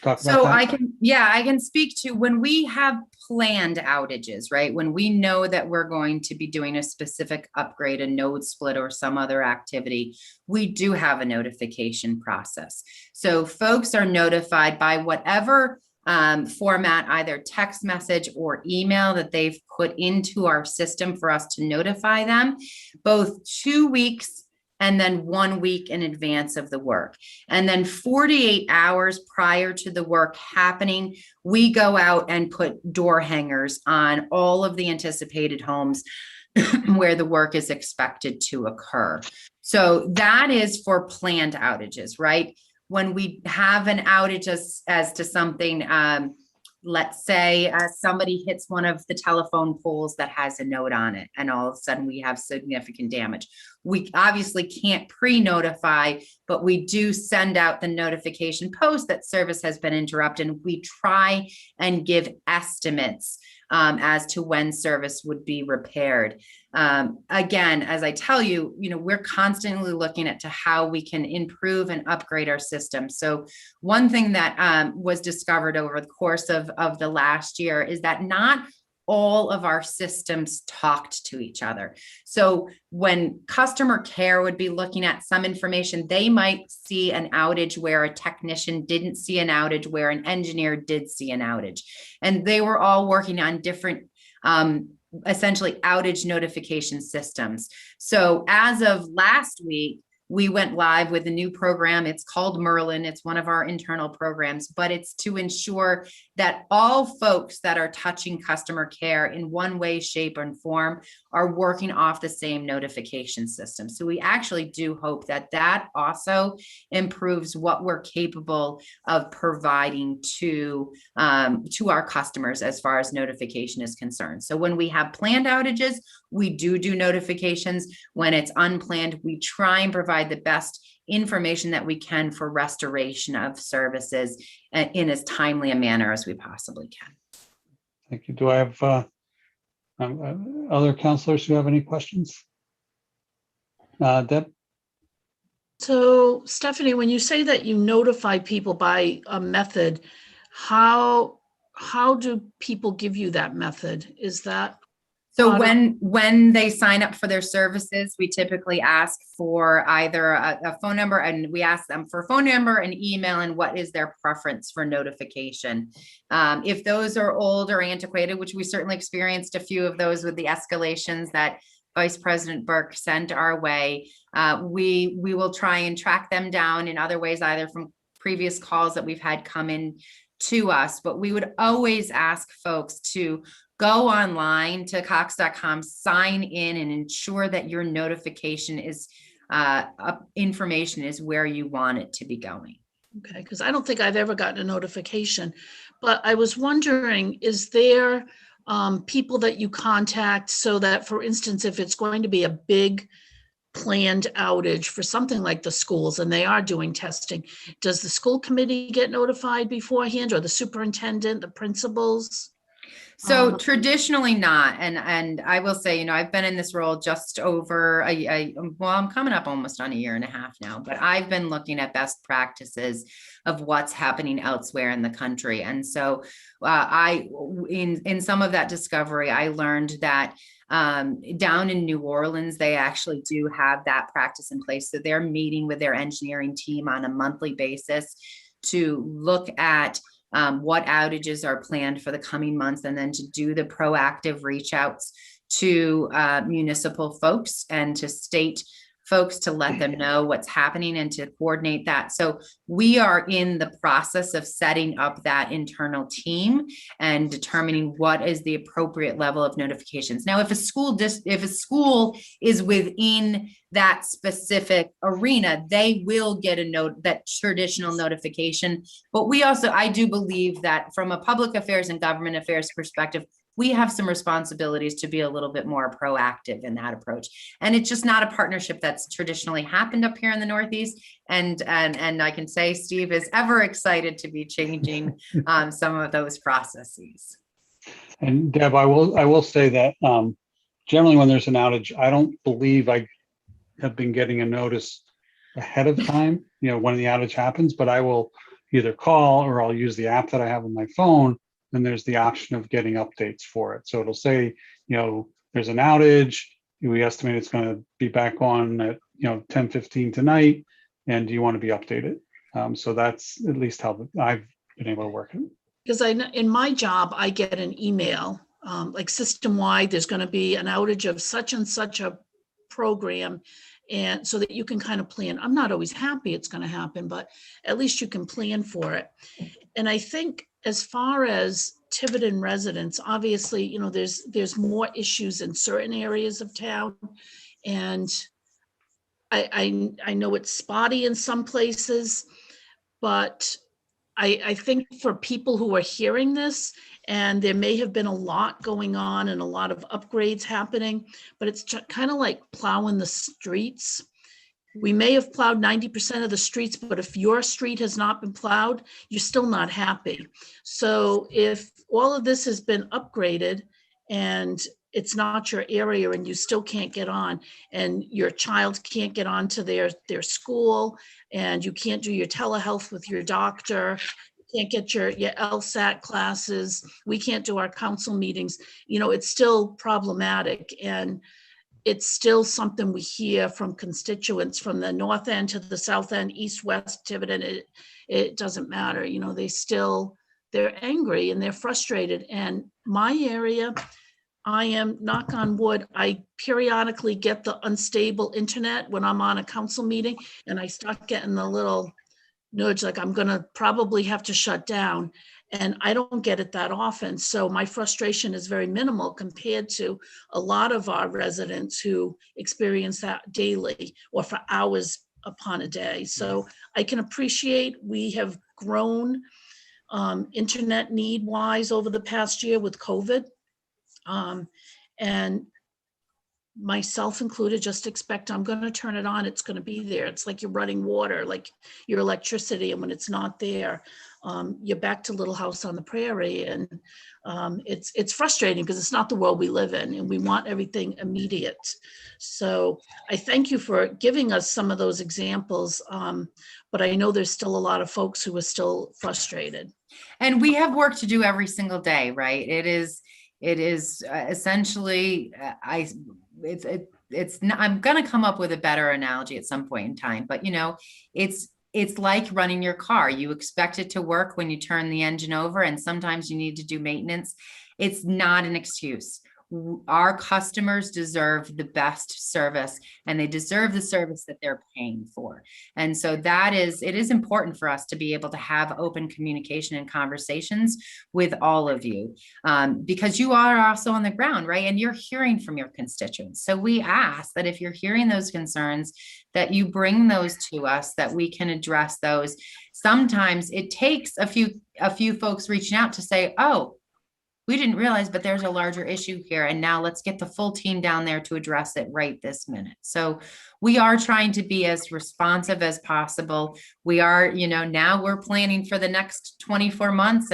talk about that? I can speak to when we have planned outages, right? When we know that we're going to be doing a specific upgrade, a node split, or some other activity, we do have a notification process. So folks are notified by whatever format, either text message or email, that they've put into our system for us to notify them, both 2 weeks and then 1 week in advance of the work. And then 48 hours prior to the work happening, we go out and put door hangers on all of the anticipated homes where the work is expected to occur. So that is for planned outages, right? When we have an outage as to something, let's say somebody hits one of the telephone poles that has a note on it, and all of a sudden we have significant damage. We obviously can't pre-notify, but we do send out the notification post that service has been interrupted. We try and give estimates as to when service would be repaired. Again, as I tell you, we're constantly looking at how we can improve and upgrade our system. So one thing that was discovered over the course of the last year is that not all of our systems talked to each other. So when customer care would be looking at some information, they might see an outage where a technician didn't see an outage, where an engineer did see an outage. And they were all working on different essentially outage notification systems. So as of last week, we went live with a new program. It's called Merlin. It's one of our internal programs, but it's to ensure that all folks that are touching customer care in one way, shape, and form are working off the same notification system. So we actually do hope that that also improves what we're capable of providing to our customers as far as notification is concerned. So when we have planned outages, we do notifications. When it's unplanned, we try and provide the best information that we can for restoration of services in as timely a manner as we possibly can. Thank you. Do I have other counselors who have any questions? Deb? So Stephanie, when you say that you notify people by a method, how do people give you that method? Is that? So when they sign up for their services, we typically ask for either a phone number, and we ask them for a phone number, an email, and what is their preference for notification. If those are old or antiquated, which we certainly experienced a few of those with the escalations that Vice President Burke sent our way, we will try and track them down in other ways, either from previous calls that we've had come in to us. But we would always ask folks to go online to cox.com, sign in, and ensure that your notification is information is where you want it to be going. Okay, because I don't think I've ever gotten a notification, but I was wondering, is there people that you contact so that, for instance, if it's going to be a big planned outage for something like the schools and they are doing testing, does the school committee get notified beforehand, or the superintendent, the principals? So traditionally not. And I will say, you know, I've been in this role just over well, I'm coming up almost on a year and a half now, but I've been looking at best practices of what's happening elsewhere in the country. And so in some of that discovery, I learned that down in New Orleans, they actually do have that practice in place. So they're meeting with their engineering team on a monthly basis to look at what outages are planned for the coming months, and then to do the proactive reach outs to municipal folks and to state folks to let them know what's happening and to coordinate that. So we are in the process of setting up that internal team and determining what is the appropriate level of notifications. Now, if a school is within that specific arena, they will get a note, that traditional notification. But we also, I do believe that from a public affairs and government affairs perspective, we have some responsibilities to be a little bit more proactive in that approach. And it's just not a partnership that's traditionally happened up here in the Northeast. And I can say Steve is ever excited to be changing some of those processes. And Deb, I will say that generally when there's an outage, I don't believe I have been getting a notice ahead of time, you know, when the outage happens, but I will either call or I'll use the app that I have on my phone. And there's the option of getting updates for it. So it'll say, you know, there's an outage. We estimate it's going to be back on at, you know, 10:15 tonight. And do you want to be updated? So that's at least how I've been able to work it. Because in my job, I get an email, like system-wide, there's going to be an outage of such and such a program. And so that you can kind of plan. I'm not always happy it's going to happen, but at least you can plan for it. And I think as far as Tiverton residents, obviously, you know, there's more issues in certain areas of town. And I know it's spotty in some places, but I think for people who are hearing this, and there may have been a lot going on and a lot of upgrades happening, but it's kind of like plowing the streets. We may have plowed 90% of the streets, but if your street has not been plowed, you're still not happy. So if all of this has been upgraded and it's not your area and you still can't get on, and your child can't get on to their school, and you can't do your telehealth with your doctor, you can't get your LSAT classes, we can't do our council meetings, you know, it's still problematic. And it's still something we hear from constituents from the north end to the south end, east, west, Tiverton, it doesn't matter. You know, they're angry and they're frustrated. And my area, I am, knock on wood, I periodically get the unstable internet when I'm on a council meeting, and I start getting the little nudge, like I'm gonna probably have to shut down. And I don't get it that often. So my frustration is very minimal compared to a lot of our residents who experience that daily or for hours upon a day. So I can appreciate we have grown internet need wise over the past year with COVID. And myself included, just expect I'm going to turn it on. It's going to be there. It's like you're running water, like your electricity. And when it's not there, you're back to Little House on the Prairie. And it's frustrating because it's not the world we live in, and we want everything immediate. So I thank you for giving us some of those examples. But I know there's still a lot of folks who are still frustrated. And we have work to do every single day, right? It is essentially, I'm going to come up with a better analogy at some point in time, but you know, it's like running your car. You expect it to work when you turn the engine over, and sometimes you need to do maintenance. It's not an excuse. Our customers deserve the best service, and they deserve the service that they're paying for. And so it is important for us to be able to have open communication and conversations with all of you, because you are also on the ground, right? And you're hearing from your constituents. So we ask that if you're hearing those concerns, that you bring those to us, that we can address those. Sometimes it takes a few folks reaching out to say, oh, we didn't realize, but there's a larger issue here. And now let's get the full team down there to address it right this minute. So we are trying to be as responsive as possible. We are, now we're planning for the next 24 months,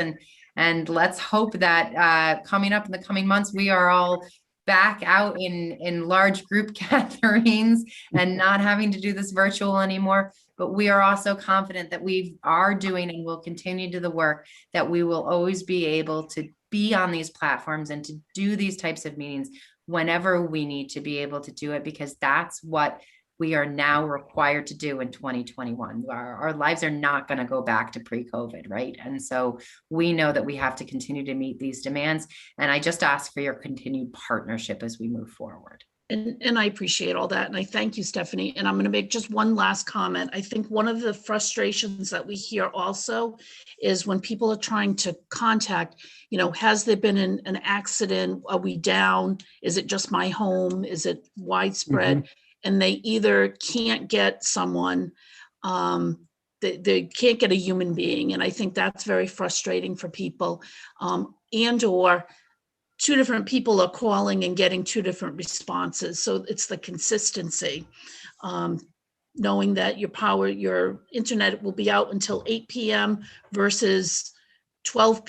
and let's hope that coming up in the coming months, we are all back out in large group gatherings and not having to do this virtual anymore. But we are also confident that we are doing and will continue to do the work, that we will always be able to be on these platforms and to do these types of meetings whenever we need to be able to do it, because that's what we are now required to do in 2021. Our lives are not going to go back to pre-COVID, right? And so we know that we have to continue to meet these demands. And I just ask for your continued partnership as we move forward. And I appreciate all that. And I thank you, Stephanie. And I'm going to make just one last comment. I think one of the frustrations that we hear also is when people are trying to contact, has there been an accident? Are we down? Is it just my home? Is it widespread? Mm-hmm. And they either can't get someone, they can't get a human being. And I think that's very frustrating for people, and or two different people are calling and getting two different responses. So it's the consistency, knowing that your internet will be out until 8 p.m. versus 12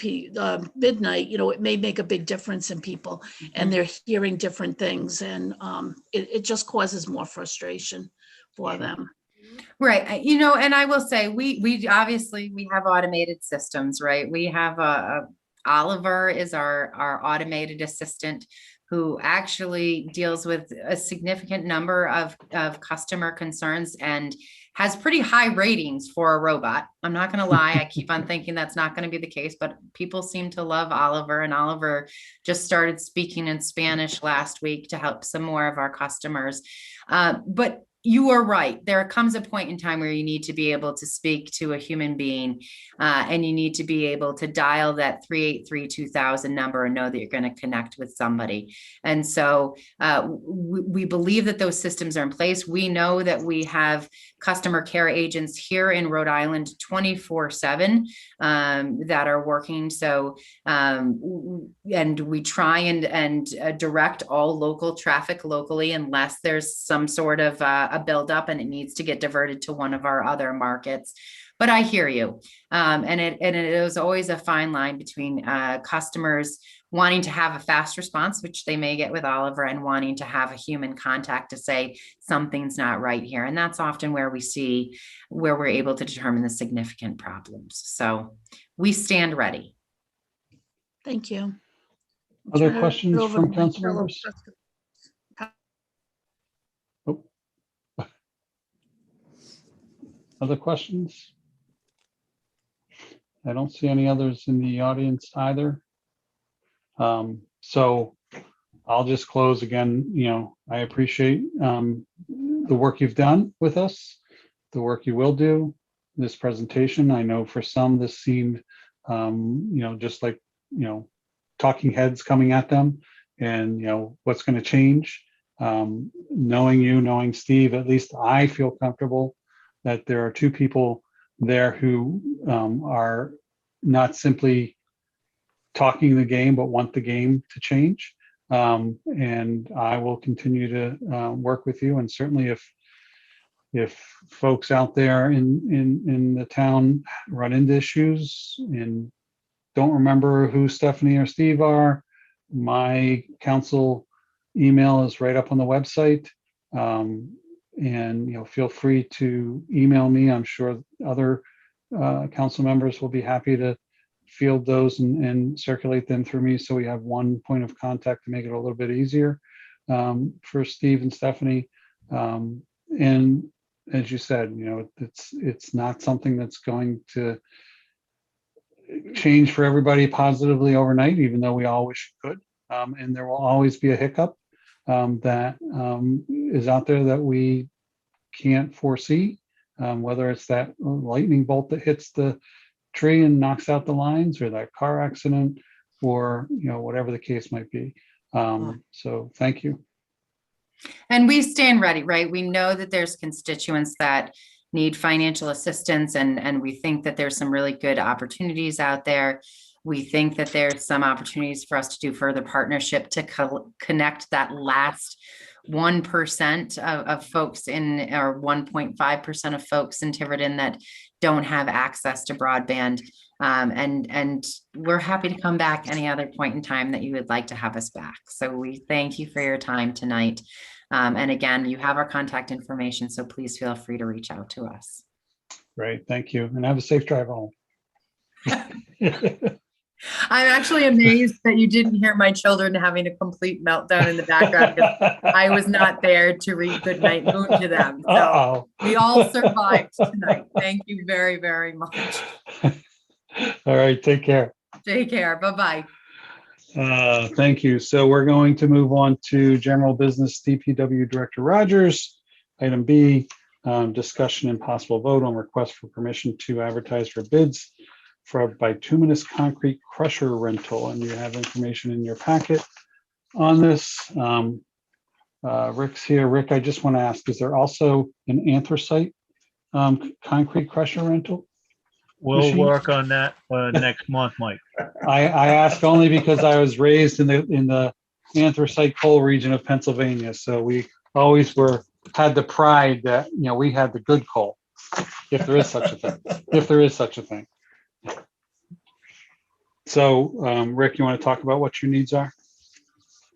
midnight. It may make a big difference in people, and they're hearing different things, and it just causes more frustration for them. Right. And I will say, we obviously, we have automated systems, right? We have Oliver is our automated assistant, who actually deals with a significant number of customer concerns and has pretty high ratings for a robot. I'm not going to lie. I keep on thinking that's not going to be the case, but people seem to love Oliver, and Oliver just started speaking in Spanish last week to help some more of our customers. But you are right. There comes a point in time where you need to be able to speak to a human being, and you need to be able to dial that 383-2000 number and know that you're going to connect with somebody. And so we believe that those systems are in place. We know that we have customer care agents here in Rhode Island 24/7 that are working. So, and we try and direct all local traffic locally, unless there's some sort of a buildup and it needs to get diverted to one of our other markets. But I hear you. And it is always a fine line between customers wanting to have a fast response, which they may get with Oliver, and wanting to have a human contact to say something's not right here. And that's often where we're able to determine the significant problems. So we stand ready. Thank you. Other questions from council members? Oh. Other questions? I don't see any others in the audience either. So I'll just close again. I appreciate the work you've done with us, the work you will do, this presentation. I know for some this seemed, just like, talking heads coming at them and, what's going to change. Knowing Steve, at least I feel comfortable that there are two people there who are not simply talking the game, but want the game to change. And I will continue to work with you. And certainly if folks out there in the town run into issues and don't remember who Stephanie or Steve are, my council email is right up on the website. And feel free to email me. I'm sure other council members will be happy to field those and circulate them through me, so we have one point of contact to make it a little bit easier for Steve and Stephanie. And as you said, it's not something that's going to change for everybody positively overnight, even though we all wish it could. And there will always be a hiccup that is out there that we can't foresee, whether it's that lightning bolt that hits the tree and knocks out the lines, or that car accident, or whatever the case might be. So thank you. And we stand ready, right? We know that there's constituents that need financial assistance, and we think that there's some really good opportunities out there. We think that there's some opportunities for us to do further partnership to connect that last 1% of folks or 1.5% of folks in Tiverton that don't have access to broadband. And we're happy to come back any other point in time that you would like to have us back. So we thank you for your time tonight. And again, you have our contact information, so please feel free to reach out to us. Great, thank you, and have a safe drive home. I'm actually amazed that you didn't hear my children having a complete meltdown in the background, because I was not there to read Goodnight Moon to them. So we all survived tonight. Thank you very, very much. All right, take care. Take care. Bye-bye. Thank you. So we're going to move on to general business. DPW Director Rogers. Item B, discussion and possible vote on request for permission to advertise for bids for a bituminous concrete crusher rental. And you have information in your packet on this. Rick's here. Rick, I just want to ask, is there also an anthracite concrete crusher rental? We'll work on that next month, Mike. I ask only because I was raised in the anthracite coal region of Pennsylvania, so we always had the pride that we had the good coal, if there is such a thing. If there is such a thing. So, Rick, you want to talk about what your needs are?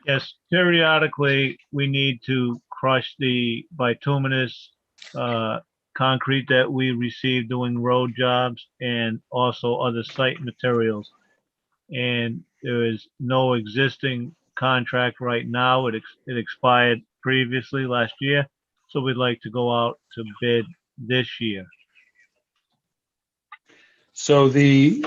Yes, periodically we need to crush the bituminous concrete that we receive doing road jobs and also other site materials. And there is no existing contract right now. It expired previously last year. So we'd like to go out to bid this year. So the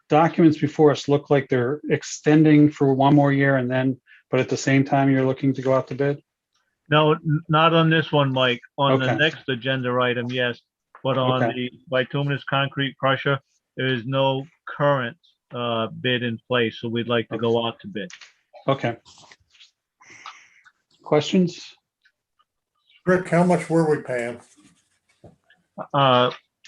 documents before us look like they're extending for one more year, and then, but at the same time, you're looking to go out to bid? No, not on this one, Mike. On the Okay. next agenda item, yes. But on Okay. the bituminous concrete crusher, there is no current bid in place, so we'd like to go out to bid. Okay. Questions? Rick, how much were we paying?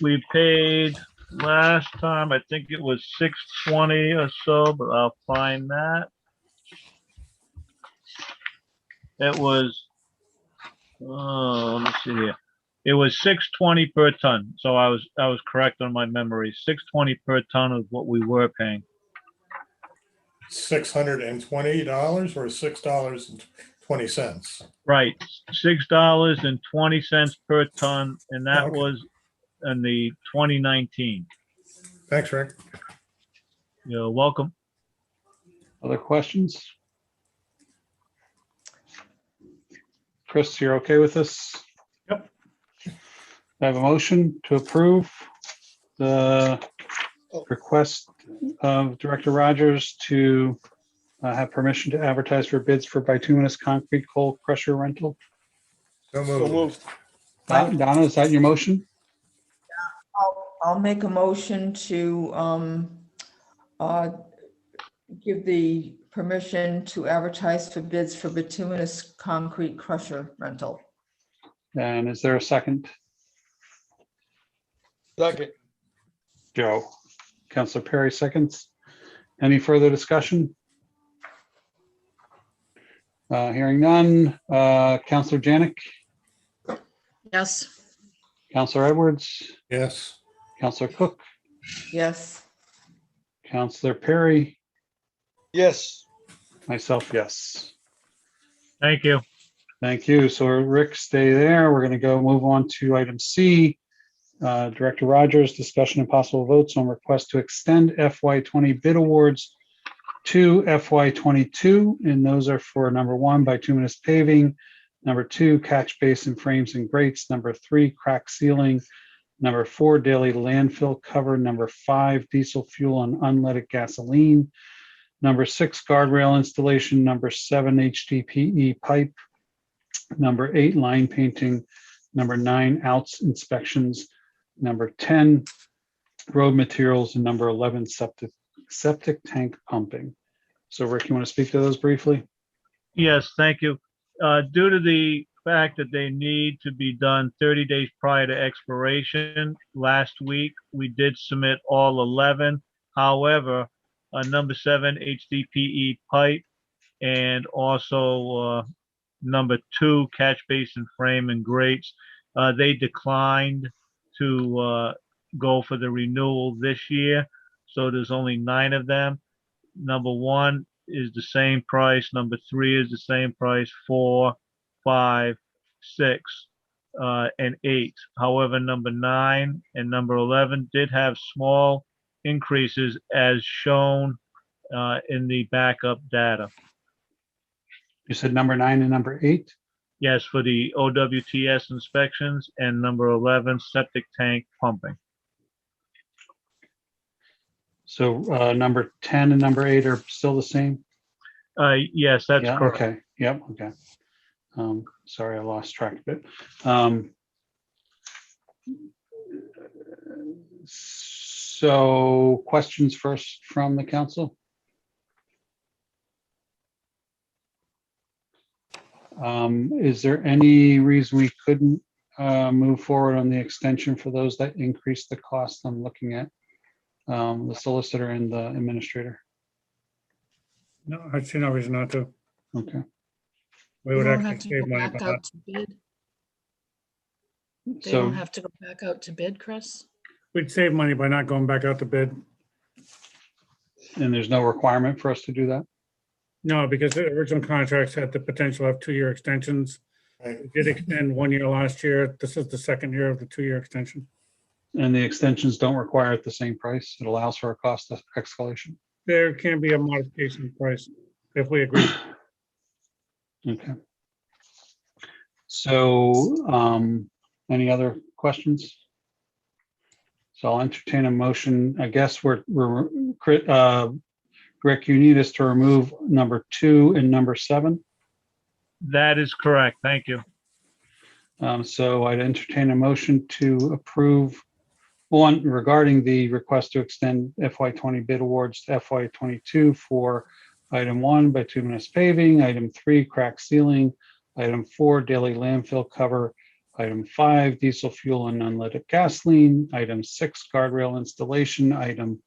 We paid last time, I think it was $620 or so, but I'll find that. It was, let me see here. It was $620 per ton. So I was correct on my memory. $620 per ton is what we were paying. $620 or $6.20? Right, $6.20 per ton, and that was in the 2019. Thanks, Rick. You're welcome. Other questions? Chris, you're okay with this? Yep. I have a motion to approve the request of Director Rogers to have permission to advertise for bids for bituminous concrete coal crusher rental. So So moved. Donna, is that your motion? I'll make a motion to give the permission to advertise for bids for bituminous concrete crusher rental. And is there a second? Second. Joe. Counselor Perry seconds. Any further discussion? Hearing none. Counselor Janik, Yes. Counselor Edwards, Yes. Counselor Cook, Yes. Counselor Perry, Yes. myself, yes. Thank you. Thank you. So Rick, stay there. We're going to go move on to item C. Director Rogers, discussion and possible votes on request to extend FY20 bid awards to FY22. And those are for number 1, bituminous paving, number 2, catch basin frames and grates, number 3, crack ceiling, number 4, daily landfill cover, number 5, diesel fuel and unleaded gasoline, number 6, guardrail installation, number 7, HDPE pipe, number 8, line painting, number 9, outs inspections, number 10, road materials, and number 11, septic tank pumping. So Rick, you want to speak to those briefly? Yes, thank you. Due to the fact that they need to be done 30 days prior to expiration, last week we did submit all 11. However, number 7 HDPE pipe and also number 2 catch basin frame and grates, they declined to go for the renewal this year. So there's only 9 of them. Number 1 is the same price. Number 3 is the same price. 4, 5, 6, and 8. However, number 9 and number 11 did have small increases as shown in the backup data. You said number 9 and number 8? Yes, for the OWTS inspections, and number 11, septic tank pumping. So number 10 and number 8 are still the same? Yes, that's Yeah, correct. okay. Yep, okay. Sorry, I lost track of it. So questions first from the council? Is there any reason we couldn't move forward on the extension for those that increase the cost? I'm looking at the solicitor and the administrator. No, I see no reason not to. Okay. We They would don't actually have to save go money back by that. out to bid. They So don't have to go back out to bid, Chris? We'd save money by not going back out to bid. and there's no requirement for us to do that? No, because the original contracts had the potential of 2-year extensions. We did extend 1 year last year. This is the 2nd year of the 2-year extension. And the extensions don't require at the same price. It allows for a cost escalation. There can be a modification price if we agree. Okay. So, any other questions? So I'll entertain a motion. I guess Rick, you need us to remove number 2 and number 7. That is correct. Thank you. So I'd entertain a motion to approve one regarding the request to extend FY20 bid awards to FY22 for item 1, bituminous paving, item 3, crack ceiling, item 4, daily landfill cover, item 5, diesel fuel and unleaded gasoline, item 6, guardrail installation, item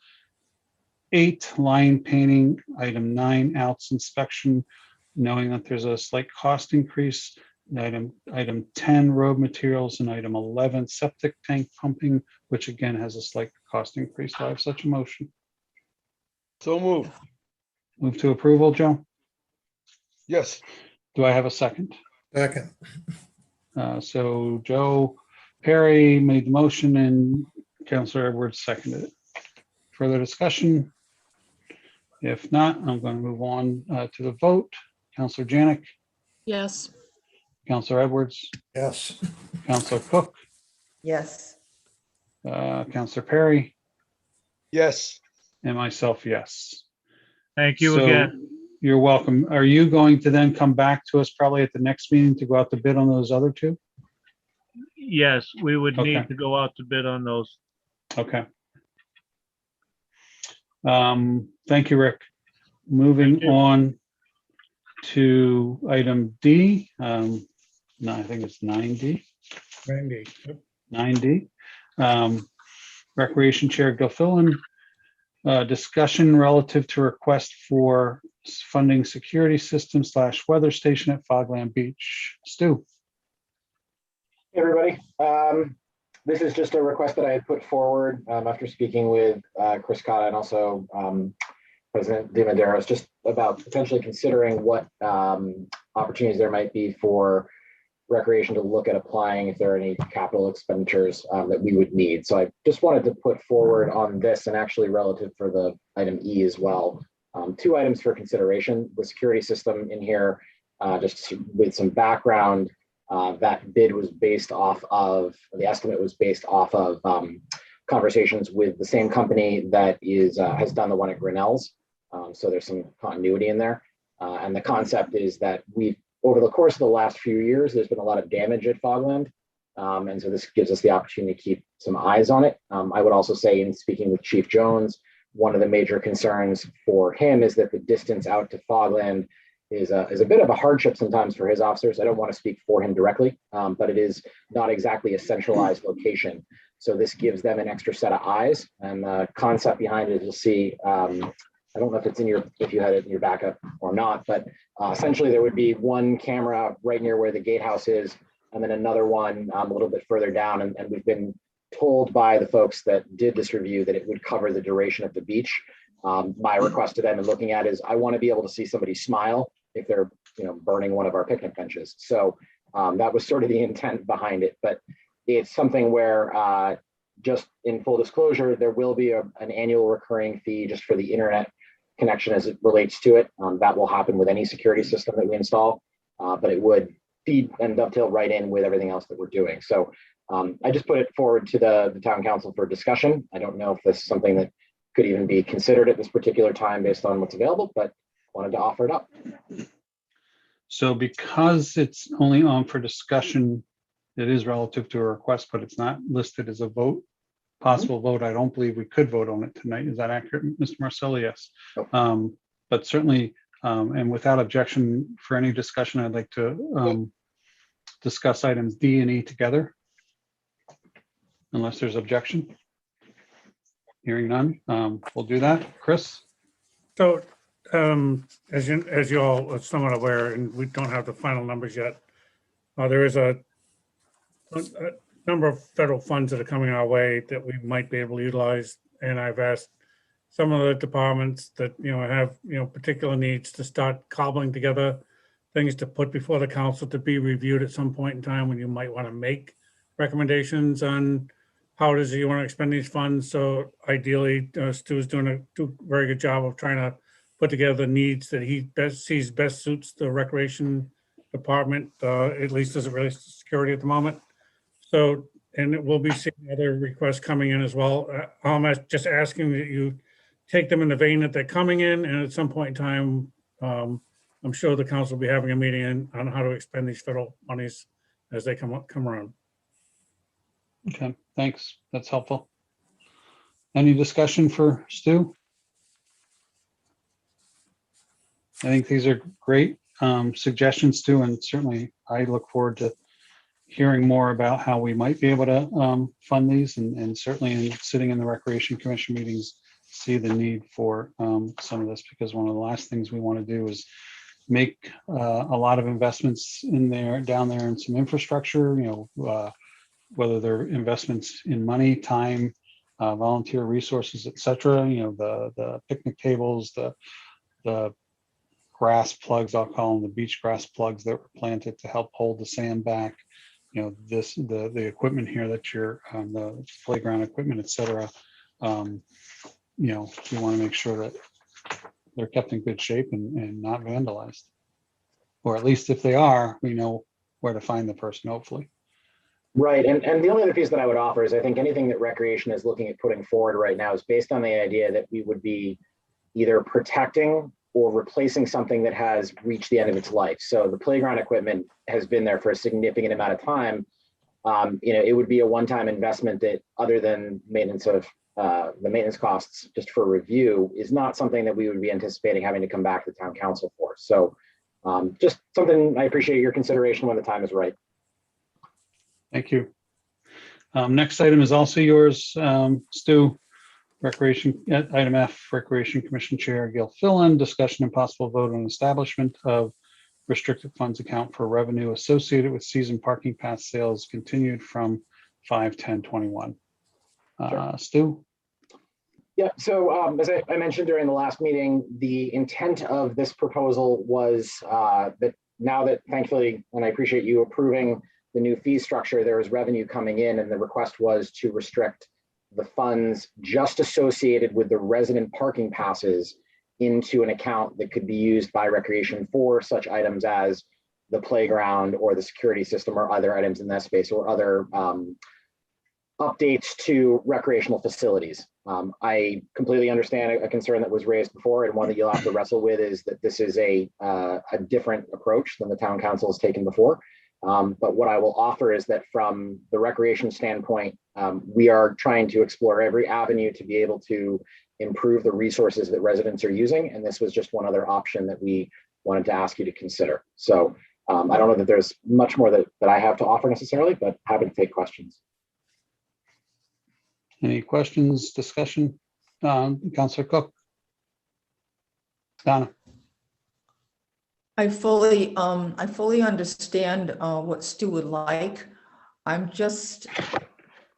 8, line painting, item 9, outs inspection, knowing that there's a slight cost increase, item 10, road materials, and item 11, septic tank pumping, which again has a slight cost increase. Do I have such a motion? So move. Move to approval, Joe? Yes. Do I have a second? Second. So Joe Perry made the motion and Councilor Edwards seconded it. Further discussion? If not, I'm going to move on to the vote. Councilor Janik, Yes. Councilor Edwards, Yes. Councilor Cook, Yes. Councilor Perry, Yes. and myself, yes. Thank you So, again. You're welcome. Are you going to then come back to us probably at the next meeting to go out to bid on those other two? Yes, we would Okay. need to go out to bid on those. Okay. Thank you, Rick. Moving on to item D. No, I think it's 9D. 90. Yep. 9D. Recreation Chair Gilfillan. Discussion relative to request for funding security system / weather station at Fogland Beach. Stu. Hey, everybody. This is just a request that I had put forward after speaking with Chris Cotta and also President DiMaderos, just about potentially considering what opportunities there might be for recreation to look at applying if there are any capital expenditures that we would need. So I just wanted to put forward on this, and actually relative for the item E as well, 2 items for consideration. The security system in here, just with some background, that bid was based off of, the estimate was based off of conversations with the same company that is has done the one at Grinnell's. So there's some continuity in there. And the concept is that over the course of the last few years, there's been a lot of damage at Fogland. And so this gives us the opportunity to keep some eyes on it. I would also say, in speaking with Chief Jones, one of the major concerns for him is that the distance out to Fogland is a bit of a hardship sometimes for his officers. I don't want to speak for him directly, but it is not exactly a centralized location. So this gives them an extra set of eyes. And the concept behind it, you'll see, I don't know if it's if you had it in your backup or not, but essentially there would be one camera right near where the gatehouse is, and then another one a little bit further down. And we've been told by the folks that did this review that it would cover the duration of the beach. My request to them and looking at is, I want to be able to see somebody smile if they're burning one of our picnic benches. So that was sort of the intent behind it. But it's something where, just in full disclosure, there will be an annual recurring fee just for the internet connection as it relates to it. That will happen with any security system that we install, but it would feed and dovetail right in with everything else that we're doing. So I just put it forward to the town council for discussion. I don't know if this is something that could even be considered at this particular time based on what's available, but wanted to offer it up. So because it's only on for discussion, it is relative to a request, but it's not listed as a vote, possible vote. I don't believe we could vote on it tonight. Is that accurate, Mr. Marcello? Yes. But certainly, and without objection for any discussion, I'd like to discuss items D and E together, unless there's objection. Hearing none, we'll do that. Chris? So as you all are somewhat aware, and we don't have the final numbers yet, there is a number of federal funds that are coming our way that we might be able to utilize. And I've asked some of the departments that have particular needs to start cobbling together things to put before the council to be reviewed at some point in time when you might want to make recommendations on how it is that you want to expend these funds. So ideally, Stu's doing a very good job of trying to put together the needs that he sees best suits the recreation department, at least as it relates to security at the moment. So, and we'll be seeing other requests coming in as well. I'm just asking that you take them in the vein that they're coming in, and at some point in time, I'm sure the council will be having a meeting on how to expend these federal monies as they come around. Okay, thanks. That's helpful. Any discussion for Stu? I think these are great suggestions, Stu, and certainly I look forward to hearing more about how we might be able to fund these, and certainly in sitting in the Recreation Commission meetings, see the need for some of this, because one of the last things we want to do is make a lot of investments down there in some infrastructure, whether they're investments in money, time, volunteer resources, etc. The picnic tables, the grass plugs, I'll call them the beach grass plugs that were planted to help hold the sand back. The equipment here that you're the playground equipment, etc. We want to make sure that they're kept in good shape and not vandalized, or at least if they are, we know where to find the person, hopefully. Right, and the only other piece that I would offer is I think anything that Recreation is looking at putting forward right now is based on the idea that we would be either protecting or replacing something that has reached the end of its life. So the playground equipment has been there for a significant amount of time. It would be a one-time investment that, other than maintenance of the maintenance costs just for review, is not something that we would be anticipating having to come back to town council for. So just something I appreciate your consideration when the time is right. Thank you. Next item is also yours, Stu. Recreation, item F, Recreation Commission Chair Gil Fillan, discussion and possible vote on establishment of restricted funds account for revenue associated with season parking pass sales continued from 5/10/21. Stu? Yeah, so as I mentioned during the last meeting, the intent of this proposal was that now that, thankfully, and I appreciate you approving the new fee structure, there is revenue coming in, and the request was to restrict the funds just associated with the resident parking passes into an account that could be used by recreation for such items as the playground or the security system or other items in that space, or other updates to recreational facilities. I completely understand a concern that was raised before, and one that you'll have to wrestle with is that this is a different approach than the town council has taken before. But what I will offer is that from the recreation standpoint, we are trying to explore every avenue to be able to improve the resources that residents are using. And this was just one other option that we wanted to ask you to consider. So I don't know that there's much more that I have to offer necessarily, but happy to take questions. Any questions, discussion? Councilor Cook? Donna? I fully understand what Stu would like. I'm just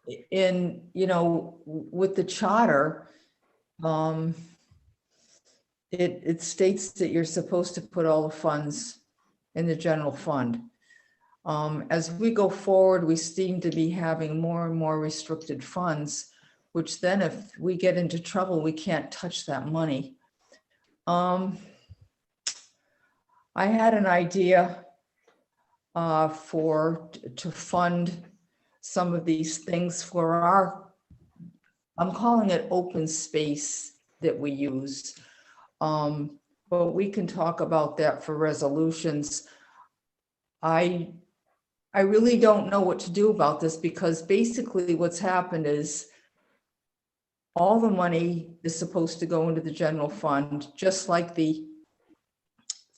with the charter, it states that you're supposed to put all the funds in the general fund. As we go forward, we seem to be having more and more restricted funds, which then if we get into trouble, we can't touch that money. I had an idea to fund some of these things for I'm calling it open space that we use. But we can talk about that for resolutions. I really don't know what to do about this, because basically what's happened is all the money is supposed to go into the general fund, just like the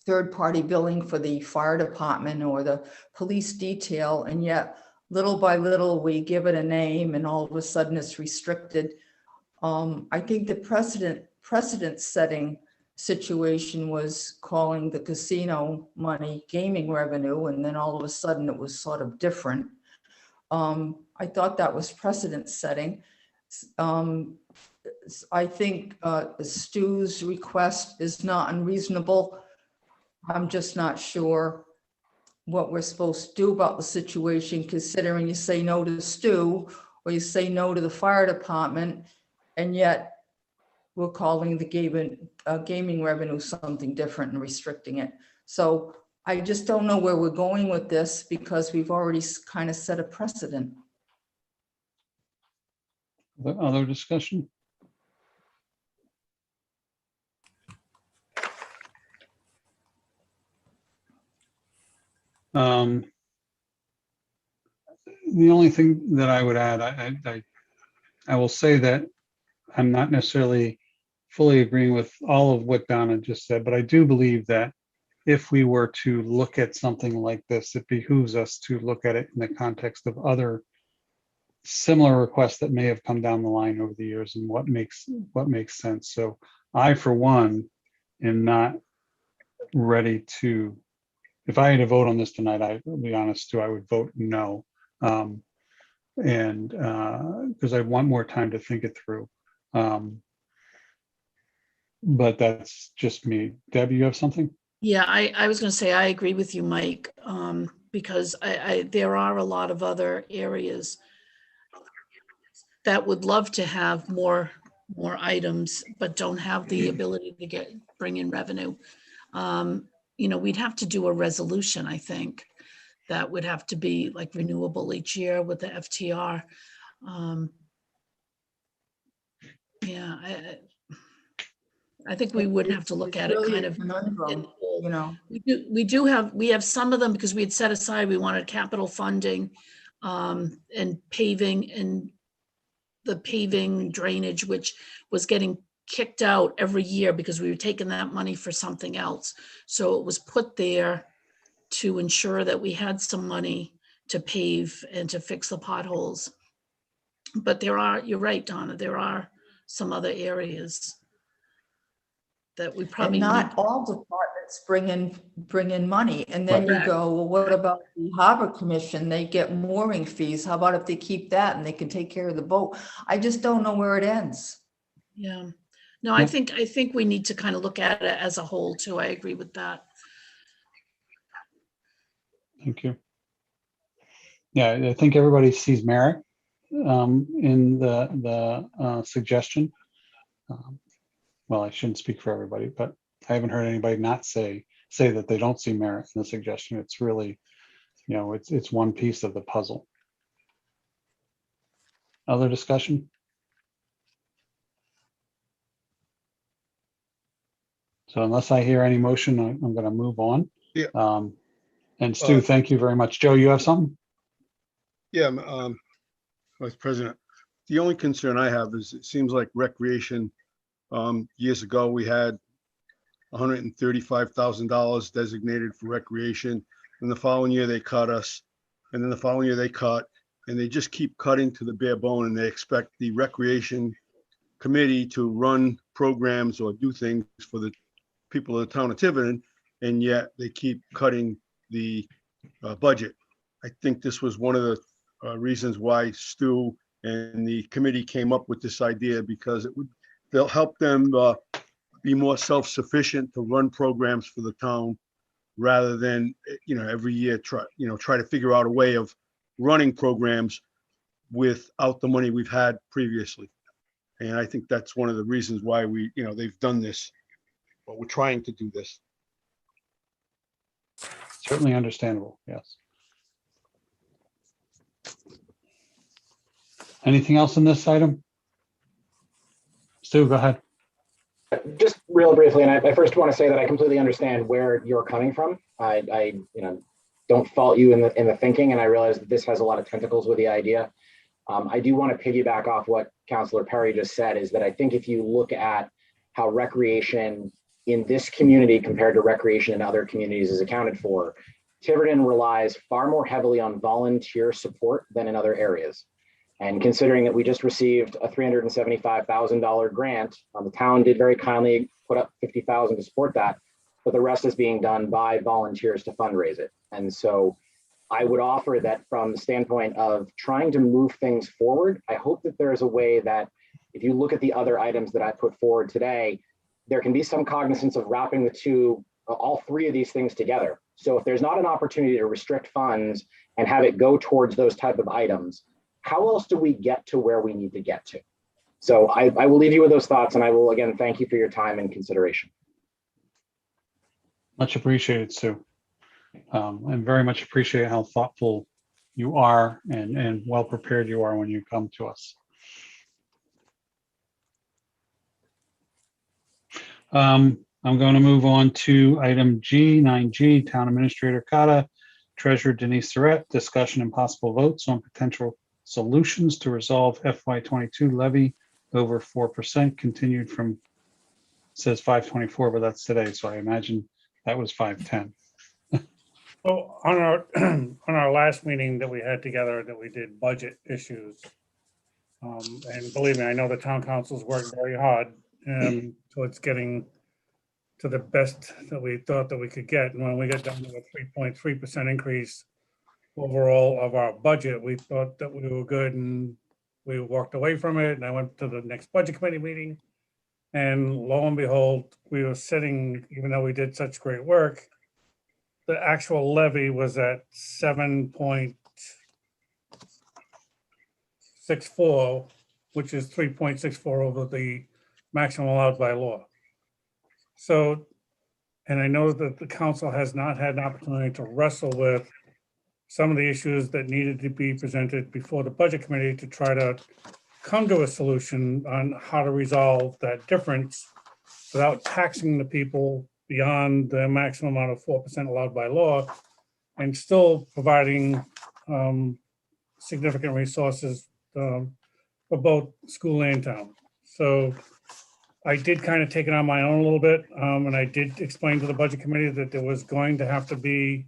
third-party billing for the fire department or the police detail, and yet little by little we give it a name and all of a sudden it's restricted. I think the precedent-setting situation was calling the casino money gaming revenue, and then all of a sudden it was sort of different. I thought that was precedent-setting. I think Stu's request is not unreasonable. I'm just not sure what we're supposed to do about the situation, considering you say no to Stu or you say no to the fire department, and yet we're calling the gaming revenue something different and restricting it. So I just don't know where we're going with this, because we've already kind of set a precedent. Other discussion? The only thing that I would add, I will say that I'm not necessarily fully agreeing with all of what Donna just said, but I do believe that if we were to look at something like this, it behooves us to look at it in the context of other similar requests that may have come down the line over the years and what makes sense. So I, for one, am not ready to, if I had to vote on this tonight, I'll be honest too, I would vote no. And because I want more time to think it through. But that's just me. Deb, you have something? Yeah, I was going to say, I agree with you, Mike, because there are a lot of other areas that would love to have more items, but don't have the ability to bring in revenue. We'd have to do a resolution, I think, that would have to be like renewable each year with the FTR. I think we would have to look It's at it really kind a of. conundrum, you know. We have some of them because we had set aside, we wanted capital funding and paving and the paving drainage, which was getting kicked out every year because we were taking that money for something else. So it was put there to ensure that we had some money to pave and to fix the potholes. But you're right, Donna, there are some other areas that we probably And need. not all departments bring in money. And then you go, well, what about the Harbor Commission? They get mooring fees. How about if they keep that and they can take care of the boat? I just don't know where it ends. Yeah. No, I think we need to kind of look at it as a whole too. I agree with that. Thank you. Yeah, I think everybody sees merit in the suggestion. Well, I shouldn't speak for everybody, but I haven't heard anybody not say that they don't see merit in the suggestion. It's really, it's one piece of the puzzle. Other discussion? So unless I hear any motion, I'm going to move on. Yeah. And Stu, thank you very much. Joe, you have something? Yeah, Vice President. The only concern I have is it seems like recreation, years ago, we had $135,000 designated for recreation. And the following year they cut us, and then the following year they cut, and they just keep cutting to the bare bone, and they expect the recreation committee to run programs or do things for the people of the town of Tiverton, and yet they keep cutting the budget. I think this was one of the reasons why Stu and the committee came up with this idea, because they'll help them be more self-sufficient to run programs for the town, rather than every year try to figure out a way of running programs without the money we've had previously. And I think that's one of the reasons why they've done this, but we're trying to do this. Certainly understandable, yes. Anything else in this item? Stu, go ahead. Just real briefly, and I first want to say that I completely understand where you're coming from. I don't fault you in the thinking, and I realize that this has a lot of tentacles with the idea. I do want to piggyback off what Councilor Perry just said, is that I think if you look at how recreation in this community compared to recreation in other communities is accounted for, Tiverton relies far more heavily on volunteer support than in other areas. And considering that we just received a $375,000 grant, the town did very kindly put up $50,000 to support that, but the rest is being done by volunteers to fundraise it. And so I would offer that from the standpoint of trying to move things forward, I hope that there's a way that if you look at the other items that I put forward today, there can be some cognizance of wrapping the two, all three of these things together. So if there's not an opportunity to restrict funds and have it go towards those type of items, how else do we get to where we need to get to? So I will leave you with those thoughts, and I will again thank you for your time and consideration. Much appreciated, Stu. And very much appreciate how thoughtful you are and well prepared you are when you come to us. I'm going to move on to item G, 9G, Town Administrator Kata, Treasurer Denise Surratt, discussion and possible votes on potential solutions to resolve FY22 levy over 4%, continued from, says 524, but that's today, so I imagine that was 510. Well, on our on our last meeting that we had together, that we did budget issues, and believe me, I know the town council's worked very hard towards getting to the best that we thought that we could get. And when we got down to a 3.3% increase overall of our budget, we thought that we were good, and we walked away from it. And I went to the next budget committee meeting, and lo and behold, we were sitting, even though we did such great work, the actual levy was at 7.64, which is 3.64 over the maximum allowed by law. So, and I know that the council has not had an opportunity to wrestle with some of the issues that needed to be presented before the budget committee to try to come to a solution on how to resolve that difference without taxing the people beyond the maximum amount of 4% allowed by law, and still providing significant resources for both school and town. So I did kind of take it on my own a little bit, and I did explain to the budget committee that there was going to have to be,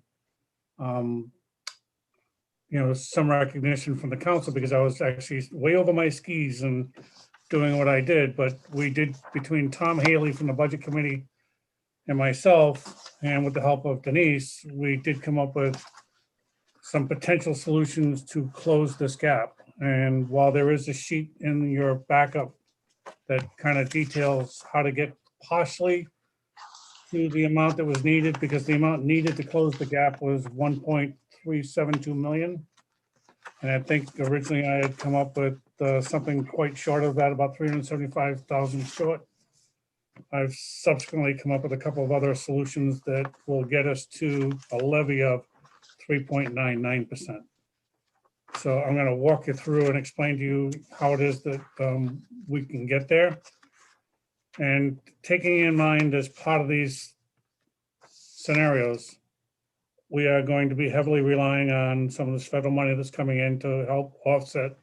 some recognition from the council, because I was actually way over my skis and doing what I did. But we did, between Tom Haley from the budget committee and myself, and with the help of Denise, we did come up with some potential solutions to close this gap. And while there is a sheet in your backup that kind of details how to get partially to the amount that was needed, because the amount needed to close the gap was 1.372 million. And I think originally I had come up with something quite short of that, about 375,000 short. I've subsequently come up with a couple of other solutions that will get us to a levy of 3.99%. So I'm going to walk you through and explain to you how it is that we can get there. And taking in mind, as part of these scenarios, we are going to be heavily relying on some of this federal money that's coming in to help offset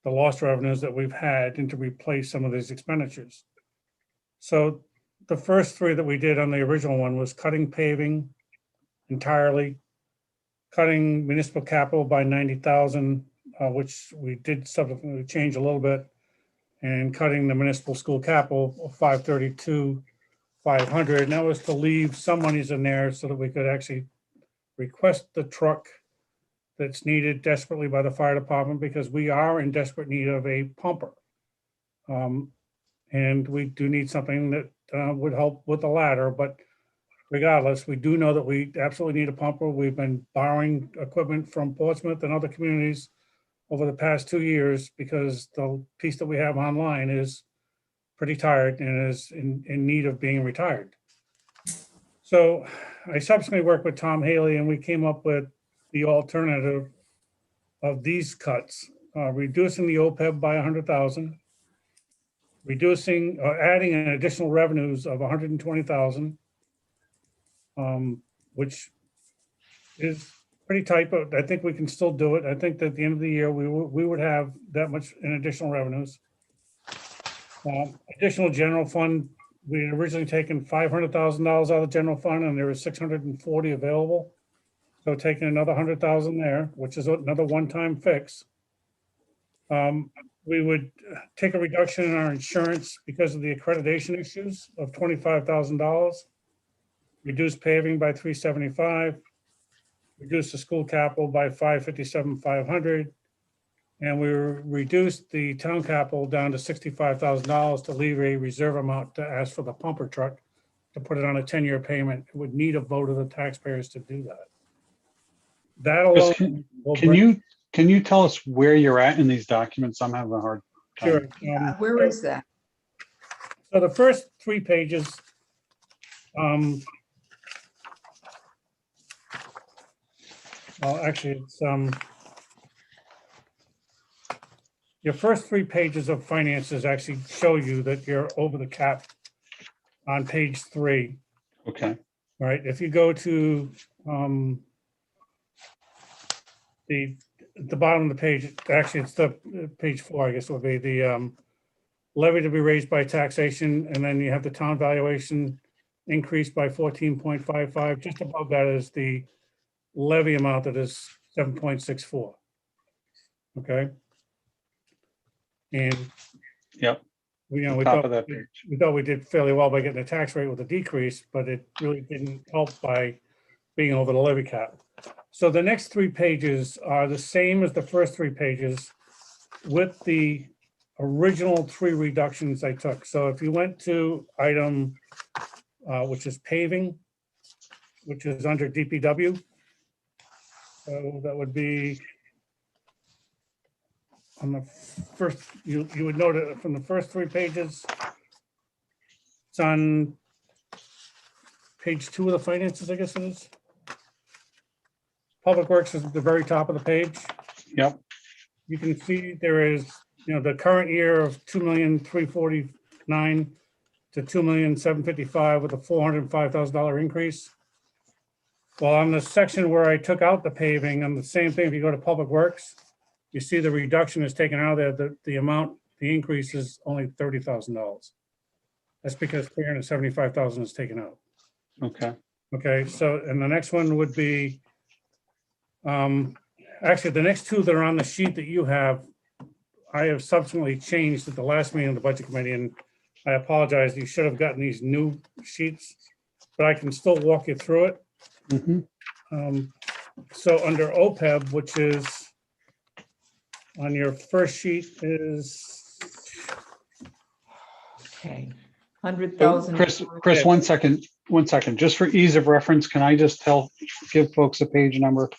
the lost revenues that we've had and to replace some of these expenditures. So the first three that we did on the original one was cutting paving entirely, cutting municipal capital by 90,000, which we did subsequently change a little bit, and cutting the municipal school capital of 532,500. And that was to leave some monies in there so that we could actually request the truck that's needed desperately by the fire department, because we are in desperate need of a pumper. And we do need something that would help with the ladder, but regardless, we do know that we absolutely need a pumper. We've been borrowing equipment from Portsmouth and other communities over the past 2 years because the piece that we have online is pretty tired and is in need of being retired. So I subsequently worked with Tom Haley, and we came up with the alternative of these cuts, reducing the OPEB by 100,000, reducing or adding an additional revenues of 120,000, which is pretty tight, but I think we can still do it. I think that at the end of the year, we would have that much in additional revenues. Additional general fund, we had originally taken $500,000 out of the general fund, and there was 640 available. So taking another 100,000 there, which is another one-time fix. We would take a reduction in our insurance because of the accreditation issues of $25,000. Reduce paving by 375, reduce the school capital by 557,500, and we reduced the town capital down to $65,000 to leave a reserve amount to ask for the pumper truck to put it on a 10-year payment. It would need a vote of the taxpayers to do that. That alone. Can you tell us where you're at in these documents? I'm having a hard time. Sure. Where is that? So the first 3 pages, well, actually, it's your first 3 pages of finances actually show you that you're over the cap on page 3. Okay. All right. If you go to the bottom of the page, actually, it's the page 4, I guess, will be the levy to be raised by taxation, and then you have the town valuation increased by 14.55. Just above that is the levy amount that is 7.64. Okay. And yep, we top thought of that page. we thought we did fairly well by getting the tax rate with a decrease, but it really didn't help by being over the levy cap. So the next 3 pages are the same as the first 3 pages with the original 3 reductions I took. So if you went to item, which is paving, which is under DPW, so that would be on the first, you would note it from the first 3 pages. It's on page 2 of the finances, I guess it is. Public Works is at the very top of the page. Yep. You can see there is, the current year of 2,349,000 to 2,755,000 with a $405,000 increase. Well, on the section where I took out the paving, on the same thing, if you go to Public Works, you see the reduction is taken out of there, the amount, the increase is only $30,000. That's because 375,000 is taken out. Okay. Okay, so, and the next one would be, actually, the next two that are on the sheet that you have, I have subsequently changed at the last meeting of the Budget Committee, and I apologize, you should have gotten these new sheets, but I can still walk you through it. So under OPEB, which is on your first sheet is. Okay, 100,000. Chris, 1 second, 1 second. Just for ease of reference, can I just give folks a page number?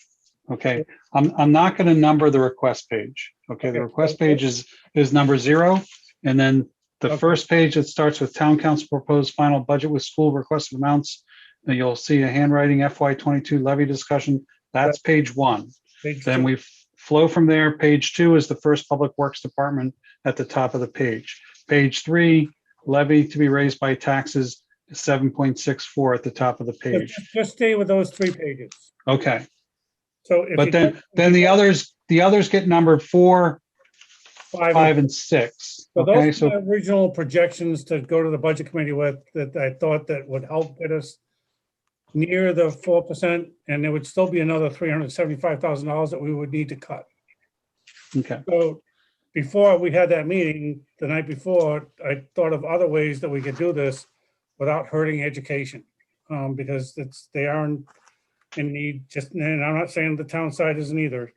Okay, I'm not going to number the request page. Okay, the request page is number 0, and then the first page that starts with Town Council proposed final budget with school requested amounts. And you'll see a handwriting FY22 levy discussion. That's page 1. Then we flow from there. Page 2 is the first Public Works Department at the top of the page. Page 3, levy to be raised by taxes, 7.64 at the top of the page. Just stay with those 3 pages. Okay. So, but then the others get numbered 4, 5, and 6. So okay, those are the original projections to go to the Budget Committee with that I thought that would help get us near the 4%, and there would still be another $375,000 that we would need to cut. Okay. So before we had that meeting the night before, I thought of other ways that we could do this without hurting education, because they are in need. And I'm not saying the town side isn't either,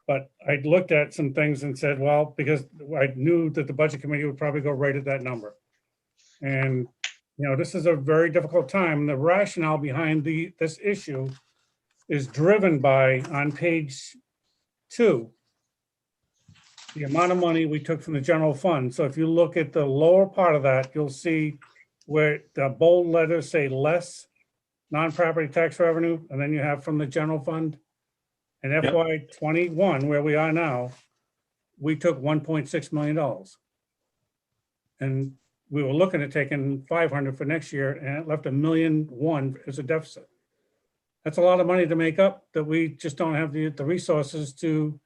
but I looked at some things and said, well, because I knew that the Budget Committee would probably go right at that number, and this is a very difficult time. The rationale behind this issue is driven by, on page 2, the amount of money we took from the general fund. So if you look at the lower part of that, you'll see where the bold letters say less non-property tax revenue, and then you have from the general fund. In FY21, where we are now, we took $1.6 million. And we were looking at taking 500 for next year, and it left $1.1 million as a deficit. That's a lot of money to make up that we just don't have the resources to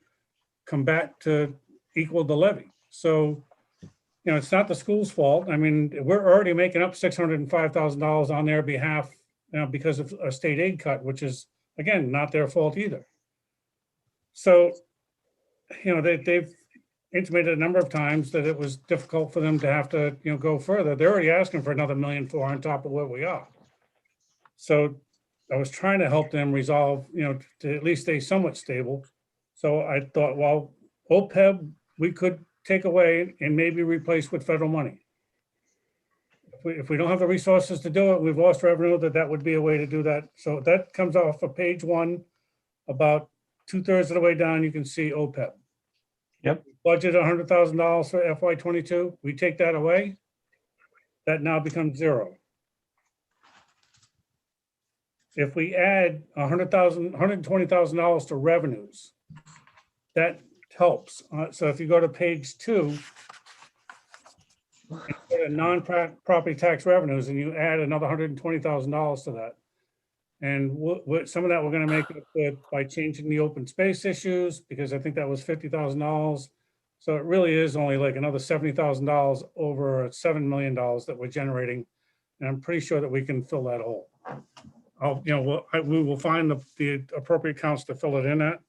combat to equal the levy. So, it's not the school's fault. I mean, we're already making up $605,000 on their behalf because of a state aid cut, which is, again, not their fault either. So, they've intimated a number of times that it was difficult for them to have to, go further. They're already asking for another $1.4 million on top of where we are. So I was trying to help them resolve, to at least stay somewhat stable. So I thought, well, OPEB, we could take away and maybe replace with federal money. If we don't have the resources to do it, we've lost revenue, that would be a way to do that. So that comes off of page 1, about 2/3 of the way down, you can see OPEB. Yep. Budget $100,000 for FY22. We take that away. That now becomes 0. If we add $120,000 to revenues, that helps. So if you go to page 2, and go to non-property tax revenues, and you add another $120,000 to that. And some of that we're going to make it by changing the open space issues, because I think that was $50,000. So it really is only like another $70,000 over $7 million that we're generating. And I'm pretty sure that we can fill that hole. We will find the appropriate counts to fill it in at.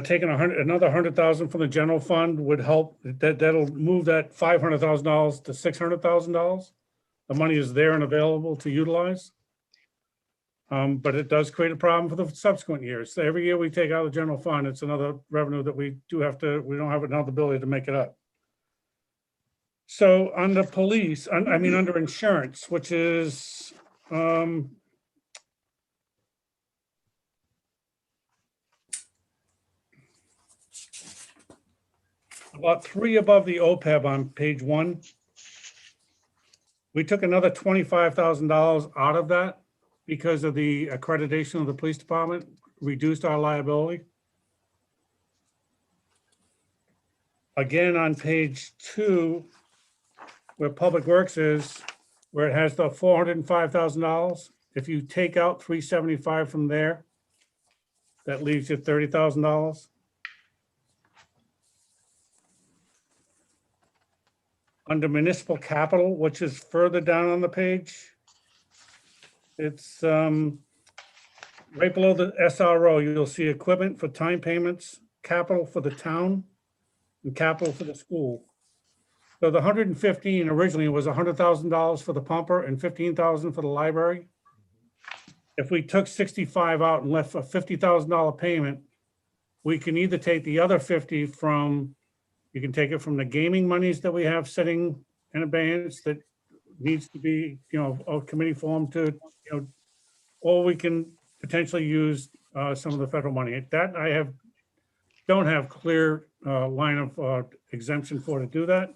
Taking another $100,000 from the general fund would help. That'll move that $500,000 to $600,000. The money is there and available to utilize. But it does create a problem for the subsequent years. So every year we take out of the general fund, it's another revenue that we don't have another ability to make it up. So under police, under insurance, which is about 3 above the OPEB on page 1. We took another $25,000 out of that because of the accreditation of the police department, reduced our liability. again, on page 2, where Public Works is, where it has the $405,000, if you take out 375 from there, that leaves you $30,000. Under municipal capital, which is further down on the page, it's right below the SRO, you'll see equipment for time payments, capital for the town, and capital for the school. So the 115 originally was $100,000 for the pumper and 15,000 for the library. If we took 65 out and left a $50,000 payment, we can either take the other 50 from, you can take it from the gaming monies that we have sitting in abeyance that needs to be, a committee formed to, or we can potentially use some of the federal money. That I don't have clear line of exemption for to do that.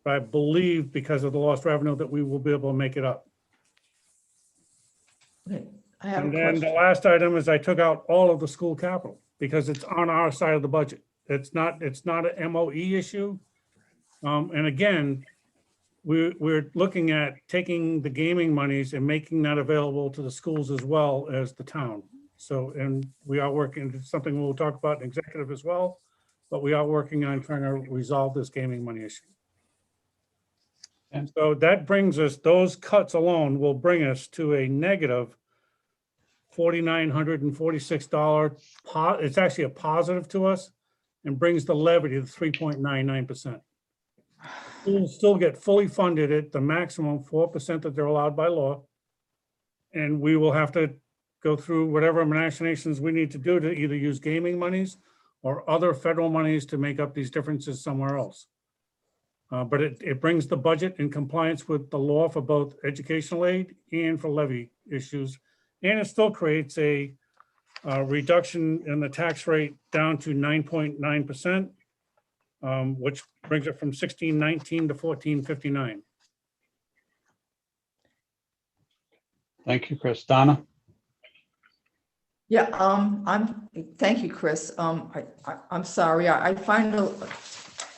But I believe because of the lost revenue that we will be able to make it up. Okay, I have And a then the question. last item is I took out all of the school capital because it's on our side of the budget. It's not an MOE issue. And again, we're looking at taking the gaming monies and making that available to the schools as well as the town. So, and we are working, it's something we'll talk about in executive as well, but we are working on trying to resolve this gaming money issue. And so that brings us, those cuts alone will bring us to a negative $4,946. It's actually a positive to us and brings the levy to 3.99%. We'll still get fully funded at the maximum 4% that they're allowed by law. And we will have to go through whatever machinations we need to do to either use gaming monies or other federal monies to make up these differences somewhere else. But it brings the budget in compliance with the law for both educational aid and for levy issues. And it still creates a reduction in the tax rate down to 9.9%, which brings it from 1619 to 1459. Thank you, Chris. Donna? Yeah, thank you, Chris. I'm sorry, I find,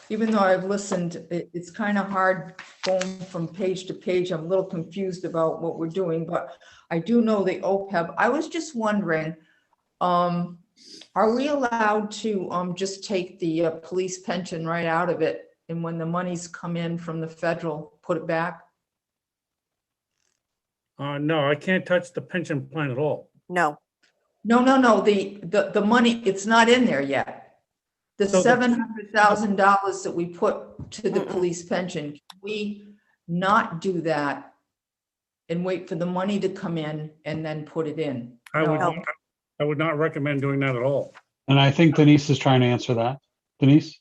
even though I've listened, it's kind of hard going from page to page. I'm a little confused about what we're doing, but I do know the OPEB. I was just wondering, are we allowed to just take the police pension right out of it? And when the monies come in from the federal, put it back? No, I can't touch the pension plan at all. No. No, the money, it's not in there yet. The So $700,000 that we put to the police pension, can we not do that and wait for the money to come in and then put it in? I would not recommend doing that at all. And I think Denise is trying to answer that. Denise?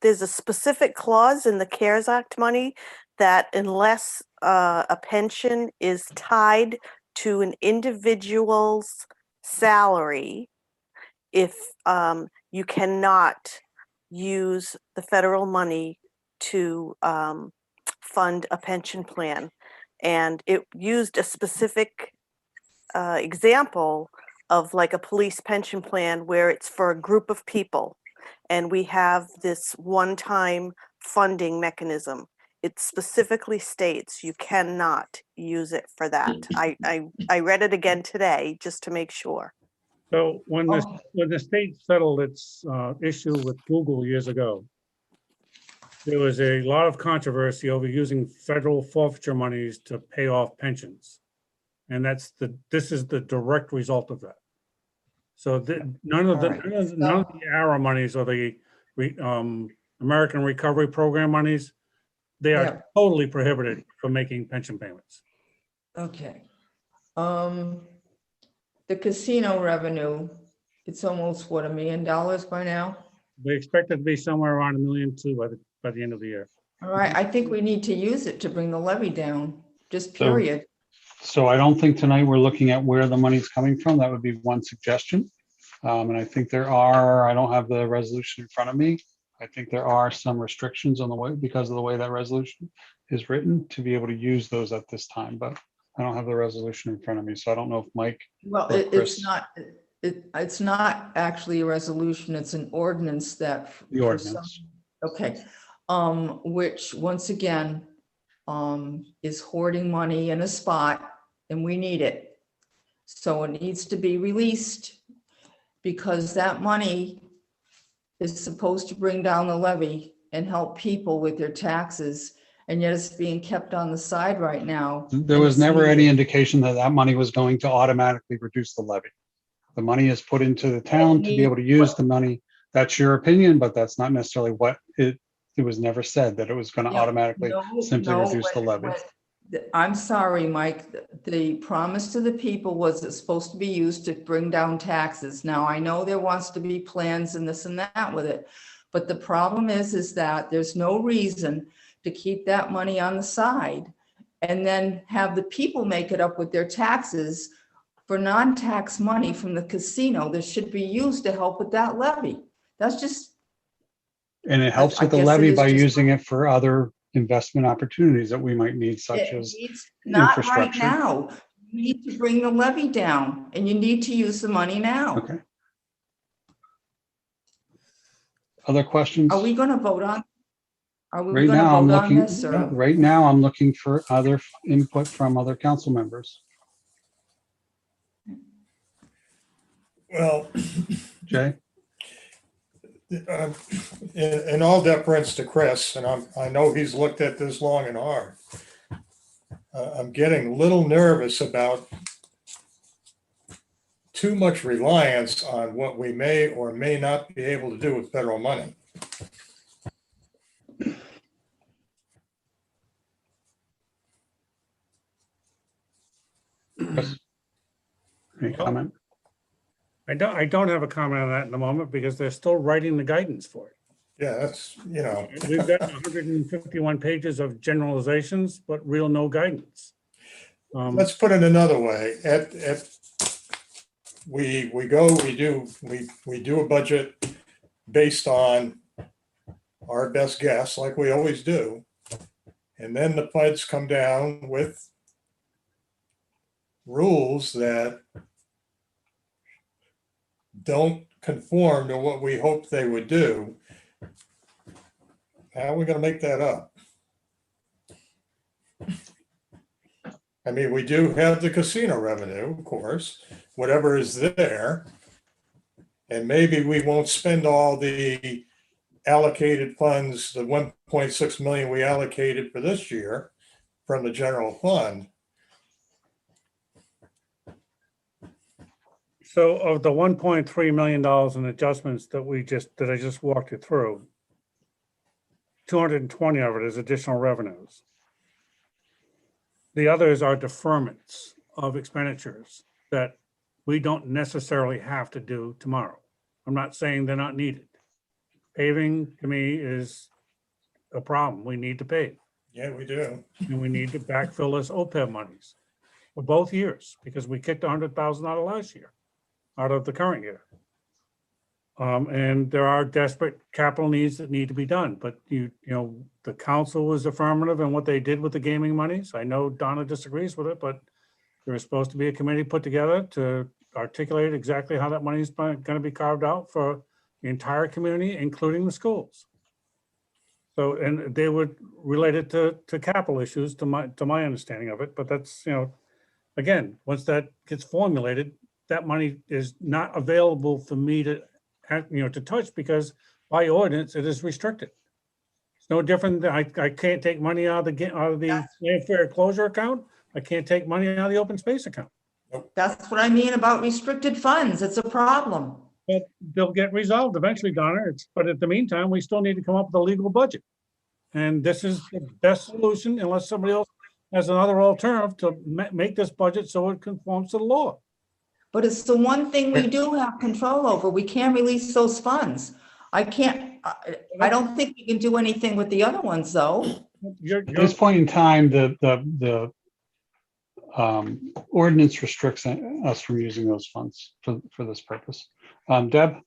There's a specific clause in the CARES Act money that unless a pension is tied to an individual's salary, if you cannot use the federal money to fund a pension plan. And it used a specific example of like a police pension plan where it's for a group of people. And we have this one-time funding mechanism. It specifically states you cannot use it for that. I read it again today just to make sure. So when the state settled its issue with Google years ago, there was a lot of controversy over using federal forfeiture monies to pay off pensions. And this is the direct result of that. So none of the ARA monies or the American Recovery Program monies, they are totally prohibited from making pension payments. Okay. The casino revenue, it's almost what, $1 million by now? We expect it to be somewhere around $1.2 million by the end of the year. All right, I think we need to use it to bring the levy down, just period. So I don't think tonight we're looking at where the money's coming from. That would be one suggestion. And I think I don't have the resolution in front of me. I think there are some restrictions on the way, because of the way that resolution is written, to be able to use those at this time, but I don't have the resolution in front of me. So I don't know if Mike. Well, it's not actually a resolution. It's an ordinance that. The ordinance. Okay, which once again, is hoarding money in a spot and we need it. So it needs to be released because that money is supposed to bring down the levy and help people with their taxes. And yet it's being kept on the side right now. There and was it's never any needed. indication that that money was going to automatically reduce the levy. The money is put into the town to be able to use the money. That's your opinion, but that's not necessarily what it was never said that it was going to Yeah, automatically simply no, reduce the levy. I'm sorry, Mike, the promise to the people was it's supposed to be used to bring down taxes. Now, I know there wants to be plans and this and that with it, but the problem is that there's no reason to keep that money on the side and then have the people make it up with their taxes for non-tax money from the casino that should be used to help with that levy. That's just. And it helps with the guess it levy is by just- using it for other investment opportunities that we might need, such It as needs- Not right infrastructure. now. You need to bring the levy down and you need to use the money now. Okay. Other questions? Are we gonna vote on? Are we Right gonna now, I'm vote on looking, this or? right now, I'm looking for other input from other council members. Well, Jay? In all deference to Chris, and I know he's looked at this long and hard, I'm getting a little nervous about too much reliance on what we may or may not be able to do with federal money. Chris? Any comment? I don't have a comment on that in the moment because they're still writing the guidance for it. Yeah, that's, you know. We've got 151 pages of generalizations, but real no guidance. Let's put it another way. We do a budget based on our best guess, like we always do. And then the feds come down with rules that don't conform to what we hoped they would do. How are we going to make that up? I mean, we do have the casino revenue, of course, whatever is there. And maybe we won't spend all the allocated funds, the 1.6 million we allocated for this year from the general fund. So of the $1.3 million in adjustments that I just walked you through, 220 of it is additional revenues. The others are deferments of expenditures that we don't necessarily have to do tomorrow. I'm not saying they're not needed. Paving to me is a problem. We need to pave. Yeah, we do. And we need to backfill those OPEB monies for both years because we kicked $100,000 out of last year, out of the current year. And there are desperate capital needs that need to be done, but you know, the council was affirmative in what they did with the gaming monies. I know Donna disagrees with it, but there was supposed to be a committee put together to articulate exactly how that money is going to be carved out for the entire community, including the schools. So, and they would relate it to capital issues, to my understanding of it, but that's, you know, again, once that gets formulated, that money is not available for me to, you know, to touch because by ordinance, it is restricted. It's no different than I can't take money out of the land fair closure account. I can't take money out of the open space account. That's what I mean about restricted funds. It's a problem. But they'll get resolved eventually, Donna. But in the meantime, we still need to come up with a legal budget. And this is the best solution unless somebody else has another alternative to make this budget so it conforms to the law. But it's the one thing we do have control over. We can't release those funds. I don't think we can do anything with the other ones though. At this point in time, the ordinance restricts us from using those funds for this purpose. Deb?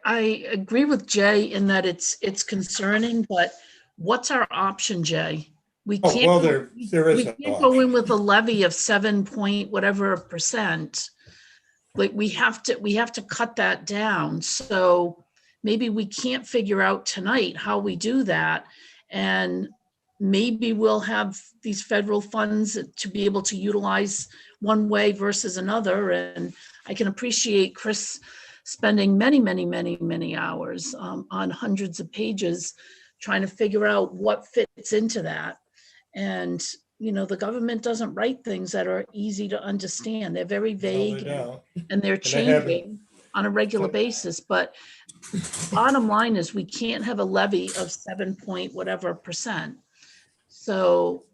I agree with Jay in that it's concerning, but what's our option, Jay? We can't, well, there is we no can't go in with a levy of 7 point whatever %. Like we have to cut that down. So maybe we can't figure out tonight how we do that. And maybe we'll have these federal funds to be able to utilize one way versus another. And I can appreciate Chris spending many hours on hundreds of pages trying to figure out what fits into that. And, you know, the government doesn't write things that are easy to understand. They're very vague and they're changing on a regular basis. But bottom line is we can't have a levy of 7 point whatever percent. So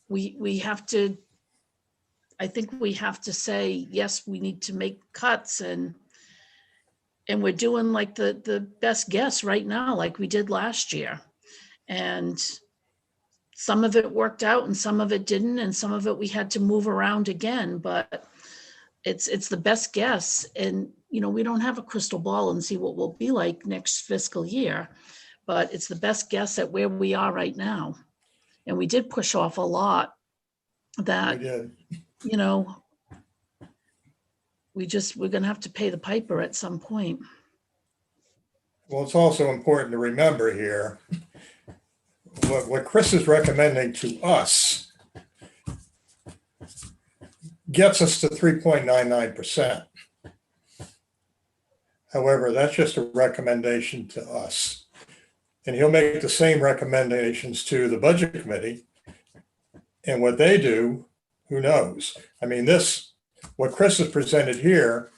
we have to, I think we have to say, yes, we need to make cuts, and we're doing like the best guess right now, like we did last year. And some of it worked out and some of it didn't, and some of it we had to move around again, but it's the best guess. And, you know, we don't have a crystal ball and see what we'll be like next fiscal year, but it's the best guess at where we are right now. And we did push off a lot that, you know, we're going to have to pay the piper at some point. Well, it's also important to remember here, what Chris is recommending to us gets us to 3.99%. However, that's just a recommendation to us. And he'll make the same recommendations to the budget committee. And what they do, who knows? I mean, what Chris has presented here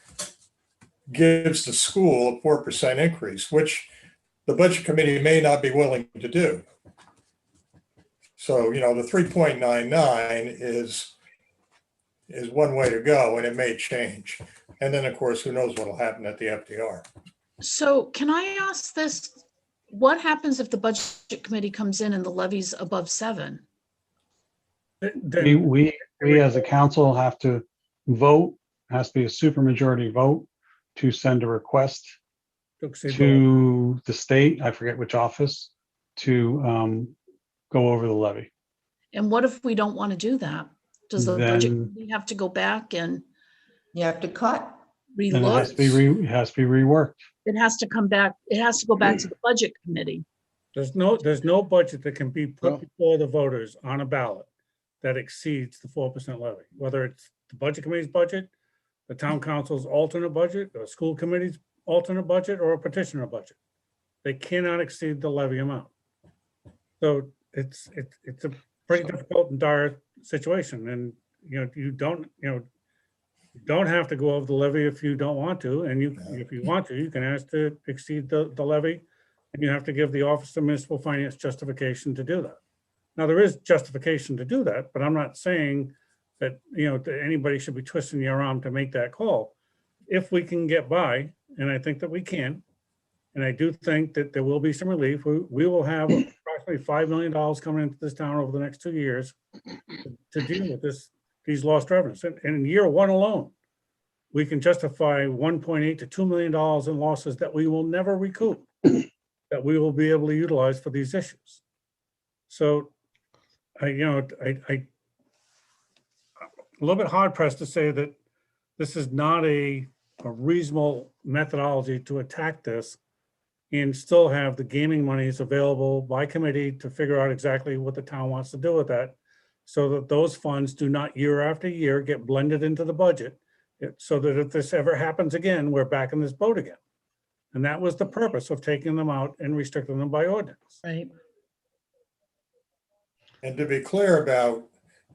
gives the school a 4% increase, which the budget committee may not be willing to do. So, you know, the 3.99 is one way to go, and it may change. And then, of course, who knows what will happen at the FDR. So can I ask this? What happens if the budget committee comes in and the levy's above 7? We as a council have to vote, has to be a supermajority vote to send a request to the state, I forget which office, to go over the levy. And what if we don't want to do that? Does the budget committee have to go back and you have to cut? It has to be reworked. It has to come back. It has to go back to the budget committee. There's no budget that can be put before the voters on a ballot that exceeds the 4% levy, whether it's the budget committee's budget, the town council's alternate budget, or school committee's alternate budget, or a petitioner budget. They cannot exceed the levy amount. So it's a pretty difficult and dire situation. And, you know, you don't have to go over the levy if you don't want to. And if you want to, you can ask to exceed the levy, and you have to give the Office of Municipal Finance justification to do that. Now, there is justification to do that, but I'm not saying that, you know, that anybody should be twisting your arm to make that call. If we can get by, and I think that we can, and I do think that there will be some relief. We will have approximately $5 million coming into this town over the next 2 years to deal with these lost revenues. And in year one alone, we can justify $1.8 to $2 million in losses that we will never recoup, that we will be able to utilize for these issues. So, I'm a little bit hard pressed to say that this is not a reasonable methodology to attack this and still have the gaming monies available by committee to figure out exactly what the town wants to do with that, so that those funds do not year after year get blended into the budget, so that if this ever happens again, we're back in this boat again. And that was the purpose of taking them out and restricting them by ordinance. Right. And to be clear about,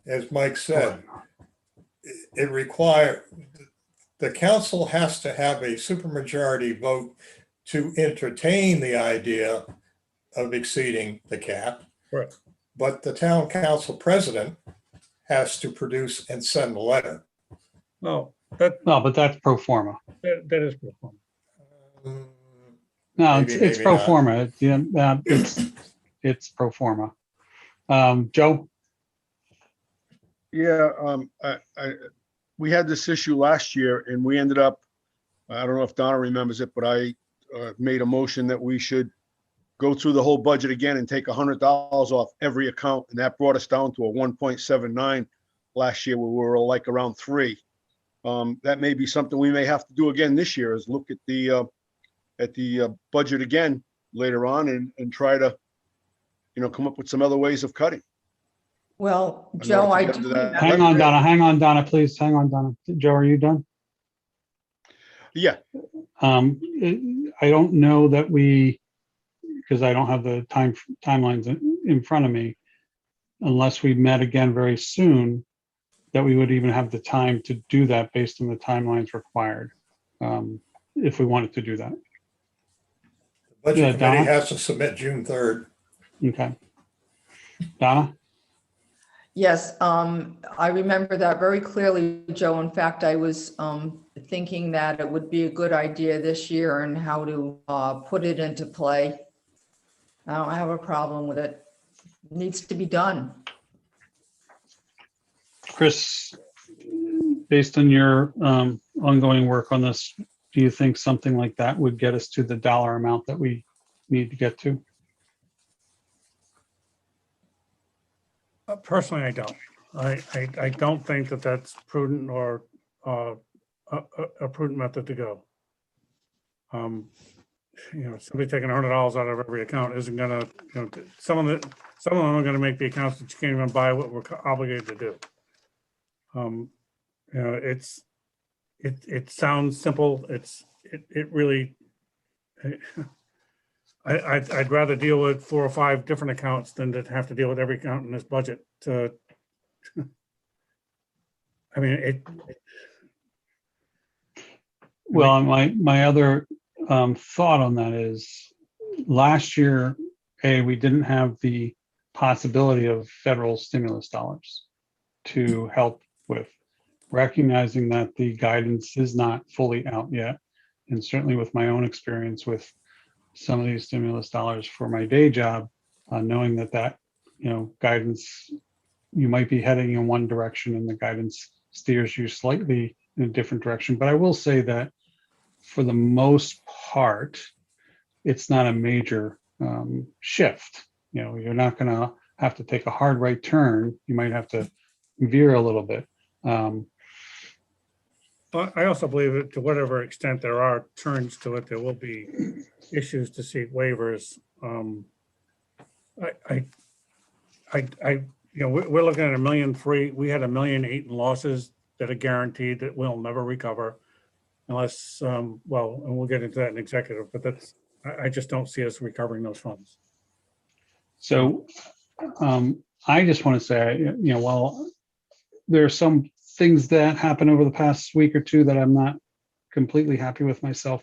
as Mike said, the council has to have a supermajority vote to entertain the idea of exceeding the cap. Right. But the town council president has to produce and send a letter. No, but that's pro forma. That is pro forma. No, Maybe, it's maybe pro not. forma. It's pro forma. Joe? Yeah, we had this issue last year and we ended up, I don't know if Donna remembers it, but I made a motion that we should go through the whole budget again and take $100 off every account. And that brought us down to a 1.79 last year, where we were like around 3. That may be something we may have to do again this year, is look at at the budget again later on and try to, come up with some other ways of cutting. Well, in order Joe, to I get do to that Hang levy on, rate. Donna. Hang on, Donna, please. Hang on, Donna. Joe, are you done? Yeah, I don't know that because I don't have the timelines in front of me, unless we met again very soon, that we would even have the time to do that based on the timelines required, if we wanted to do that. Budget Yeah, committee Donna? has to submit June 3rd. Okay. Donna? Yes, I remember that very clearly, Joe. In fact, I was thinking that it would be a good idea this year and how to put it into play. I don't have a problem with it. It needs to be done. Chris, based on your ongoing work on this, do you think something like that would get us to the dollar amount that we need to get to? Personally, I don't. I don't think that that's prudent or a prudent method to go. Somebody taking $100 out of every account isn't gonna, some of them are gonna make the accounts that you can't even buy what we're obligated to do. It sounds simple. It really, I'd rather deal with 4 or 5 different accounts than to have to deal with every account in this budget. Well, my other thought on that is last year, we didn't have the possibility of federal stimulus dollars to help with, recognizing that the guidance is not fully out yet. And certainly with my own experience with some of these stimulus dollars for my day job, knowing that guidance, you might be heading in one direction and the guidance steers you slightly in a different direction. But I will say that for the most part, it's not a major shift. You're not going to have to take a hard right turn. You might have to veer a little bit. But I also believe that to whatever extent there are turns to it, there will be issues to seek waivers. We're looking at $1.3 million. We had $1.8 million in losses that are guaranteed that we'll never recover unless, and we'll get into that in executive, but I just don't see us recovering those funds. So I just want to say, while there are some things that happened over the past week or two that I'm not completely happy with myself,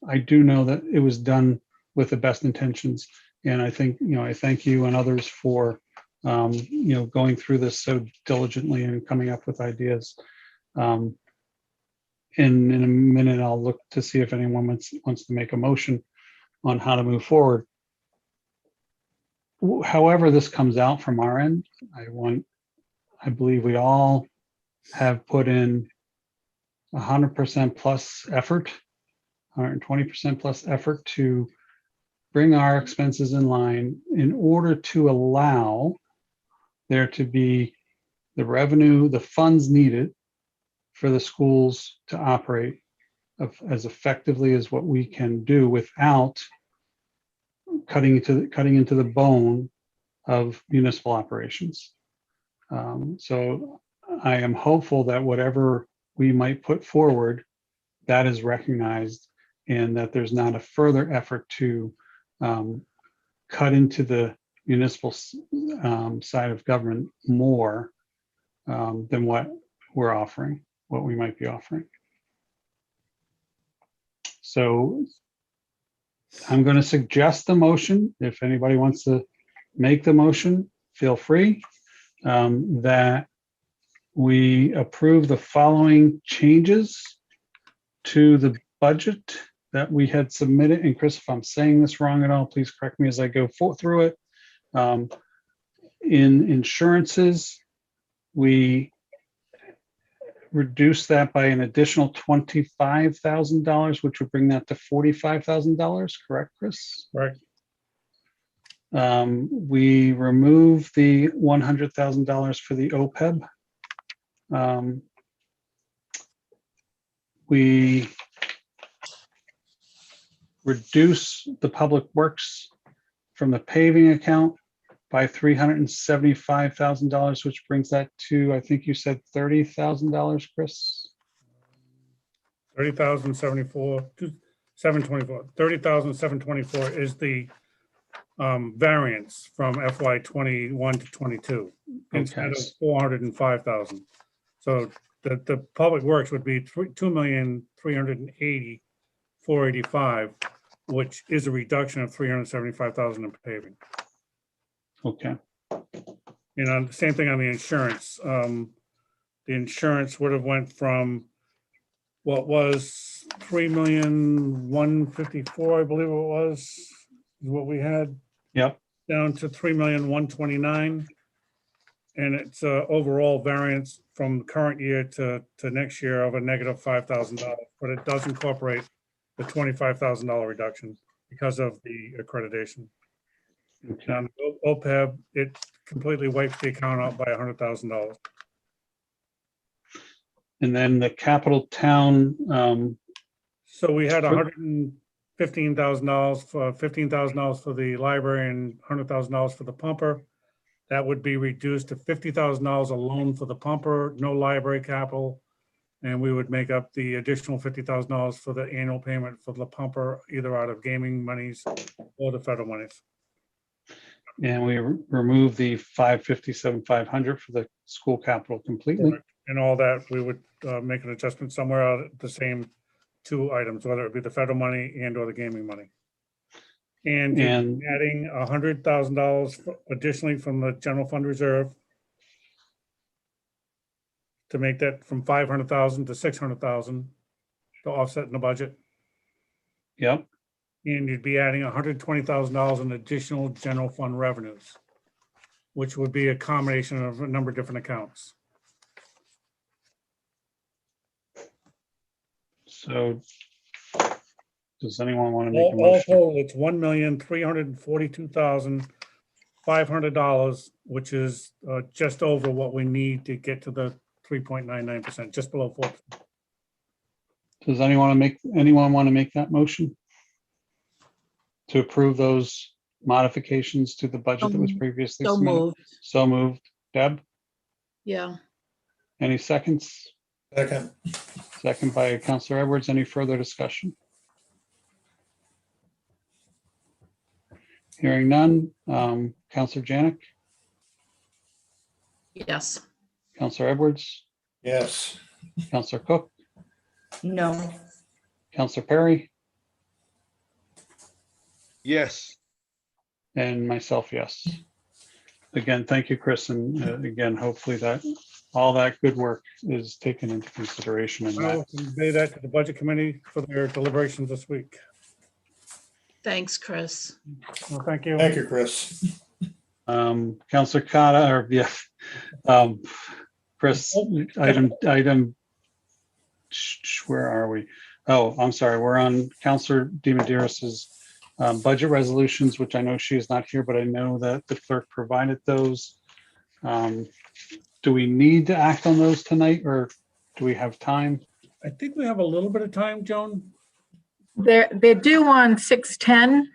I do know that it was done with the best intentions. And I think, I thank you and others for, going through this so diligently and coming up with ideas. In a minute, I'll look to see if anyone wants to make a motion on how to move forward. However this comes out from our end, I believe we all have put in 100% plus effort, 120% plus effort to bring our expenses in line in order to allow there to be the revenue, the funds needed for the schools to operate as effectively as what we can do without cutting into the bone of municipal operations. So I am hopeful that whatever we might put forward, that is recognized and that there's not a further effort to cut into the municipal side of government more than what we're offering, what we might be offering. So I'm going to suggest the motion. If anybody wants to make the motion, feel free. That we approve the following changes to the budget that we had submitted. And Chris, if I'm saying this wrong at all, please correct me as I go through it. In insurances, we reduce that by an additional $25,000, which would bring that to $45,000, correct, Chris? Right. We remove the $100,000 for the OPEB. We reduce the public works from the paving account by $375,000, which brings that to, I think you said $30,000, Chris? 30,074, 724, 30,724 is the variance from FY 21 to 22 instead of 405,000. So the public works would be 2,380,485, which is a reduction of 375,000 in paving. Okay. You know, the same thing on the insurance. The insurance would have went from what was 3,154,000, I believe it was, is what we had. Yep. Down to 3,129,000. And it's overall variance from current year to next year of a negative $5,000, but it does incorporate the $25,000 reduction because of the accreditation. Okay. On OPEB, it completely wipes the account out by $100,000. And then the capital town. So we had $115,000 for $15,000 for the library and $100,000 for the pumper. That would be reduced to $50,000 alone for the pumper, no library capital. And we would make up the additional $50,000 for the annual payment for the pumper, either out of gaming monies or the federal monies. And we remove the 557,500 for the school capital completely. And all that, we would make an adjustment somewhere out of the same two items, whether it be the federal money and or the gaming money. And adding $100,000 additionally from the general fund reserve to make that from 500,000 to 600,000 to offset in the budget. Yep. And you'd be adding $120,000 in additional general fund revenues, which would be a combination of a number of different accounts. So does anyone want to make a All motion? total, it's $1,342,500, which is just over what we need to get to the 3.99%, just below 4%. Does anyone want to make that motion? To approve those modifications to the budget that was previously So submitted? moved. So moved. Deb, Yeah. any seconds? Second. Second by Counselor Edwards. Any further discussion? Hearing none. Counselor Janik, Yes. Counselor Edwards, Yes. Counselor Cook, No. Counselor Perry, Yes. and myself, yes. Again, thank you, Chris, and again, hopefully that all that good work is taken into consideration in I will that. convey that to the budget committee for their deliberations this week. Thanks, Chris. Well, thank you. Thank you, Chris. Counselor Kata, or yeah, Chris, item, where are we? Oh, I'm sorry, we're on Counselor DiMederos's budget resolutions, which I know she is not here, but I know that the clerk provided those. Do we need to act on those tonight, or do we have time? I think we have a little bit of time, Joan. They're due on 6/10,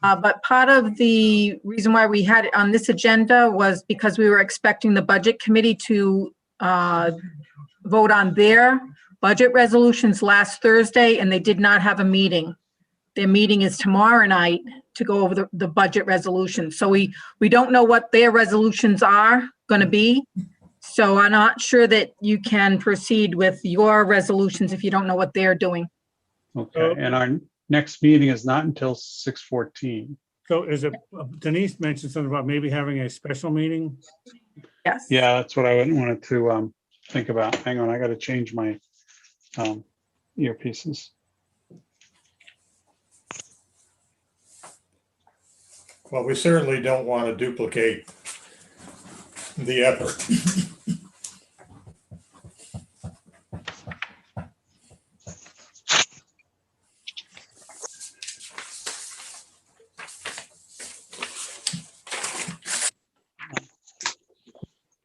but part of the reason why we had it on this agenda was because we were expecting the budget committee to vote on their budget resolutions last Thursday, and they did not have a meeting. Their meeting is tomorrow night to go over the budget resolution. So we don't know what their resolutions are going to be. So I'm not sure that you can proceed with your resolutions if you don't know what they're doing. Okay, and our next meeting is not until 6:14. So is it, Denise mentioned something about maybe having a special meeting? Yes. Yeah, that's what I wanted to think about. Hang on, I got to change my earpieces. Well, we certainly don't want to duplicate the effort.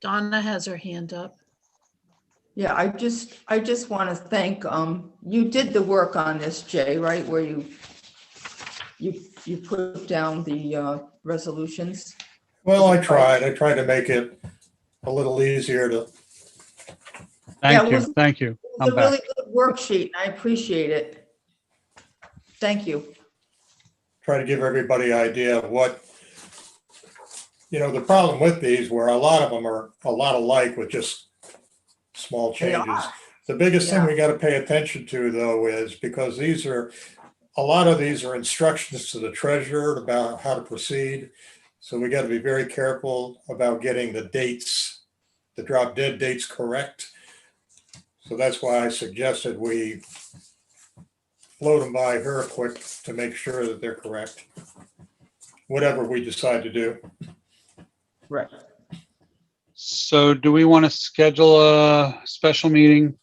Donna has her hand up. Yeah, I just want to thank, you did the work on this, Jay, right? Where you you put down the resolutions. Well, I tried to make it a little easier to, Yeah, Thank you, thank you. It's I'm a back. really good worksheet. I appreciate it. Thank you. try to give everybody an idea of what, the problem with these where a lot of them are a lot alike with just small They changes. are. The biggest thing Yeah. we got to pay attention to though is because a lot of these are instructions to the treasurer about how to proceed. So we got to be very careful about getting the dates, the drop dead dates correct. So that's why I suggested we float them by her quick to make sure that they're correct. Whatever we decide to do. Right. So do we want to schedule a special meeting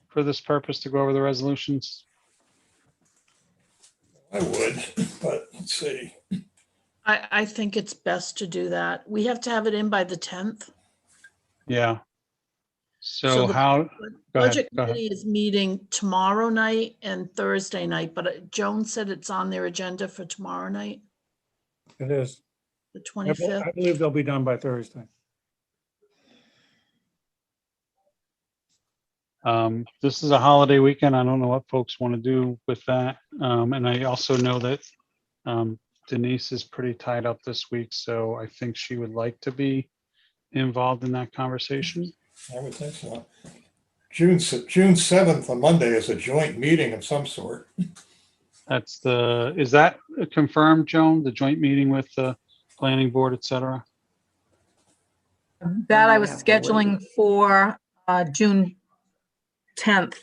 for this purpose to go over the resolutions? I would, but let's see. I think it's best to do that. We have to have it in by the 10th. Yeah. So the how, go Budget ahead. committee is meeting tomorrow night and Thursday night, but Joan said it's on their agenda for tomorrow night, It is. the I 25th. believe they'll be done by Thursday. This is a holiday weekend. I don't know what folks want to do with that. And I also know that Denise is pretty tied up this week, so I think she would like to be involved in that conversation. I would think so. June 7th, on Monday, is a joint meeting of some sort. Is that confirmed, Joan, the joint meeting with the planning board, et cetera? That I was scheduling for June 10th.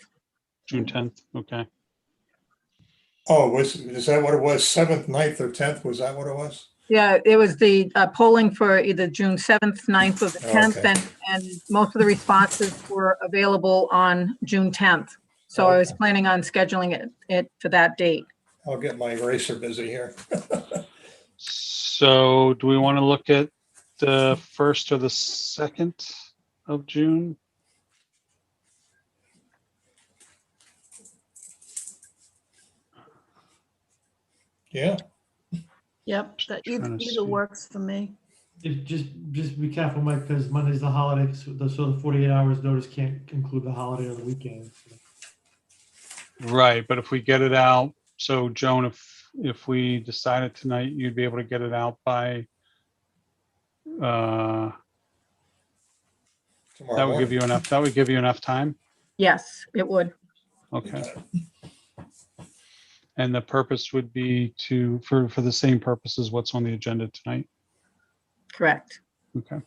June 10th, okay. Oh, is that what it was? 7th, 9th, or 10th? Was that what it was? Yeah, it was the polling for either June 7th, 9th, or the 10th, Okay. and most of the responses were available on June 10th. So I was planning on scheduling it for that date. I'll get my eraser busy here. So do we want to look at the 1st or the 2nd of June? Yeah. Yep, that trying to either see. works for me. Just be careful, Mike, because Monday's the holiday, so the 48 hours notice can't include the holiday or the weekend. Right, but if we get it out, so Joan, if we decided tonight, you'd be able to get it out by that would give you enough, time? Yes, it would. Okay. And the purpose would be for the same purposes, what's on the agenda tonight? Correct. Okay.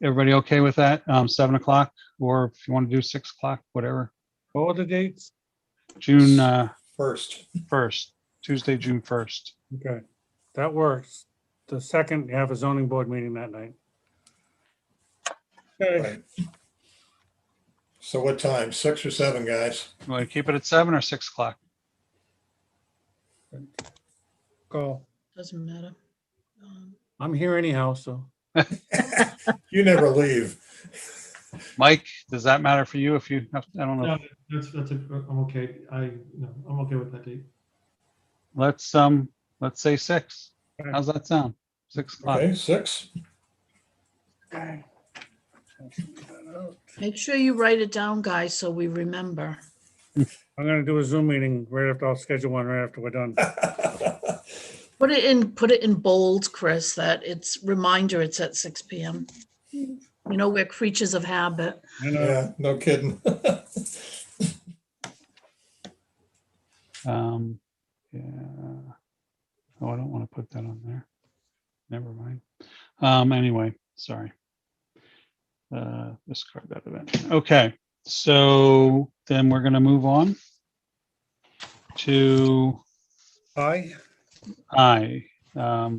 Everybody okay with that? 7 o'clock, or if you want to do 6 o'clock, whatever. What were the dates? June 1st, Tuesday, June 1st. Okay, that works. The 2nd, you have a zoning board meeting that night. Okay, Right. So what time? 6 or 7, guys? You want to keep it at 7 or 6 o'clock? go. Doesn't matter. I'm here anyhow, so. You never leave. Mike, does that matter for you if you have, I don't know. No, I'm okay. I'm okay with that date. Let's say 6. How's that sound? 6 o'clock. Okay, 6. Make sure you write it down, guys, so we remember. I'm gonna do a Zoom meeting right after, I'll schedule one right after we're done. Put it in bold, Chris, that it's reminder it's at 6 p.m. You know, we're creatures of habit. Yeah, no kidding. Yeah. Oh, I don't want to put that on there. Never mind. Anyway, sorry. Discard that event. Okay, so then we're going to move on to Aye.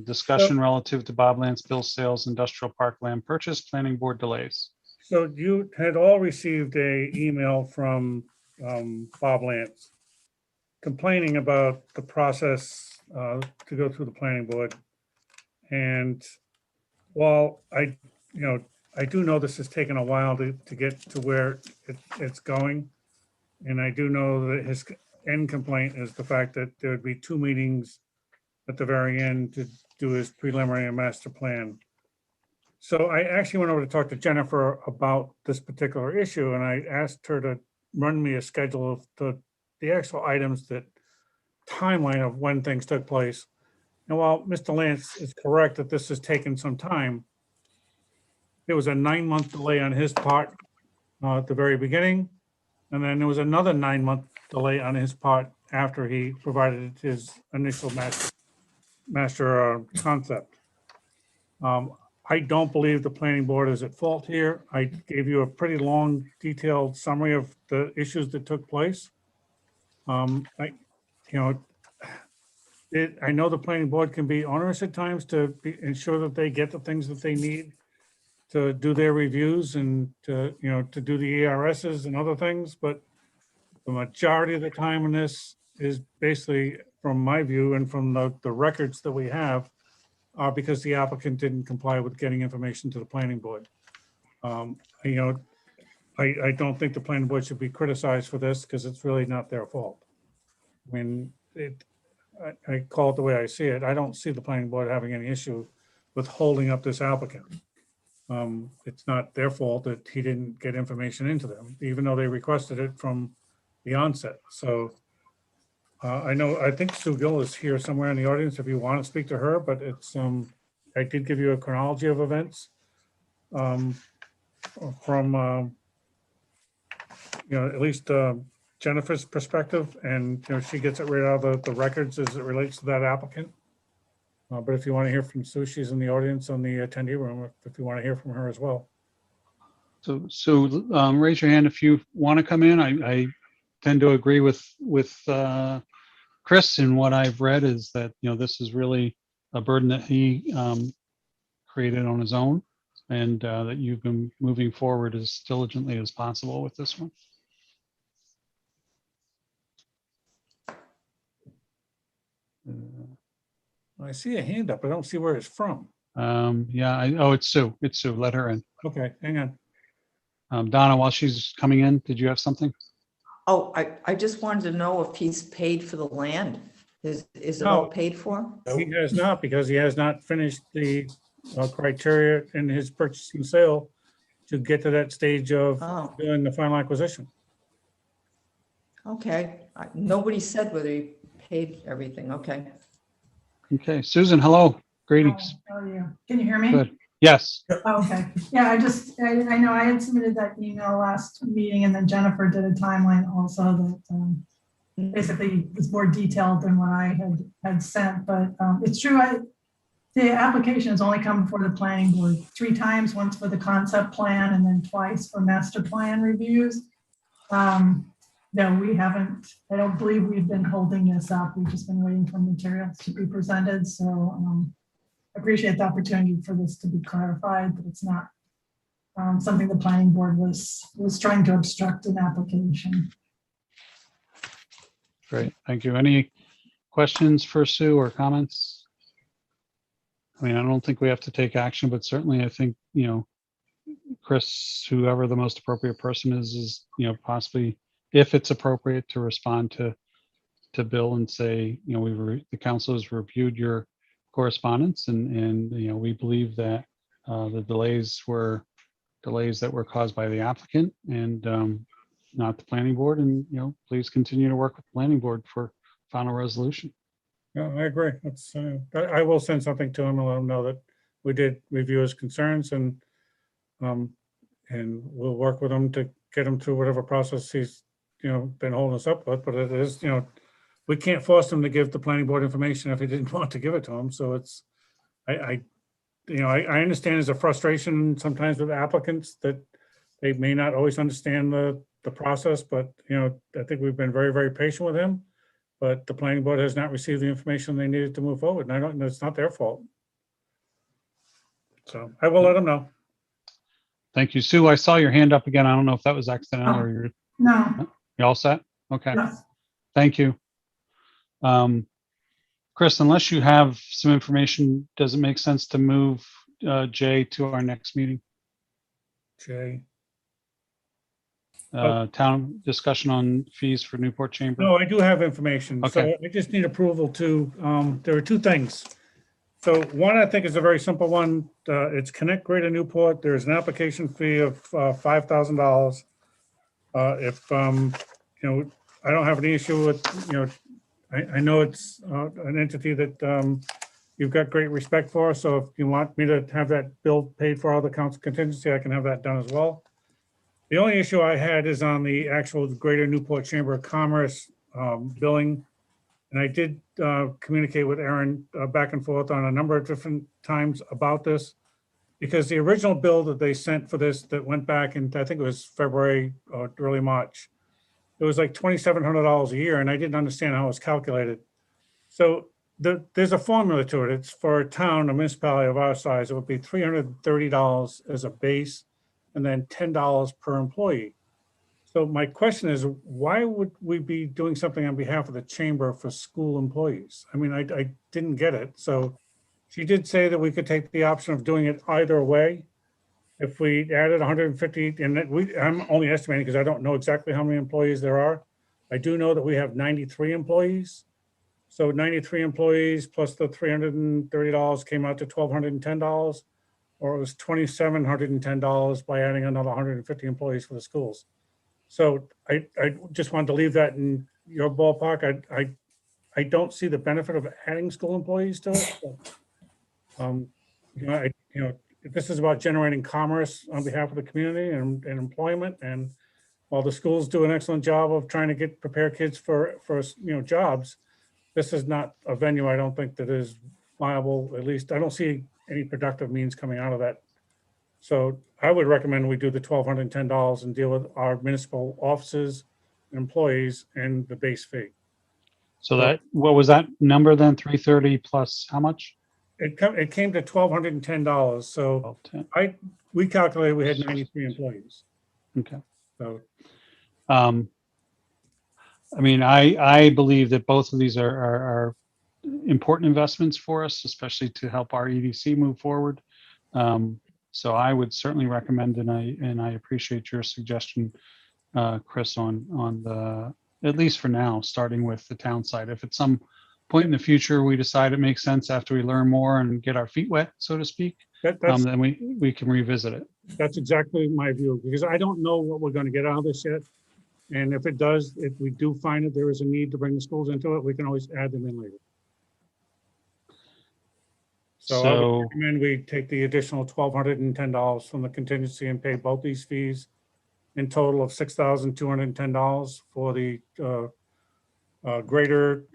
discussion relative to Bob Lance Bill Sales Industrial Park Land Purchase Planning Board delays. So you had all received a email from Bob Lance complaining about the process to go through the planning board. And while I do know this has taken a while to get to where it's going, And I do know that his end complaint is the fact that there would be 2 meetings at the very end to do his preliminary and master plan. So I actually went over to talk to Jennifer about this particular issue, and I asked her to run me a schedule of the actual items, that timeline of when things took place. And while Mr. Lance is correct that this has taken some time, there was a 9-month delay on his part at the very beginning. And then there was another 9-month delay on his part after he provided his initial master concept. I don't believe the planning board is at fault here. I gave you a pretty long, detailed summary of the issues that took place. I know the planning board can be onerous at times to ensure that they get the things that they need to do their reviews and to do the ERSs and other things, but the majority of the time in this is basically, from my view and from the records that we have, are because the applicant didn't comply with getting information to the planning board. I don't think the planning board should be criticized for this because it's really not their fault. I mean, I call it the way I see it. I don't see the planning board having any issue with holding up this applicant. It's not their fault that he didn't get information into them, even though they requested it from the onset. So I think Sue Gill is here somewhere in the audience if you want to speak to her, but it's, I did give you a chronology of events from, at least Jennifer's perspective, and, she gets it right out of the records as it relates to that applicant. But if you want to hear from Sue, she's in the audience on the attendee room, if you want to hear from her as well. So raise your hand if you want to come in. I tend to agree with Chris, and what I've read is that, this is really a burden that he created on his own, and that you've been moving forward as diligently as possible with this one. I see a hand up. I don't see where it's from. Yeah, it's Sue. It's Sue. Let her in. Okay, hang on. Donna, while she's coming in, did you have something? Oh, I just wanted to know if he's paid for the land. Is it all paid for? He has not, because he has not finished the criteria in his purchase and sale to get to that stage of doing the final acquisition. Okay, nobody said whether he paid everything. Okay. Okay, Susan, hello. Greetings. How are you? Can you hear me? Good. Yes. Okay. Yeah, I know I had submitted that email last meeting, and then Jennifer did a timeline also that basically is more detailed than what I had sent, but it's true. The application has only come before the planning board 3 times, once for the concept plan and then twice for master plan reviews. No, we haven't, I don't believe we've been holding this up. We've just been waiting for materials to be presented. So I appreciate the opportunity for this to be clarified, but it's not something the planning board was trying to obstruct an application. Great, thank you. Any questions for Sue or comments? I mean, I don't think we have to take action, but certainly I think, Chris, whoever the most appropriate person is, possibly, if it's appropriate, to respond to Bill and say, the council has reviewed your correspondence, and we believe that the delays were delays that were caused by the applicant and not the planning board, and please continue to work with the planning board for final resolution. Yeah, I agree. That's I will send something to him and let him know that we did review his concerns, and we'll work with him to get him through whatever process he's been holding us up with. But it is, we can't force him to give the planning board information if he didn't want to give it to him. So it's, I understand there's a frustration sometimes with applicants that they may not always understand the process, but I think we've been very, very patient with him. But the planning board has not received the information they needed to move forward, and it's not their fault. So I will let them know. Thank you, Sue. I saw your hand up again. I don't know if that was accidental or you're. No. You all set? Okay. Yes. Thank you. Chris, unless you have some information, does it make sense to move Jay to our next meeting? Jay. Town discussion on fees for Newport Chamber. No, I do have information. So Okay. I just need approval to, there are two things. So one, I think is a very simple one. It's Connect Greater Newport. There's an application fee of $5,000. If, I don't have any issue with, I know it's an entity that you've got great respect for. So if you want me to have that bill paid for all the council contingency, I can have that done as well. The only issue I had is on the actual Greater Newport Chamber of Commerce billing. And I did communicate with Aaron back and forth on a number of different times about this, because the original bill that they sent for this that went back in, I think it was February or early March, it was like $2,700 a year, and I didn't understand how it was calculated. So there's a formula to it. It's for a town, a municipality of our size, it would be $330 as a base, and then $10 per employee. So my question is, why would we be doing something on behalf of the chamber for school employees? I mean, I didn't get it. So she did say that we could take the option of doing it either way. If we added 150, and I'm only estimating because I don't know exactly how many employees there are. I do know that we have 93 employees. So 93 employees plus the $330 came out to $1,210, or it was $2,710 by adding another 150 employees for the schools. So I just wanted to leave that in your ballpark. I don't see the benefit of adding school employees to it. But, this is about generating commerce on behalf of the community and employment. And while the schools do an excellent job of trying to prepare kids for jobs, this is not a venue, I don't think, that is viable. At least I don't see any productive means coming out of that. So I would recommend we do the $1,210 and deal with our municipal offices, employees, and the base fee. So that, what was that number then? 330 plus how much? It came to $1,210. So we calculated we had 93 employees. Okay. So I mean, I believe that both of these are important investments for us, especially to help our EDC move forward. So I would certainly recommend, and I appreciate your suggestion, Chris, on the, at least for now, starting with the town side. If at some point in the future we decide it makes sense after we learn more and get our feet wet, so to speak, then we can revisit it. That's exactly my view, because I don't know what we're going to get out of this yet. And if it does, if we do find that there is a need to bring the schools into it, we can always add them in later. So I would recommend we take the additional $1,210 from the contingency and pay both these fees in total of $6,210 for the Greater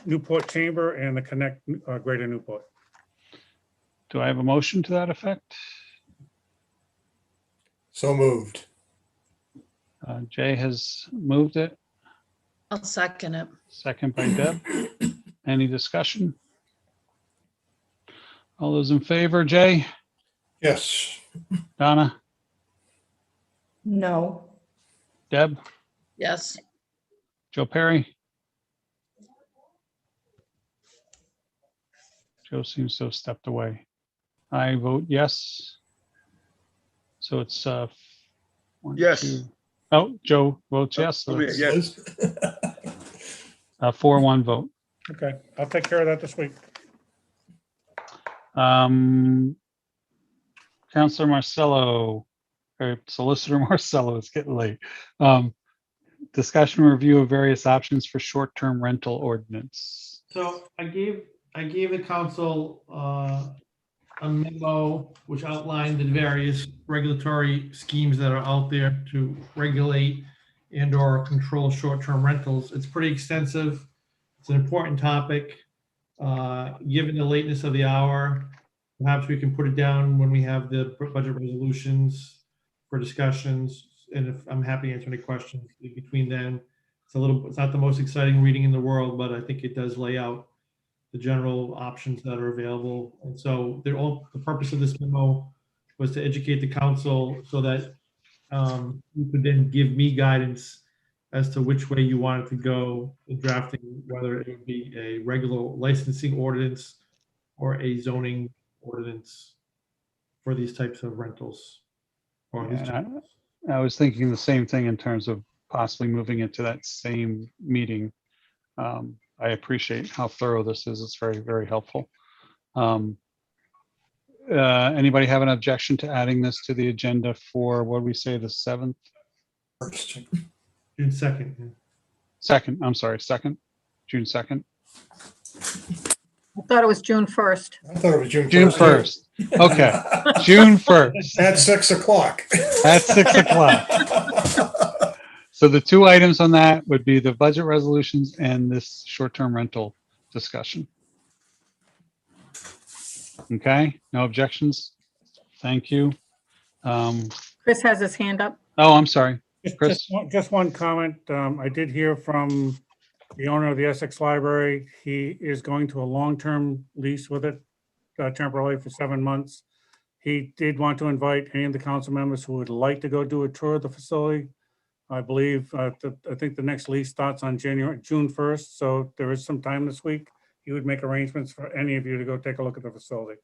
Newport Chamber and the Connect Greater Newport. Do I have a motion to that effect? So moved. Jay has moved it. I'll second it. Second by Deb. Any discussion? All those in favor, Jay? Yes. Donna? No. Deb? Yes. Joe Perry? Joe seems to have stepped away. I vote yes. So it's one, Yes. two. Oh, Joe votes yes. So it's Yes. a 4-1 vote. Okay, I'll take care of that this week. Councilor Marcello, or Solicitor Marcello, it's getting late. Discussion review of various options for short-term rental ordinance. So I gave the council a memo which outlined the various regulatory schemes that are out there to regulate and or control short-term rentals. It's pretty extensive. It's an important topic. Given the lateness of the hour, perhaps we can put it down when we have the budget resolutions for discussions. And if I'm happy to answer any questions between then. It's not the most exciting reading in the world, but I think it does lay out the general options that are available. And so the purpose of this memo was to educate the council so that you could then give me guidance as to which way you want it to go in drafting, whether it would be a regular licensing ordinance or a zoning ordinance for these types of rentals. Or I was thinking the same thing in terms of possibly moving it to that same meeting. I appreciate how thorough this is. It's very, very helpful. Anybody have an objection to adding this to the agenda for, what did we say, the 7th? June 2nd. Second, I'm sorry, June 2nd. I thought it was June 1st. I thought it was June 1st. June 1st. Okay, June 1st. At 6 o'clock. At 6 o'clock. So the two items on that would be the budget resolutions and this short-term rental discussion. Okay, no objections? Thank you. Chris has his hand up. Oh, I'm sorry. Chris? Just one comment. I did hear from the owner of the Essex Library. He is going to a long-term lease with it temporarily for 7 months. He did want to invite any of the council members who would like to go do a tour of the facility. I believe, I think the next lease starts on June 1st, so there is some time this week. He would make arrangements for any of you to go take a look at the facility.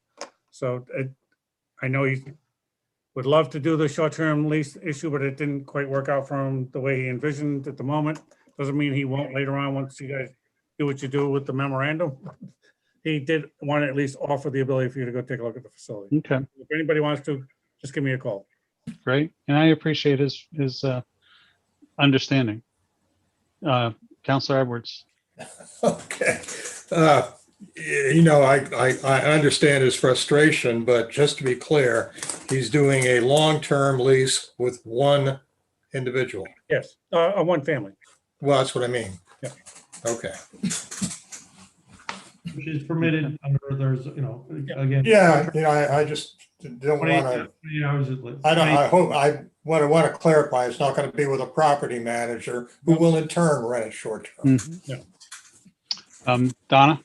So I know he would love to do the short-term lease issue, but it didn't quite work out for him the way he envisioned at the moment. Doesn't mean he won't later on once you guys do what you do with the memorandum. He did want to at least offer the ability for you to go take a look at the facility. Okay, If anybody wants to, just give me a call. great. And I appreciate his understanding. Counselor Edwards. Okay. You know, I understand his frustration, but just to be clear, he's doing a long-term lease with one individual. Yes, one family. Well, that's what I mean. Yeah. Okay. Which is permitted under, there's, you know, again. Yeah, you know, I just don't 20 want to, 20 hours at I hope, what I want to clarify, it's not going to be with a property manager who will in turn rent it short term. Donna?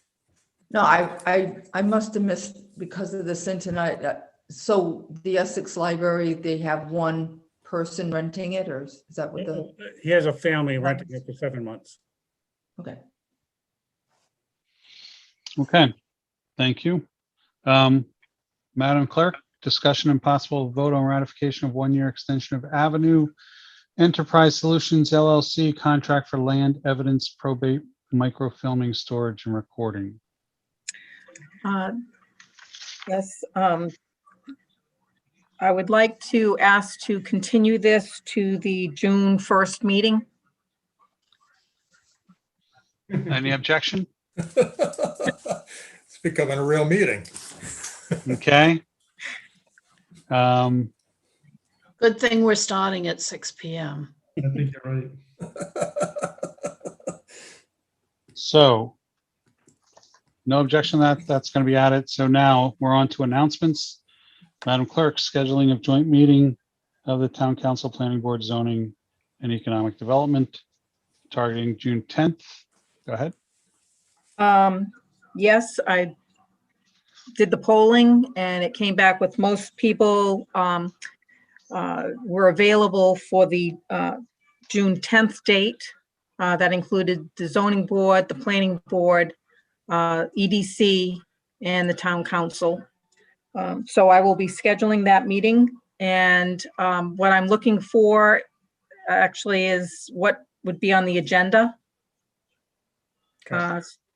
No, I must have missed because of this internet. So the Essex Library, they have one person renting it, or is that what the? He has a family renting it for 7 months. Okay. Okay, thank you. Madam Clerk, discussion and possible vote on ratification of 1-year extension of Avenue Enterprise Solutions LLC contract for land evidence probate microfilming storage and recording. Yes, I would like to ask to continue this to the June 1st meeting. Any objection? It's becoming a real meeting. Okay. Good thing we're starting at 6 p.m. I think you're right. So no objection that's going to be added. So now we're on to announcements. Madam Clerk, scheduling of joint meeting of the Town Council, Planning Board, Zoning and Economic Development, targeting June 10th. Go ahead. Yes, I did the polling and it came back with most people were available for the June 10th date. That included the zoning board, the planning board, EDC, and the town council. So I will be scheduling that meeting. And what I'm looking for actually is what would be on the agenda.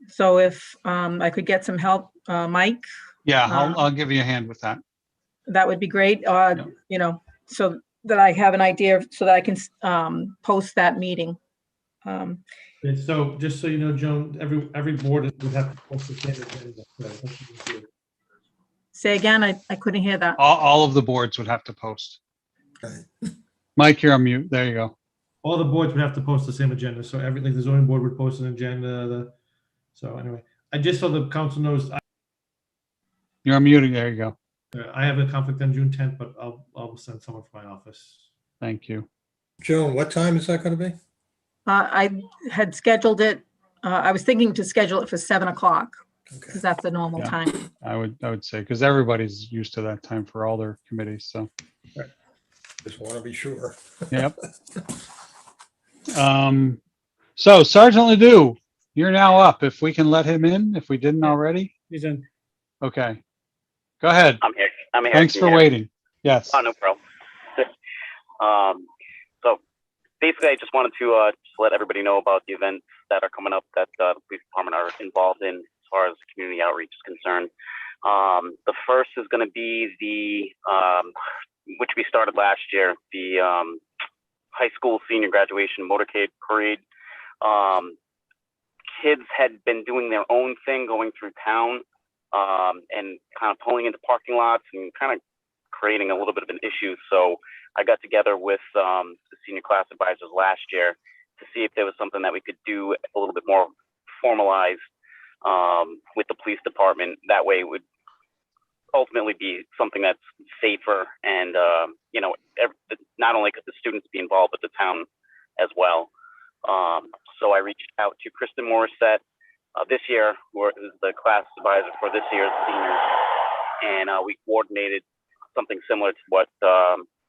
So if I could get some help, Mike. Yeah, I'll give you a hand with that. That would be great. You know, so that I have an idea so that I can post that meeting. And so, just so you know, Joan, every board would have to post the same agenda. So that's what we do. Say again, I couldn't hear that. All of the boards would have to post. Mike, you're on mute. There you go. All the boards would have to post the same agenda. So everything, the zoning board would post an agenda. So anyway, I just so the council knows, You're on mute. There you go. I have a conflict on June 10th, but I'll send someone from my office. Thank you. Joan, what time is that going to be? I had scheduled it. I was thinking to schedule it for 7 o'clock because that's the normal time. I would say, because everybody's used to that time for all their committees, so. Just want to be sure. Yep. So Sergeant Ledoux, you're now up. If we can let him in, if we didn't already. He's in. Okay. Go ahead. I'm here. Thanks for waiting. Yes. Oh, no problem. So basically, I just wanted to just let everybody know about the events that are coming up that the police department are involved in as far as community outreach is concerned. The first is going to be the, which we started last year, the high school senior graduation motorcade parade. Kids had been doing their own thing going through town and kind of pulling into parking lots and kind of creating a little bit of an issue. So I got together with the senior class advisors last year to see if there was something that we could do a little bit more formalized with the police department. That way it would ultimately be something that's safer and, you know, not only could the students be involved, but the town as well. So I reached out to Kristen Morissette this year, who is the class advisor for this year's seniors, and we coordinated something similar to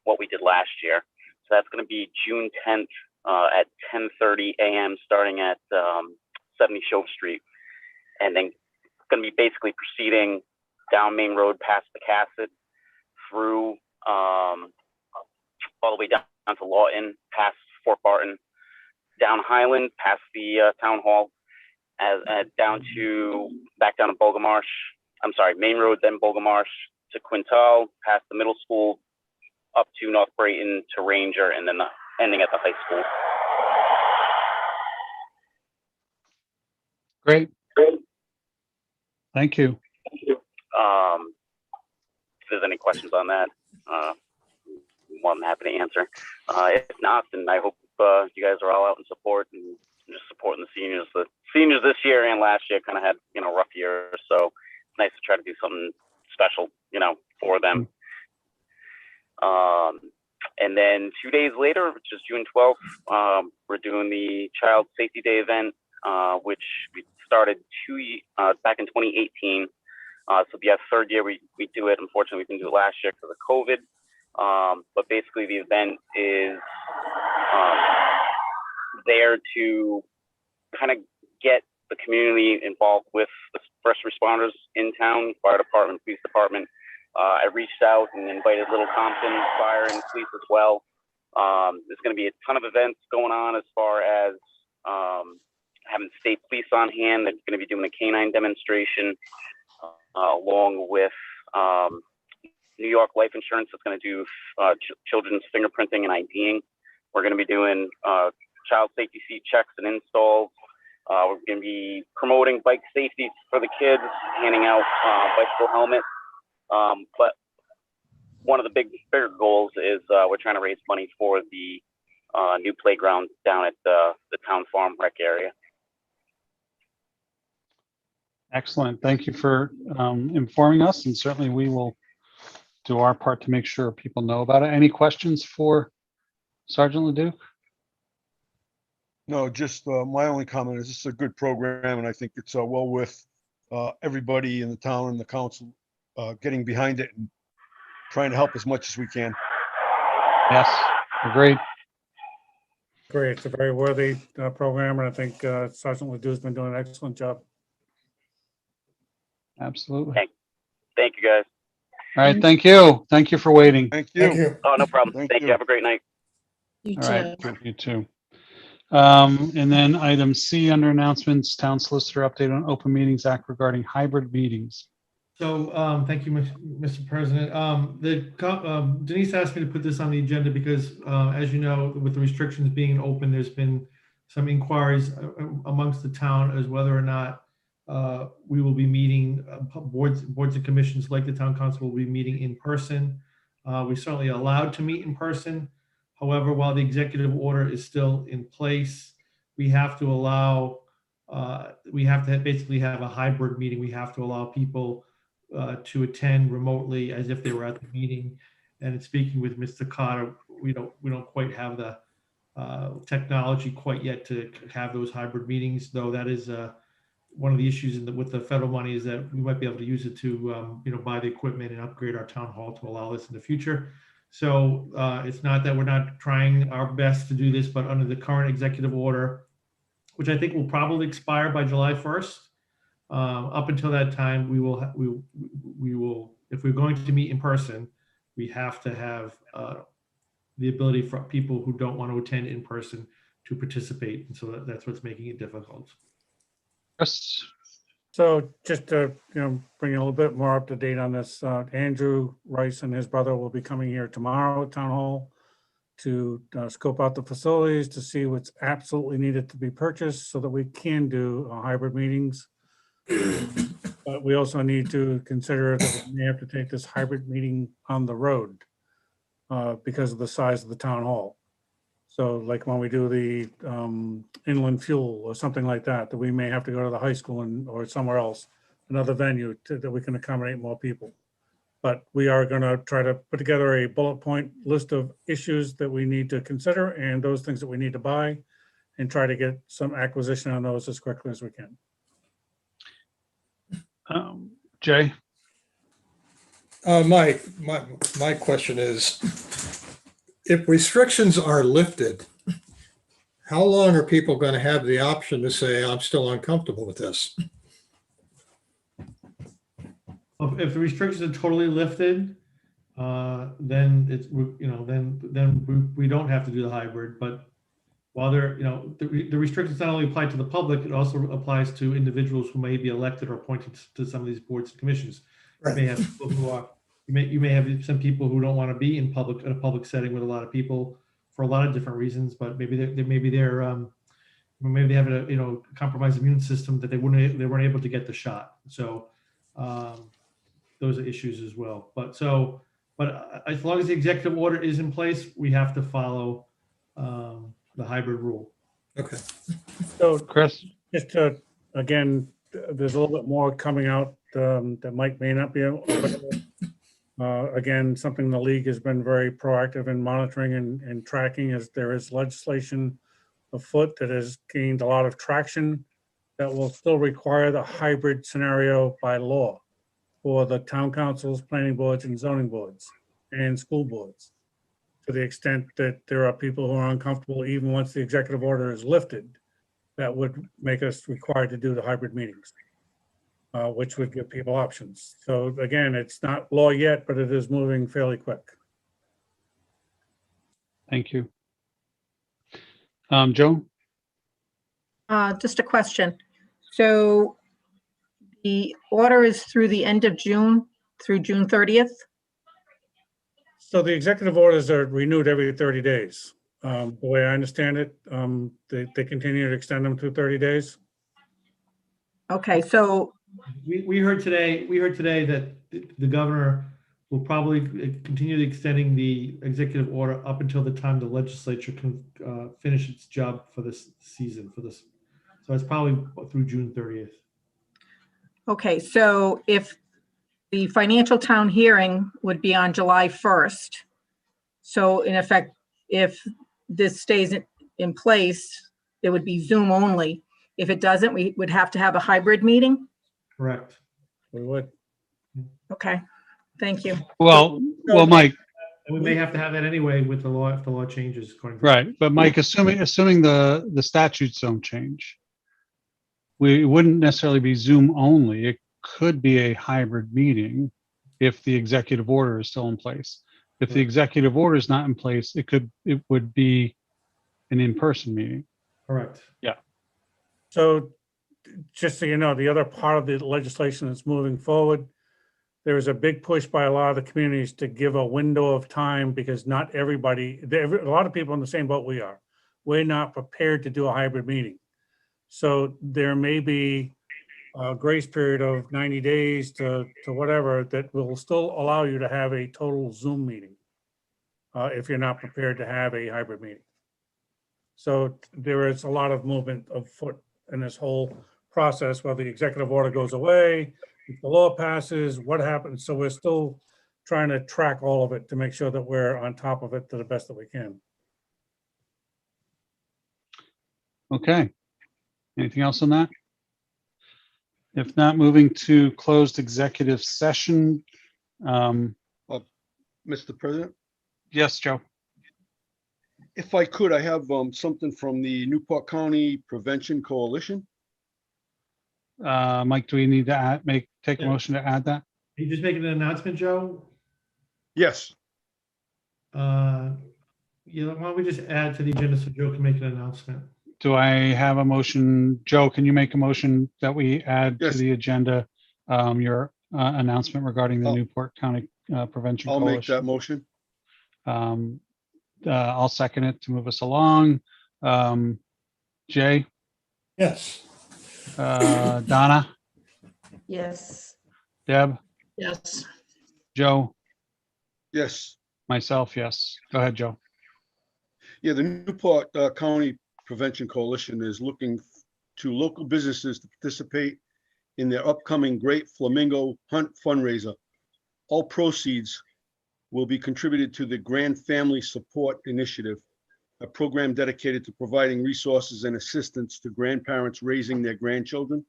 what we did last year. So that's going to be June 10th at 10:30 a.m. starting at 70 Shove Street, and then going to be basically proceeding down Main Road past the Cassett through all the way down to Lawton, past Fort Barton, down Highland, past the town hall, back down to Bogamarsh. I'm sorry, Main Road, then Bogamarsh to Quintal, past the middle school, up to North Brayton to Ranger, and then ending at the high school. Great. Thank you. If there's any questions on that, more than happy to answer. If not, then I hope you guys are all out in support and just supporting the seniors. The seniors this year and last year kind of had, you know, rough years, so it's nice to try to do something special, you know, for them. And then 2 days later, which is June 12th, we're doing the Child Safety Day event, which we started back in 2018. So it'll be our third year we do it. Unfortunately, we didn't do it last year because of COVID. But basically, the event is there to kind of get the community involved with the first responders in town, fire department, police department. I reached out and invited Little Compton Fire and Police as well. There's going to be a ton of events going on as far as having state police on hand. They're going to be doing a canine demonstration along with New York Life Insurance that's going to do children's fingerprinting and IDing. We're going to be doing child safety seat checks and installs. We're going to be promoting bike safety for the kids, handing out bicycle helmets. But one of the bigger goals is we're trying to raise money for the new playground down at the town farm rec area. Excellent. Thank you for informing us, and certainly we will do our part to make sure people know about it. Any questions for Sergeant Leduc? No, just my only comment is this is a good program, and I think it's well worth everybody in the town and the council getting behind it and trying to help as much as we can. Yes, agreed. Great. It's a very worthy program, and I think Sergeant Ledoux has been doing an excellent job. Absolutely. Thank you, guys. All right. Thank you. Thank you for waiting. Thank you. Oh, no problem. Thank you. Have a great night. You All too. right. You too. And then item C under announcements, town solicitor update on Open Meetings Act regarding hybrid meetings. So thank you, Mr. President. Denise asked me to put this on the agenda because, as you know, with the restrictions being open, there's been some inquiries amongst the town as whether or not we will be meeting, boards and commissions like the town council will be meeting in person. We're certainly allowed to meet in person. However, while the executive order is still in place, we have to allow, basically have a hybrid meeting. We have to allow people to attend remotely as if they were at the meeting. And in speaking with Mr. Cotter, we don't quite have the technology quite yet to have those hybrid meetings, though that is one of the issues with the federal money is that we might be able to use it to buy the equipment and upgrade our town hall to allow this in the future. So it's not that we're not trying our best to do this, but under the current executive order, which I think will probably expire by July 1st. Up until that time, we will, if we're going to meet in person, we have to have the ability for people who don't want to attend in person to participate. And so that's what's making it difficult. Chris? So just to, bring a little bit more up to date on this, Andrew Rice and his brother will be coming here tomorrow at Town Hall to scope out the facilities, to see what's absolutely needed to be purchased so that we can do hybrid meetings. But we also need to consider that we may have to take this hybrid meeting on the road because of the size of the town hall. So like when we do the inland fuel or something like that, that we may have to go to the high school or somewhere else, another venue that we can accommodate more people. But we are going to try to put together a bullet point list of issues that we need to consider and those things that we need to buy and try to get some acquisition on those as quickly as we can. Jay? My question is, if restrictions are lifted, how long are people going to have the option to say, I'm still uncomfortable with this? If the restrictions are totally lifted, then it's, then we don't have to do the hybrid. But while they're, the restrictions not only apply to the public, it also applies to individuals who may be elected or appointed to some of these boards and commissions. Right. You may have people who are, you may have some people who don't want to be in a public setting with a lot of people for a lot of different reasons, but maybe they have a compromised immune system that they weren't able to get the shot. So those are issues as well. But as long as the executive order is in place, we have to follow the hybrid rule. Okay. So Chris, just to, again, there's a little bit more coming out that Mike may not be able. Again, something the league has been very proactive in monitoring and tracking, as there is legislation afoot that has gained a lot of traction that will still require the hybrid scenario by law for the town councils, planning boards, and zoning boards, and school boards. To the extent that there are people who are uncomfortable, even once the executive order is lifted, that would make us required to do the hybrid meetings, which would give people options. So again, it's not law yet, but it is moving fairly quick. Thank you. Joe? Just a question. So the order is through the end of June, through June 30th? So the executive orders are renewed every 30 days. The way I understand it, they continue to extend them to 30 days. Okay, so We heard today that the governor will probably continue extending the executive order up until the time the legislature can finish its job for this season, so it's probably through June 30th. okay, so if the financial town hearing would be on July 1st, so in effect, if this stays in place, it would be Zoom only. If it doesn't, we would have to have a hybrid meeting? Correct. We would. Okay, thank you. Well, Mike. And we may have to have that anyway with the law, if the law changes. Right, but Mike, assuming the statutes don't change, we wouldn't necessarily be Zoom only. It could be a hybrid meeting if the executive order is still in place. If the executive order is not in place, it would be an in-person meeting. Correct. Yeah. So just so you know, the other part of the legislation that's moving forward, there is a big push by a lot of the communities to give a window of time, because not everybody, a lot of people in the same boat we are. We're not prepared to do a hybrid meeting. So there may be a grace period of 90 days to whatever that will still allow you to have a total Zoom meeting if you're not prepared to have a hybrid meeting. So there is a lot of movement afoot in this whole process, while the executive order goes away, if the law passes, what happens? So we're still trying to track all of it to make sure that we're on top of it to the best that we can. Okay. Anything else on that? If not, moving to closed executive session. Mr. President, Yes, Joe. if I could, I have something from the Newport County Prevention Coalition. Mike, do we need to take a motion to add that? Are you just making an announcement, Joe? Yes. Yeah, why don't we just add to the agenda so Joe can make an announcement? Do I have a motion? Joe, can you make a motion that we add to Yes. the agenda your announcement regarding the Newport County Prevention I'll make that Coalition? motion. I'll second it to move us along. Jay, Yes. Donna, Yes. Deb, Yes. Joe, Yes. myself, yes. Go ahead, Joe. Yeah, the Newport County Prevention Coalition is looking to local businesses to participate in their upcoming Great Flamingo Hunt fundraiser. All proceeds will be contributed to the Grand Family Support Initiative, a program dedicated to providing resources and assistance to grandparents raising their grandchildren.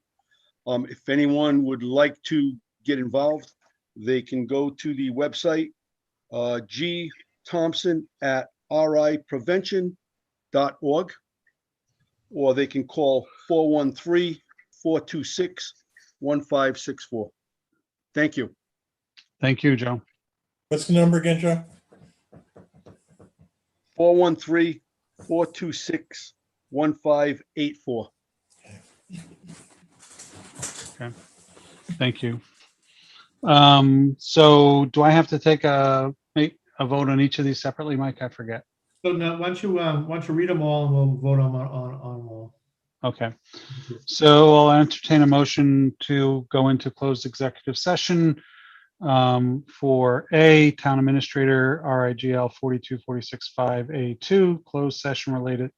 If anyone would like to get involved, they can go to the website gthompson@riprevention.org, or they can call 413-426-1564. Thank you. Thank you, Joe. What's the number again, Joe? 413-426-1584. Okay, thank you. So do I have to make a vote on each of these separately, Mike? I forget. So now, why don't you read them all and we'll vote on all. Okay, so I'll entertain a motion to go into closed executive session for A, Town Administrator, RIGL 42465A2, closed session related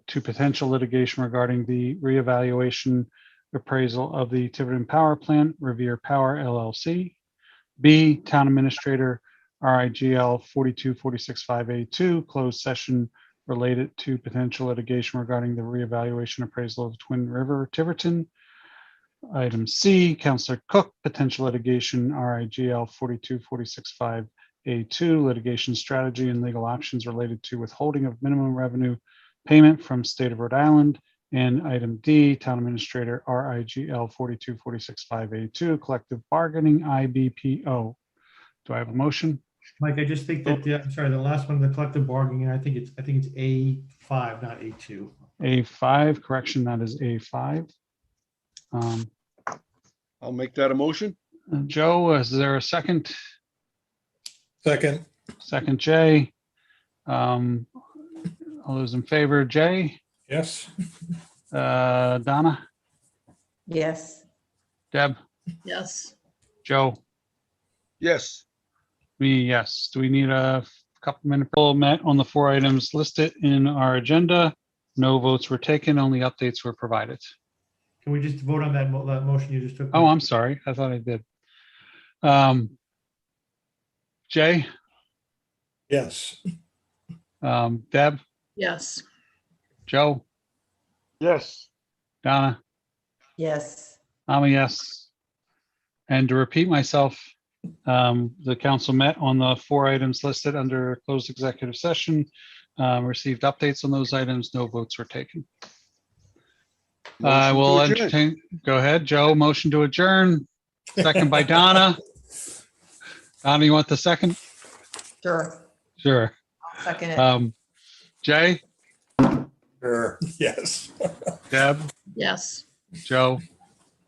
to potential litigation regarding the reevaluation appraisal of the Tiverton Power Plant, Revere Power LLC. B, Town Administrator, RIGL 42465A2, closed session related to potential litigation regarding the reevaluation appraisal of Twin River, Tiverton. Item C, Councillor Cook, potential litigation, RIGL 42465A2, litigation strategy and legal options related to withholding of minimum revenue payment from state of Rhode Island. And item D, Town Administrator, RIGL 42465A2, collective bargaining, IBPO. Do I have a motion? Mike, I just think that, I'm sorry, the last one, the collective bargaining, I think it's A5, not A2. A5, correction, that is A5. I'll make that a motion. Joe, is there a second? Second. Second, Jay. All those in favor, Jay? Yes. Donna? Yes. Deb? Yes. Joe? Yes. Me, yes. Do we need a couple minutes? Met on the 4 items listed in our agenda. No votes were taken, only updates were provided. Can we just vote on that motion you just took? Oh, I'm sorry. I thought I did. Jay? Yes. Deb? Yes. Joe? Yes. Donna? Yes. I'm a yes. And to repeat myself, the council met on the 4 items listed under closed executive session, received updates on those items, no votes were taken. I Motion will to adjourn. entertain, go ahead, Joe, motion to adjourn, second by Donna. Donna, you want the second? Sure. Sure. I'll second it. Jay? Sure. Yes. Deb? Yes. Joe?